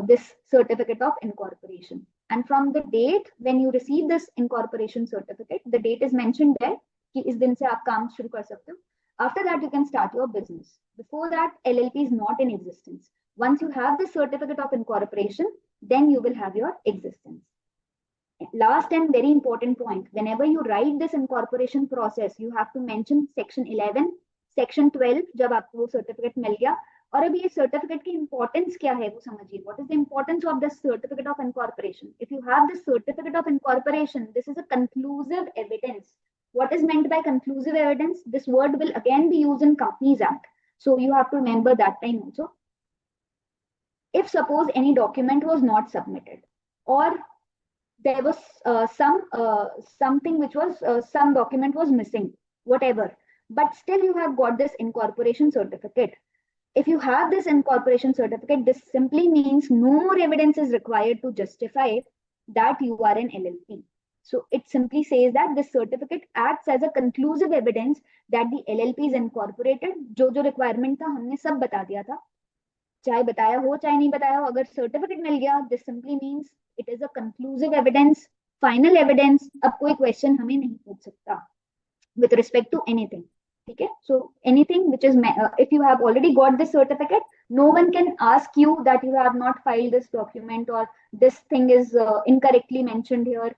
this certificate of incorporation. And from the date when you receive this incorporation certificate, the date is mentioned there कि इस दिन से आप काम शुरू कर सकते हो. After that, you can start your business. Before that, LLP is not in existence. Once you have the certificate of incorporation, then you will have your existence. Last and very important point, whenever you write this incorporation process, you have to mention section 11, section 12, जब आपको वो certificate मिल गया. और अभी ये certificate की importance क्या है वो समझिए. What is the importance of this certificate of incorporation? If you have this certificate of incorporation, this is a conclusive evidence. What is meant by conclusive evidence? This word will again be used in Companies Act. So you have to remember that time also. If suppose any document was not submitted, or there was something which was some document was missing, whatever, but still you have got this incorporation certificate. If you have this incorporation certificate, this simply means no more evidence is required to justify that you are an LLP. So it simply says that this certificate acts as a conclusive evidence that the LLP is incorporated. जो requirement था हमने सब बता दिया था, चाहे बताया हो चाहे नहीं बताया हो, अगर सर्टिफिकेट मिल गया, this simply means it is a conclusive evidence, final evidence. अब कोई क्वेश्चन हमें नहीं पूछ सकता विद रिस्पेक्ट टू एनीथिंग. ठीक है. So anything which is if you have already got this certificate, no one can ask you that you have not filed this document और this thing is incorrectly mentioned here.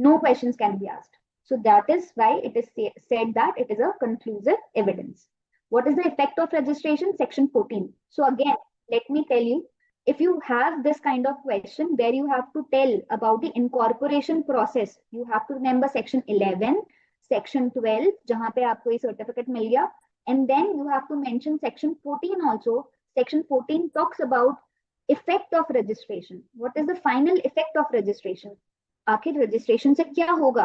No questions can be asked. So that is why it is said that it is a conclusive evidence. What is the effect of registration? Section 14. So again, let me tell you, if you have this kind of question where you have to tell about the incorporation process, you have to remember section 11, section 12, जहां पे आपको ये certificate मिल गया, and then you have to mention section 14 also. Section 14 talks about effect of registration. What is the final effect of registration? आखिर registration से क्या होगा?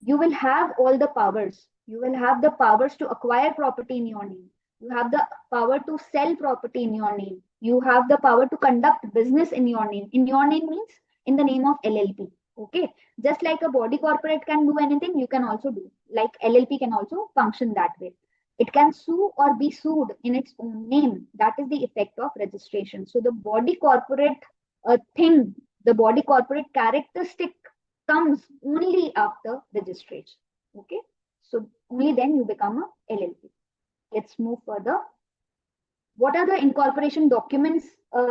You will have all the powers. You will have the powers to acquire property in your name. You have the power to sell property in your name. You have the power to conduct business in your name. In your name means in the name of LLP. Okay. Just like a body corporate can do anything, you can also do. Like LLP can also function that way. It can sue or be sued in its own name. That is the effect of registration. So the body corporate thing, the body corporate characteristic comes only after registration. Okay. So only then you become a LLP. Let's move further. What are the incorporation documents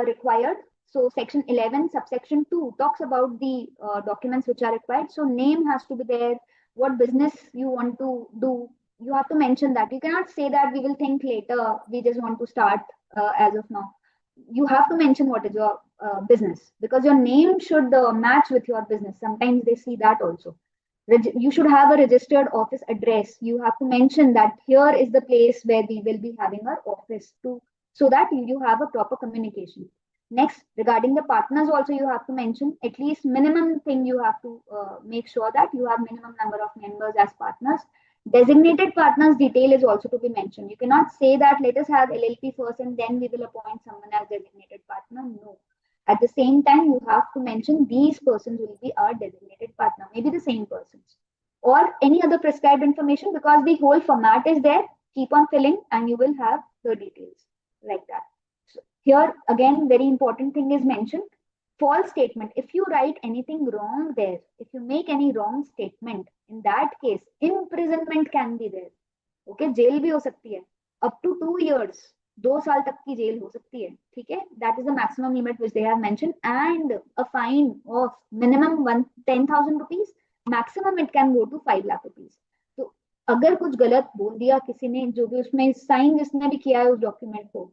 required? So section 11 subsection 2 talks about the documents which are required. So name has to be there. What business you want to do, you have to mention that. You cannot say that we will think later, we just want to start as of now. You have to mention what is your business, because your name should match with your business. Sometimes they see that also. You should have a registered office address. You have to mention that here is the place where we will be having our office to, so that you have a proper communication. Next, regarding the partners also, you have to mention at least minimum thing. You have to make sure that you have minimum number of members as partners. Designated partners detail is also to be mentioned. You cannot say that let us have LLP first and then we will appoint someone as designated partner. No. At the same time, you have to mention these persons will be our designated partner, maybe the same persons, or any other prescribed information, because the whole format is there. Keep on filling and you will have the details like that. So here again, very important thing is mentioned. False statement. If you write anything wrong there, if you make any wrong statement, in that case, imprisonment can be there. Okay, jail भी हो सकती है, up to 2 years, 2 साल तक की jail हो सकती है. ठीक है, that is the maximum limit which they have mentioned, and a fine of minimum 10,000 rupees, maximum it can go to 5 lakh rupees. तो अगर कुछ गलत बोल दिया किसी ने, जो भी उसमें साइन जिसने भी किया है उस डॉक्यूमेंट को,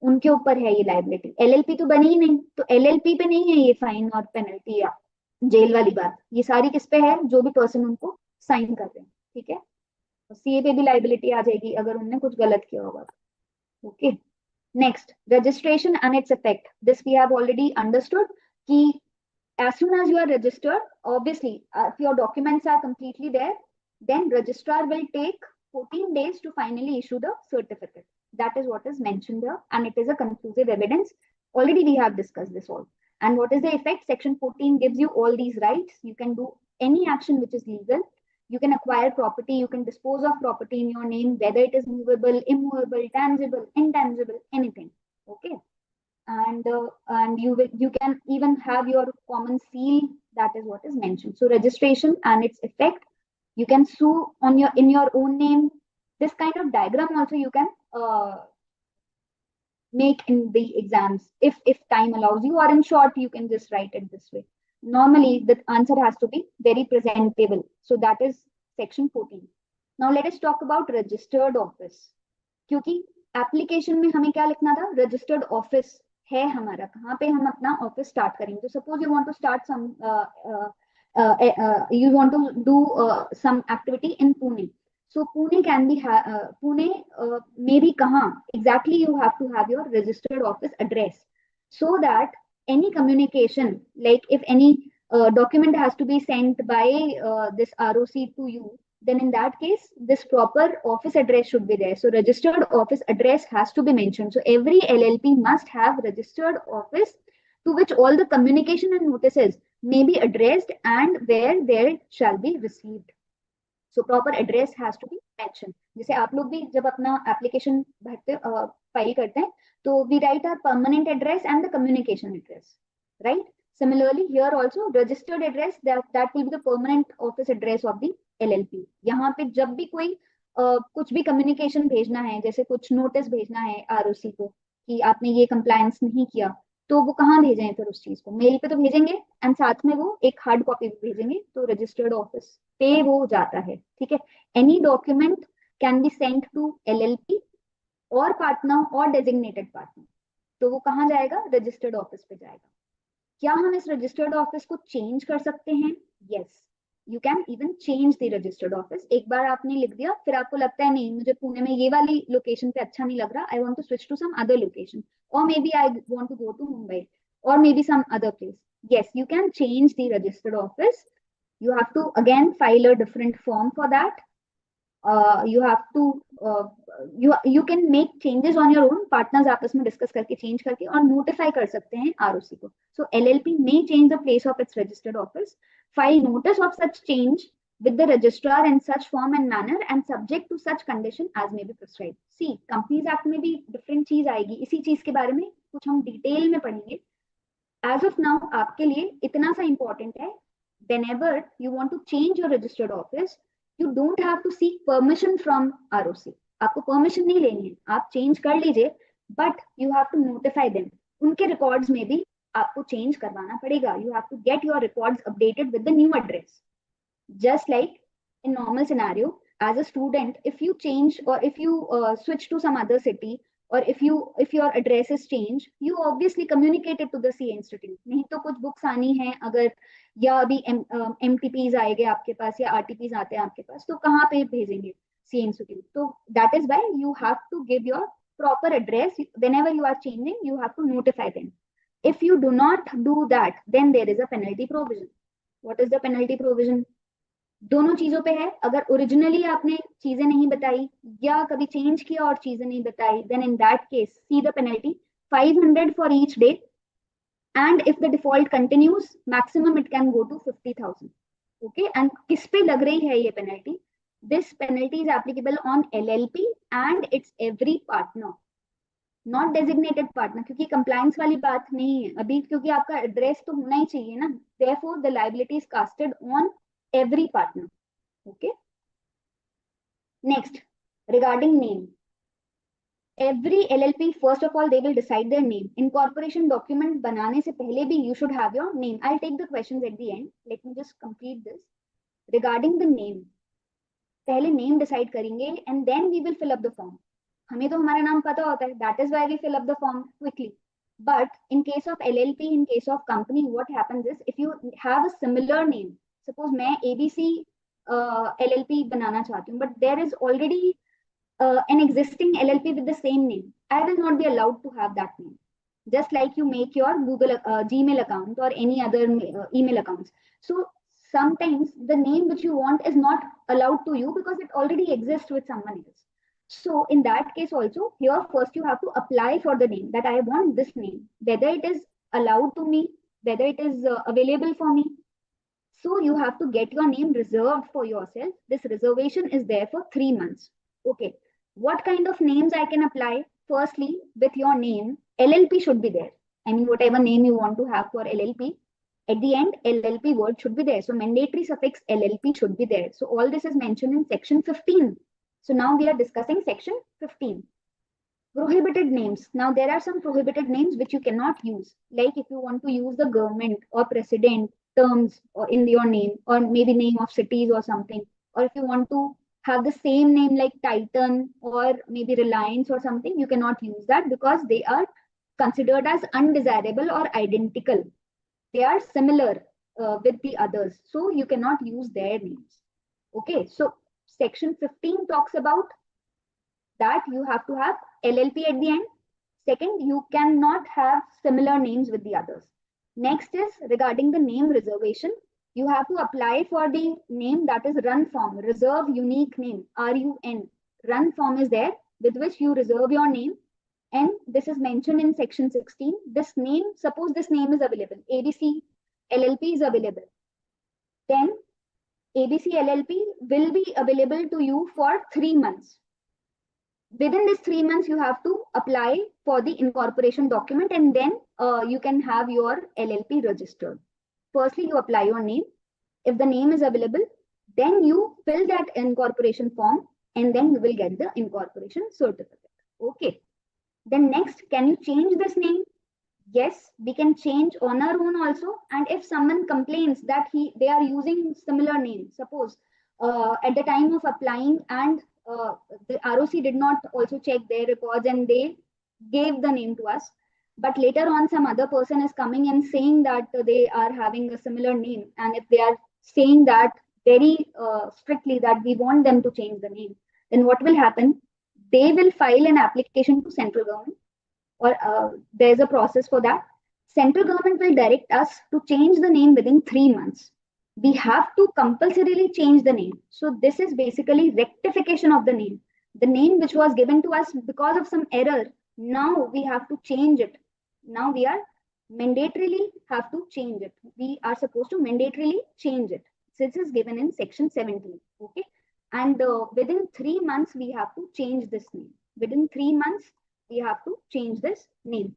उनके ऊपर है ये लाइबिलिटी. एलएलपी तो बनी ही नहीं, तो एलएलपी पे नहीं है ये फाइन और पेनल्टी या जेल वाली बात. ये सारी किस पे है? जो भी पर्सन उनको साइन कर रहे हैं. ठीक है, सीए पे भी लाइबिलिटी आ जाएगी अगर उन्होंने कुछ गलत किया होगा. Okay. Next, registration and its effect. This we have already understood कि as soon as you are registered, obviously if your documents are completely there, then registrar will take 14 days to finally issue the certificate. That is what is mentioned there, and it is a conclusive evidence. Already we have discussed this all. And what is the effect? Section 14 gives you all these rights. You can do any action which is legal. You can acquire property, you can dispose of property in your name, whether it is movable, immovable, tangible, intangible, anything. Okay. And you can even have your common seal. That is what is mentioned. So registration and its effect, you can sue on your in your own name. This kind of diagram also you can make in the exams if time allows you, or in short you can just write it this way. Normally the answer has to be very presentable. So that is section 14. Now let us talk about registered office. क्योंकि application में हमें क्या लिखना था? Registered office है हमारा, कहाँ पे हम अपना ऑफिस स्टार्ट करेंगे. तो suppose you want to start some you want to do some activity in Pune. So Pune can be Pune maybe kahan exactly you have to have your registered office address, so that any communication, like if any document has to be sent by this ROC to you, then in that case this proper office address should be there. So registered office address has to be mentioned. So every LLP must have registered office to which all the communication and notices may be addressed and where they shall be received. So proper address has to be mentioned. जैसे आप लोग भी जब अपना application भरते file करते हैं, तो we write our permanent address and the communication address, right? Similarly here also registered address, that will be the permanent office address of the LLP. यहाँ पे जब भी कोई कुछ भी communication भेजना है, जैसे कुछ notice भेजना है ROC को कि आपने ये compliance नहीं किया, तो वो कहाँ भेजें फिर उस चीज को? मेल पे तो भेजेंगे, एंड साथ में वो एक हार्ड कॉपी भी भेजेंगे, तो रजिस्टर्ड ऑफिस पे वो जाता है. ठीक है. Any document can be sent to LLP और पार्टनर और डेजिग्नेटेड पार्टनर, तो वो कहाँ जाएगा? रजिस्टर्ड ऑफिस पे जाएगा. क्या हम इस रजिस्टर्ड ऑफिस को चेंज कर सकते हैं? Yes, you can even change the registered office. एक बार आपने लिख दिया, फिर आपको लगता है नहीं मुझे पुणे में ये वाली लोकेशन पे अच्छा नहीं लग रहा, I want to switch to some other location, or maybe I want to go to Mumbai, or maybe some other place. Yes, you can change the registered office. You have to again file a different form for that. You have to you can make changes on your own. Partners आपस में discuss करके change करके और notify कर सकते हैं ROC को. So LLP may change the place of its registered office, file notice of such change with the registrar in such form and manner and subject to such condition as may be prescribed. See, Companies Act में भी different चीज आएगी. इसी चीज के बारे में कुछ हम डिटेल में पढ़ेंगे. As of now आपके लिए इतना सा important है, whenever you want to change your registered office, you don't have to seek permission from ROC. आपको permission नहीं लेनी है, आप change कर लीजिए, but you have to notify them. उनके records में भी आपको change करवाना पड़ेगा. You have to get your records updated with the new address. Just like in normal scenario, as a student, if you change or if you switch to some other city, or if your address is changed, you obviously communicate it to the CA institute. नहीं तो कुछ books आनी है अगर, या अभी MTPs आएंगे आपके पास या RTPs आते हैं आपके पास, तो कहाँ पे भेजेंगे? CA institute. So that is why you have to give your proper address. Whenever you are changing, you have to notify them. If you do not do that, then there is a penalty provision. What is the penalty provision? दोनों चीजों पे है. अगर originally आपने चीजें नहीं बताई या कभी चेंज किया और चीजें नहीं बताई, then in that case see the penalty 500 for each day, and if the default continues maximum it can go to 50,000. Okay. And किस पे लग रही है ये penalty? This penalty is applicable on LLP and its every partner, not designated partner, क्योंकि compliance वाली बात नहीं है अभी, क्योंकि आपका एड्रेस तो होना ही चाहिए ना. Therefore the liability is casted on every partner. Okay. Next, regarding name, every LLP, first of all they will decide their name. Incorporation document बनाने से पहले भी you should have your name. I'll take the questions at the end. Let me just complete this. Regarding the name, पहले name decide करेंगे and then we will fill up the form. हमें तो हमारा नाम पता होता है, that is why we fill up the form quickly. But in case of LLP, in case of company, what happens is if you have a similar name, suppose मैं ABC LLP बनाना चाहती हूँ, but there is already an existing LLP with the same name, I will not be allowed to have that name. Just like you make your Google Gmail account or any other email accounts. So sometimes the name which you want is not allowed to you because it already exists with someone else. So in that case also, here first you have to apply for the name, that I want this name, whether it is allowed to me, whether it is available for me. So you have to get your name reserved for yourself. This reservation is there for 3 months. Okay. What kind of names I can apply? Firstly, with your name, LLP should be there. I mean, whatever name you want to have for LLP, at the end, LLP word should be there. So mandatory suffix LLP should be there. So all this is mentioned in section 15. So now we are discussing section 15. Prohibited names. Now there are some prohibited names which you cannot use. Like if you want to use the government or president terms or in your name, or maybe name of cities or something, or if you want to have the same name like Titan or maybe Reliance or something, you cannot use that because they are considered as undesirable or identical. They are similar with the others. So you cannot use their names. Okay, so section 15 talks about that you have to have LLP at the end. Second, you cannot have similar names with the others. Next is regarding the name reservation. You have to apply for the name that is run form, reserve unique name, RUN. Run form is there with which you reserve your name. And this is mentioned in section 16. This name, suppose this name is available, ABC LLP is available. Then ABC LLP will be available to you for 3 months. Within this 3 months, you have to apply for the incorporation document, and then you can have your LLP registered. Firstly, you apply your name. If the name is available, then you fill that incorporation form, and then you will get the incorporation certificate. Okay. Then next, can you change this name? Yes, we can change on our own also. And if someone complains that they are using similar name, suppose at the time of applying and the ROC did not also check their records and they gave the name to us, but later on some other person is coming and saying that they are having a similar name, and if they are saying that very strictly that we want them to change the name, then what will happen? They will file an application to central government, or there's a process for that. Central government will direct us to change the name within 3 months. We have to compulsorily change the name. So this is basically rectification of the name. The name which was given to us because of some error, now we have to change it. Now we are mandatorily have to change it. We are supposed to mandatorily change it. This is given in section 17. Okay. And within 3 months, we have to change this name. Within 3 months, we have to change this name.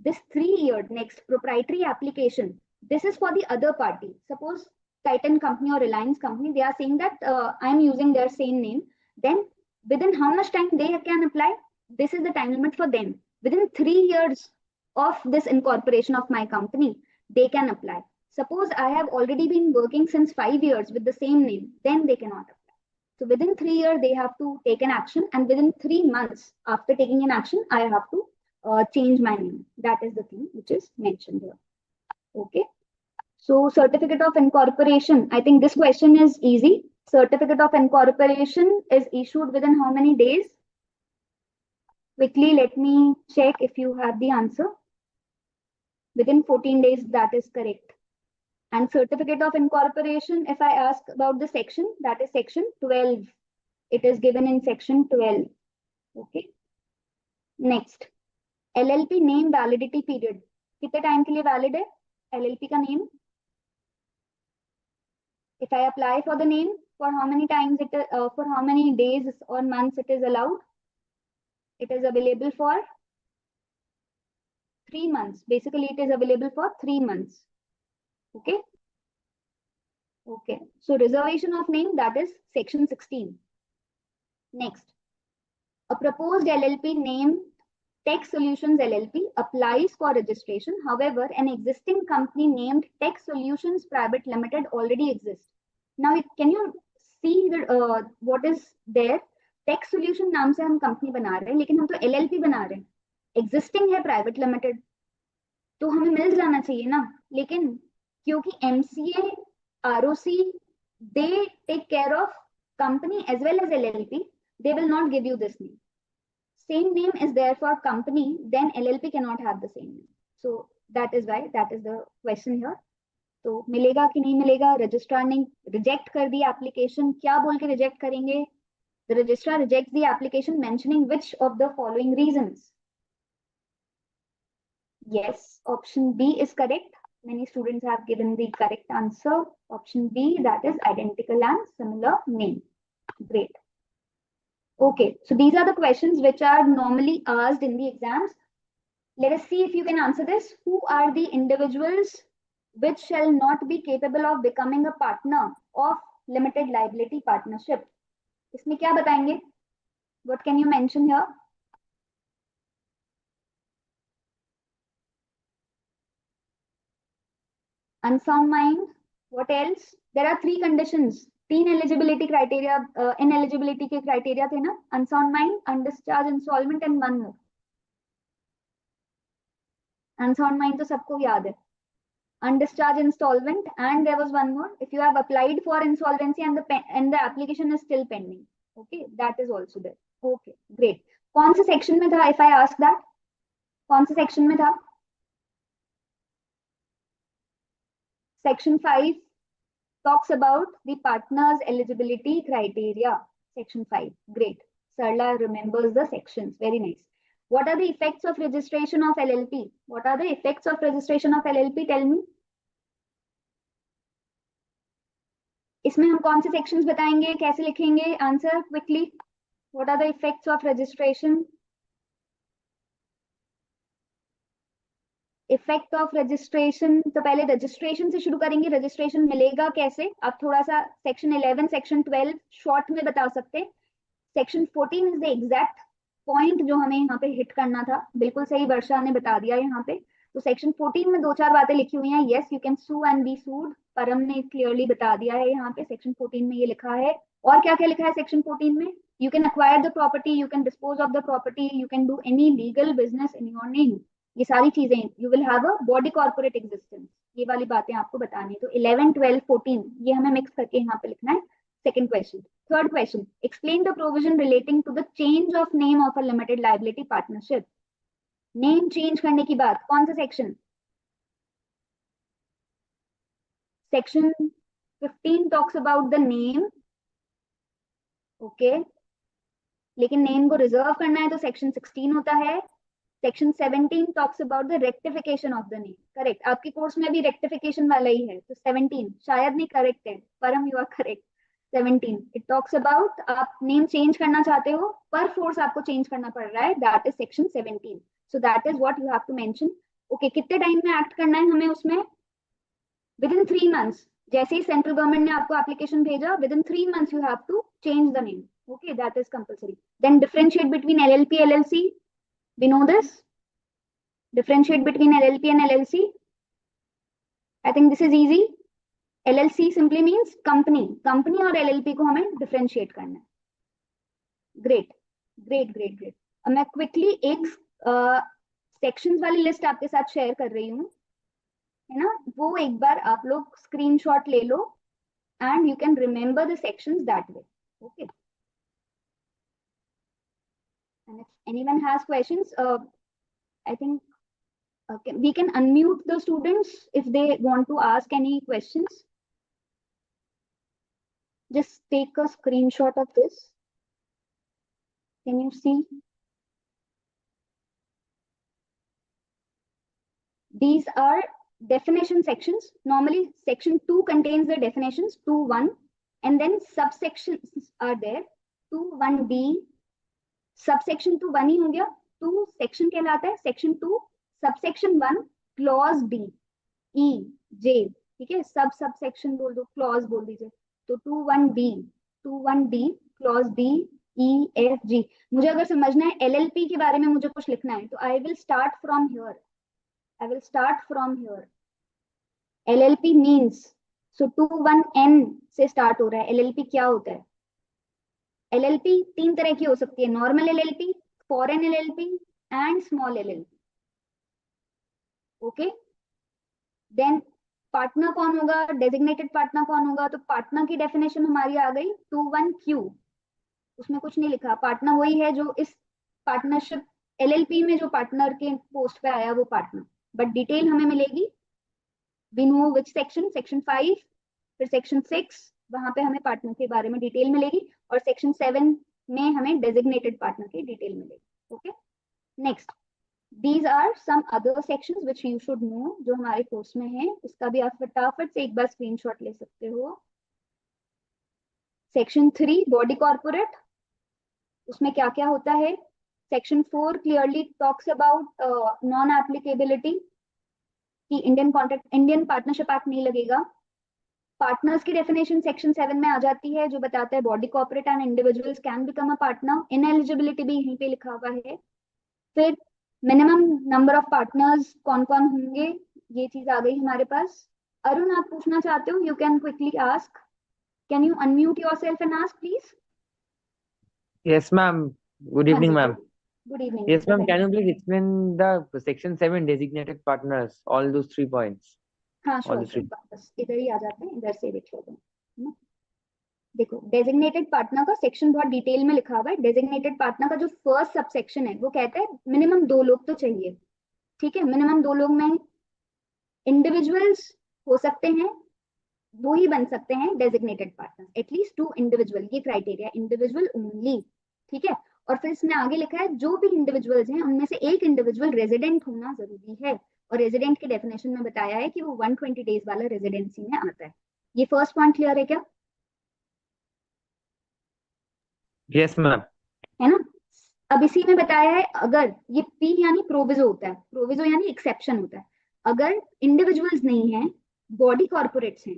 This 3-year next proprietary application, this is for the other party. Suppose Titan company or Reliance company, they are saying that I'm using their same name. Then within how much time they can apply? This is the time limit for them. Within 3 years of this incorporation of my company, they can apply. Suppose I have already been working since 5 years with the same name, then they cannot apply. So within 3 years, they have to take an action, and within 3 months after taking an action, I have to change my name. That is the thing which is mentioned here. Okay. So certificate of incorporation, I think this question is easy. Certificate of incorporation is issued within how many days? Quickly, let me check if you have the answer. Within 14 days, that is correct. And certificate of incorporation, if I ask about the section, that is section 12. It is given in section 12. Okay. Next, LLP name validity period. कितने time के लिए valid है LLP का name? If I apply for the name, for how many times for how many days or months it is allowed? It is available for 3 months. Basically, it is available for 3 months. Okay. Okay. So reservation of name, that is section 16. Next, a proposed LLP name Tech Solutions LLP applies for registration. However, an existing company named Tech Solutions Private Limited already exists. Now, can you see what is there? Tech Solution नाम से हम company बना रहे हैं, लेकिन हम तो LLP बना रहे हैं. Existing है Private Limited, तो हमें मिल जाना चाहिए ना. लेकिन क्योंकि MCA, ROC, they take care of company as well as LLP, they will not give you this name. Same name is there for company, then LLP cannot have the same name. So that is why, that is the question here. तो मिलेगा कि नहीं मिलेगा? Registrar ने reject कर the application, क्या बोल के रिजेक्ट करेंगे? The registrar rejects the application mentioning which of the following reasons? Yes, option B is correct. Many students have given the correct answer. Option B, that is identical and similar name. Great. Okay, so these are the questions which are normally asked in the exams. Let us see if you can answer this. Who are the individuals which shall not be capable of becoming a partner of limited liability partnership? इसमें क्या बताएंगे? What can you mention here? Unsound mind. What else? There are three conditions. तीन eligibility criteria, ineligibility के criteria थे ना? Unsound mind, undischarged, insolvent and one more. Unsound mind तो सबको याद है. Undischarged, insolvent, and there was one more. If you have applied for insolvency and the application is still pending, okay, that is also there. Okay, great. कौन से section में था? If I ask that, कौन से section में था? Section 5 talks about the partner's eligibility criteria. Section 5. Great. Sarla remembers the sections. Very nice. What are the effects of registration of LLP? What are the effects of registration of LLP? Tell me. इसमें हम कौन से sections बताएंगे? कैसे लिखेंगे? Answer quickly. What are the effects of registration? Effect of registration, तो पहले registration से शुरू करेंगे. रजिस्ट्रेशन मिलेगा कैसे? आप थोड़ा सा सेक्शन 11 सेक्शन 12 शॉर्ट में बता सकते हैं. Section 14 is the exact point जो हमें यहाँ पे हिट करना था. बिल्कुल सही वर्षा ने बता दिया यहाँ पे. तो सेक्शन 14 में दो चार बातें लिखी हुई हैं. Yes, you can sue and be sued. Param ने क्लियरली बता दिया है यहाँ पे. सेक्शन 14 में ये लिखा है. और क्या क्या लिखा है सेक्शन 14 में? You can acquire the property, you can dispose of the property, you can do any legal business in your name. ये सारी चीजें. You will have a body corporate existence. ये वाली बातें आपको बतानी. तो 11 12 14 ये हमें मिक्स करके यहाँ पे लिखना है. Second question. Third question. Explain the provision relating to the change of name of a limited liability partnership. Name change करने की बात. कौन सा section? Section 15 talks about the name. Okay. लेकिन name को reserve करना है तो section 16 होता है. Section 17 talks about the rectification of the name. Correct. आपके कोर्स में भी rectification वाला ही है. तो 17 शायद नहीं correct है. परम you are correct. 17 it talks about आप नेम चेंज करना चाहते हो पर फोर्स आपको चेंज करना पड़ रहा है. That is section 17. So that is what you have to mention. Okay, कितने टाइम में एक्ट करना है हमें उसमें? Within 3 months. जैसे ही सेंट्रल गवर्नमेंट ने आपको एप्लीकेशन भेजा, within 3 months you have to change the name. Okay, that is compulsory. Then differentiate between LLP LLC. We know this. Differentiate between LLP and LLC. I think this is easy. LLC simply means company. Company और LLP को हमें differentiate करना है. Great great great great. अब मैं quickly एक sections वाली list आपके साथ शेयर कर रही हूँ, है ना. वो एक बार आप लोग स्क्रीनशॉट ले लो and you can remember the sections that way. Okay. And if anyone has questions, I think we can unmute the students if they want to ask any questions. Just take a screenshot of this. Can you see? These are definition sections. Normally, section 2 contains the definitions 2.1, and then subsections are there. 2.1b. Subsection 2 1 ही हो गया. 2 section कहलाता है. Section 2 subsection 1 clause D, E, J. ठीक है, subsection बोल दो, clause बोल दीजिए. तो 2.1d clause D, E, F, G. मुझे अगर समझना है LLP के बारे में मुझे कुछ लिखना है तो I will start from here. LLP means, so 2.1n से start हो रहा है. LLP क्या होता है? LLP 3 तरह की हो सकती है. Normal LLP, foreign LLP and small LLP. Okay. Then partner कौन होगा? डेजिग्नेटेड पार्टनर कौन होगा? तो पार्टनर की डेफिनेशन हमारी आ गई 2.1q. उसमें कुछ नहीं लिखा. पार्टनर वही है जो इस पार्टनरशिप LLP में जो पार्टनर के पोस्ट पे आया वो पार्टनर. बट डिटेल हमें मिलेगी. We know which section. Section 5 फिर सेक्शन 6, वहां पे हमें पार्टनर के बारे में डिटेल मिलेगी. और सेक्शन 7 में हमें डेजिग्नेटेड पार्टनर की डिटेल मिलेगी। Okay, next, these are some other sections which you should know, जो हमारे कोर्स में है। इसका भी आप फटाफट से एक बार स्क्रीनशॉट ले सकते हो। सेक्शन 3 बॉडी कॉर्पोरेट, उसमें क्या क्या होता है। Section 4 clearly talks about non applicability, कि इंडियन पार्टनरशिप एक्ट नहीं लगेगा। पार्टनर्स की डेफिनेशन सेक्शन 7 में आ जाती है, जो बताता है body corporate and individuals can become a partner. Ineligibility भी यहीं पे लिखा हुआ है। फिर मिनिमम नंबर ऑफ पार्टनर्स कौन कौन होंगे, ये चीज आ गई हमारे पास। अरुण, आप पूछना चाहते हो? You can quickly ask, can you unmute yourself and ask please. Yes, ma'am. Good हाँ evening, जी, ma'am. Good evening, Yes, go ma'am. Ahead. Can you please explain the section 7 designated partners, all those 3 points? हाँ All sure the sure, 3. बस इधर ही आ जाते हैं, इधर से देख लेते हैं, है ना। देखो, डेजिग्नेटेड पार्टनर का सेक्शन बहुत डिटेल में लिखा हुआ है। डेजिग्नेटेड पार्टनर का जो फर्स्ट सब सेक्शन है वो कहता है मिनिमम 2 लोग तो चाहिए। ठीक है, मिनिमम 2 लोग में इंडिविजुअल्स हो सकते हैं, वो ही बन सकते हैं डेजिग्नेटेड पार्टनर, एटलीस्ट 2 इंडिविजुअल, ये क्राइटेरिया, इंडिविजुअल ओनली। ठीक है, और फिर इसमें आगे लिखा है जो भी इंडिविजुअल्स हैं उनमें से एक इंडिविजुअल रेजिडेंट होना जरूरी है। और रेजिडेंट के डेफिनेशन में बताया है कि वो 120 डेज वाला रेजिडेंसी में आता है। ये फर्स्ट पॉइंट क्लियर है क्या? Yes, ma'am. है ना। अब इसी में बताया है, अगर ये पी यानी प्रोविजो होता है, प्रोविजो यानी एक्सेप्शन होता है, अगर इंडिविजुअल्स नहीं है, बॉडी कॉर्पोरेट्स हैं,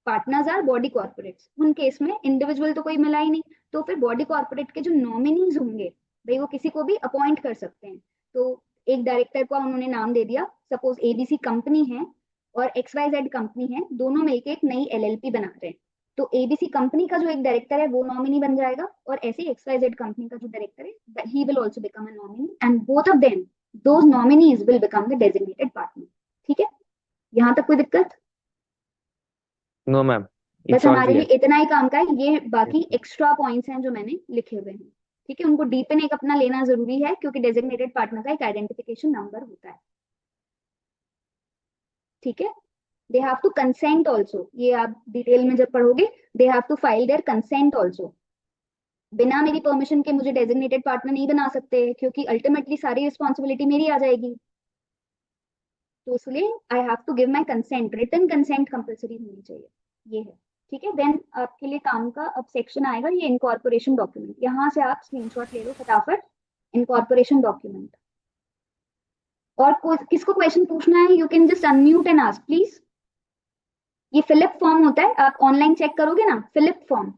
पार्टनर्स आर बॉडी कॉर्पोरेट्स, उन केस में इंडिविजुअल तो कोई मिला ही नहीं, तो फिर बॉडी कॉर्पोरेट के जो नॉमिनीज होंगे भाई, वो किसी को भी अपॉइंट कर सकते हैं। तो एक डायरेक्टर को उन्होंने नाम दे दिया, सपोज एबीसी कंपनी है और XYZ कंपनी है, दोनों मिलकर एक नई LLP बना रहे हैं, तो एबीसी कंपनी का जो एक डायरेक्टर है वो नॉमिनी बन जाएगा, और ऐसे ही XYZ कंपनी का जो डायरेक्टर है he will also become a nominee, and both of them, those nominees will become the designated partner. ठीक है, यहाँ तक कोई दिक्कत? No, ma'am. बस It's all हमारे लिए clear. इतना ही काम का है, ये Yes, बाकी ma'am. एक्स्ट्रा पॉइंट्स हैं जो मैंने लिखे हुए हैं। ठीक है, उनको डीपन एक अपना लेना जरूरी है, क्योंकि डेजिग्नेटेड पार्टनर का एक आइडेंटिफिकेशन नंबर होता है। ठीक है, they have to consent also, ये आप डिटेल में जब पढ़ोगे, they have to file their consent also. बिना मेरी परमिशन के मुझे डेजिग्नेटेड पार्टनर नहीं बना सकते, क्योंकि अल्टीमेटली सारी रिस्पॉन्सिबिलिटी मेरी आ जाएगी। तो इसलिए I have to give my consent, written consent compulsory होनी चाहिए, ये है। ठीक है, देन आपके लिए काम का अब सेक्शन आएगा ये इनकॉर्पोरेशन डॉक्यूमेंट। यहाँ से आप स्क्रीनशॉट ले लो फटाफट, इनकॉर्पोरेशन डॉक्यूमेंट। और किसको क्वेश्चन पूछना है, you can just unmute and ask please. ये फिलिप फॉर्म होता है, आप ऑनलाइन चेक करोगे ना, फिलिप फॉर्म,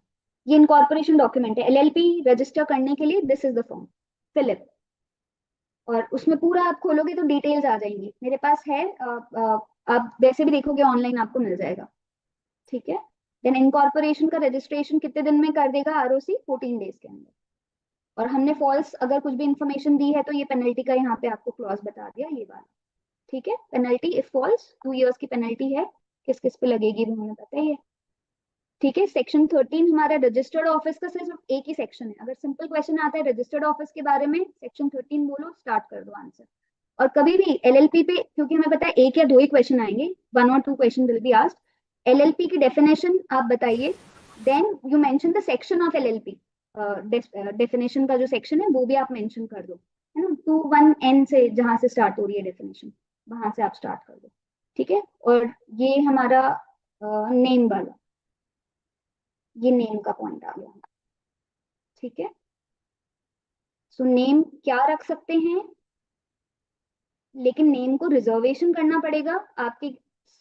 ये इनकॉर्पोरेशन डॉक्यूमेंट है। LLP रजिस्टर करने के लिए this is the form, FiLLiP. और उसमें पूरा आप खोलोगे तो डिटेल्स आ जाएंगी, मेरे पास है, आप वैसे भी देखोगे ऑनलाइन, आपको मिल जाएगा। ठीक है, देन इनकॉर्पोरेशन का रजिस्ट्रेशन कितने दिन में कर देगा ROC? 14 डेज के अंदर। और हमने फॉल्स अगर कुछ भी इंफॉर्मेशन दी है तो ये पेनल्टी का यहाँ पे आपको क्लॉज बता दिया, ये वाला। ठीक है, पेनल्टी इफ फॉल्स 2 years की पेनल्टी है, किस किस पे लगेगी वो हमें पता ही है। ठीक है, सेक्शन 13 हमारा रजिस्टर्ड ऑफिस का सिर्फ एक ही सेक्शन है। अगर सिंपल क्वेश्चन आता है रजिस्टर्ड ऑफिस के बारे में, सेक्शन 13 बोलो, स्टार्ट कर दो आंसर। और कभी भी LLP पे, क्योंकि हमें पता है 1 या 2 ही क्वेश्चन आएंगे, 1 or 2 question will be asked. LLP की डेफिनेशन आप बताइए, then you mention the section of LLP, definition का जो सेक्शन है वो भी आप मेंशन कर दो, है ना। 21N से जहां से स्टार्ट हो रही है डेफिनेशन, वहां से आप स्टार्ट कर दो। ठीक है, और ये हमारा नेम वाला, ये नेम का पॉइंट आ गया। ठीक है, सो नेम क्या रख सकते हैं, लेकिन नेम को रिजर्वेशन करना पड़ेगा, आपके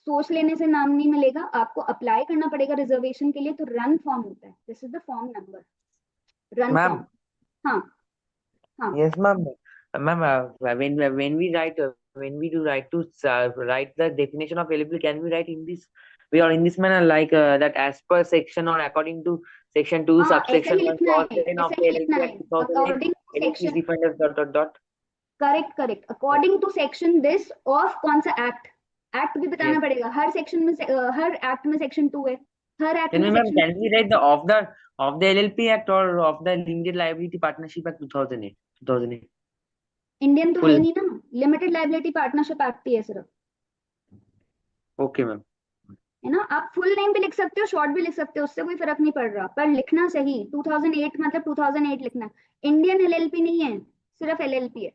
सोच लेने से नाम नहीं मिलेगा, आपको अप्लाई करना पड़ेगा रिजर्वेशन के लिए। तो रन फॉर्म होता है, this is the form number, run form. Ma'am. हाँ हाँ Yes, ma'am. Ma'am, when we do write to write the definition of LLP, can we write in this way or in this manner, like that as per section or according to section 2 हाँ, ऐसे subsection ही 1 लिखना clause है, 10 of ऐसे the ही लिखना LLP है, Act 2008, according to LLP is section, defined as dot dot dot. Correct correct, according to section this of कौन सा act, act भी बताना Yes. पड़ेगा। हर सेक्शन में हर एक्ट में सेक्शन 2 है, हर एक्ट Can में we, ma'am, section, can we write the of the LLP Act or of the Limited Liability Partnership Act 2008? 2008. Indian तो है Full. नहीं ना, लिमिटेड लाइबिलिटी पार्टनरशिप एक्ट ही है सिर्फ। Okay, ma'am. है ना। आप फुल नेम भी लिख सकते हो, शॉर्ट भी लिख सकते हो, उससे कोई फर्क नहीं पड़ रहा, पर लिखना सही 2008 मतलब 2008 लिखना। इंडियन एलएलपी नहीं है, सिर्फ एलएलपी है,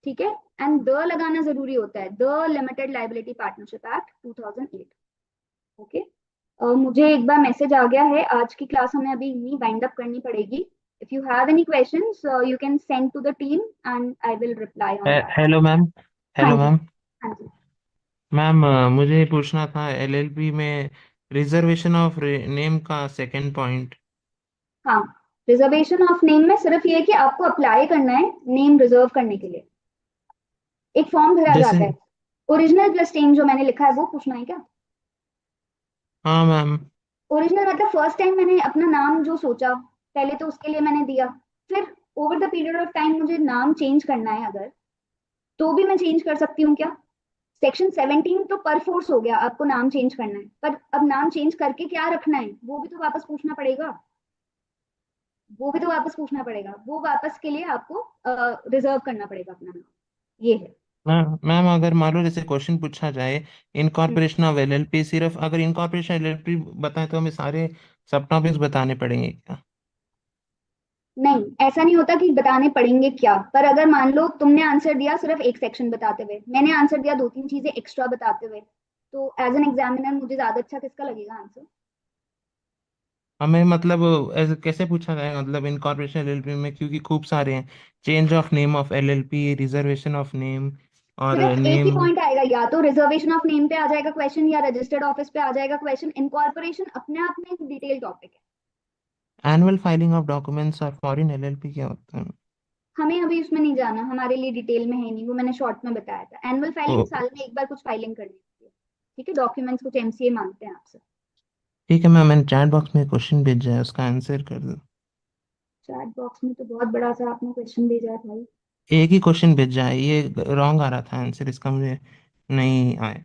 ठीक है। एंड द लगाना जरूरी होता है, the limited liability partnership act 2008। Okay. मुझे एक बार मैसेज आ गया है, आज की क्लास हमें अभी यहीं वाइंड अप करनी पड़ेगी। If you have any questions you can send to the team and I will reply on that. Hello ma'am. हाँ हेलो जी। मैम। हाँ जी। मैम मुझे पूछना था एलएलपी में रिजर्वेशन ऑफ नेम का सेकंड पॉइंट। हाँ, रिजर्वेशन ऑफ नेम में सिर्फ ये है कि आपको अप्लाई करना है नेम रिजर्व करने के लिए, एक फॉर्म भरा जैसे जाता है। ओरिजिनल प्लस टेन जो मैंने लिखा है वो पूछना है क्या? हाँ मैम। ओरिजिनल मतलब फर्स्ट टाइम मैंने अपना नाम जो सोचा, पहले तो उसके लिए मैंने दिया, फिर over the period of time मुझे नाम चेंज करना है अगर, तो भी मैं चेंज कर सकती हूँ क्या? सेक्शन 17 तो पर फोर्स हो गया, आपको नाम चेंज करना है, पर अब नाम चेंज करके क्या रखना है वो भी तो वापस पूछना पड़ेगा, वो भी तो वापस पूछना पड़ेगा, वो वापस के लिए आपको रिजर्व करना पड़ेगा अपना नाम, ये है। मैम मैम अगर मान लो जैसे क्वेश्चन पूछा जाए हम्म, इनकॉर्पोरेशन ऑफ एलएलपी, सिर्फ अगर इनकॉर्पोरेशन एलएलपी बताएं तो हमें सारे सब टॉपिक्स बताने पड़ेंगे क्या? नहीं, ऐसा नहीं होता कि बताने पड़ेंगे क्या, पर अगर मान लो तुमने आंसर दिया सिर्फ एक सेक्शन बताते हुए, मैंने आंसर दिया दो तीन चीजें एक्स्ट्रा बताते हुए, तो एज एन एग्जामिनर मुझे ज्यादा अच्छा किसका लगेगा आंसर? हमें मतलब ऐसे कैसे पूछा जाएगा, मतलब इनकॉर्पोरेशन एलएलपी में क्योंकि खूब सारे हैं, change of name of LLP, reservation of name और सिर्फ एक ही नेम। पॉइंट आएगा, या तो रिजर्वेशन ऑफ नेम पे आ जाएगा क्वेश्चन, या रजिस्टर्ड ऑफिस पे आ जाएगा क्वेश्चन। इनकॉर्पोरेशन अपने आप में एक डिटेल टॉपिक है। एनुअल फाइलिंग ऑफ डॉक्यूमेंट्स और फॉरेन एलएलपी क्या होता है? हमें अभी उसमें नहीं जाना, हमारे लिए डिटेल में है नहीं, वो मैंने शॉर्ट में बताया था। एनुअल फाइलिंग ओ, साल में एक बार कुछ फाइलिंग करनी होती है, ठीक है, डॉक्यूमेंट्स कुछ एमसीए मांगते हैं आपसे। ठीक है मैम, मैंने चैट बॉक्स में क्वेश्चन भेजा है, उसका आंसर कर दो। चैट बॉक्स में तो बहुत बड़ा सा आपने क्वेश्चन भेजा है भाई। एक ही क्वेश्चन भेजा है, ये रॉन्ग आ रहा था आंसर, इसका मुझे नहीं आया।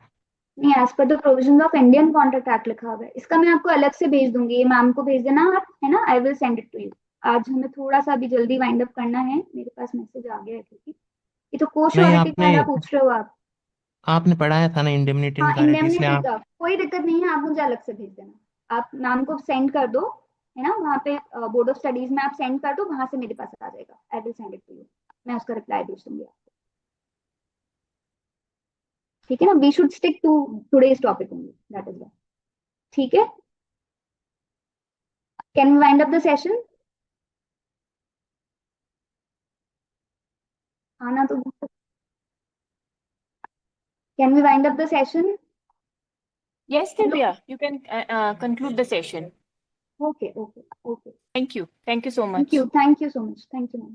नहीं, as per the provision of Indian contract act लिखा हुआ है, इसका मैं आपको अलग से भेज दूंगी, ये मैम को भेज देना आप, है ना, I will send it to you. आज हमें थोड़ा सा अभी जल्दी वाइंड अप करना है, मेरे पास मैसेज आ गया है, क्योंकि ये तो नहीं, कोश्योरिटी आपने वाला पूछ रहे हो आप। आपने पढ़ाया था ना इंडेमनिटी हाँ, एंड गारंटी, इसलिए इंडेमनिटी आप। का कोई दिक्कत नहीं है, आप मुझे अलग से भेज देना, आप मैम को सेंड कर दो, है ना, वहाँ पे बोर्ड ऑफ स्टडीज में आप सेंड कर दो, वहां से मेरे पास आ जाएगा, I will send it to you, मैं उसका रिप्लाई भेज दूंगी आपको, ठीक है ना। We should stick to today's topic only, that is, ठीक है। Can we wind up the session? आना तो, can we wind up the session? Yes, Divya, you can conclude the session. Okay okay okay, Thank you. Thank you so thank you, much. Thank you so much, thank you ma'am.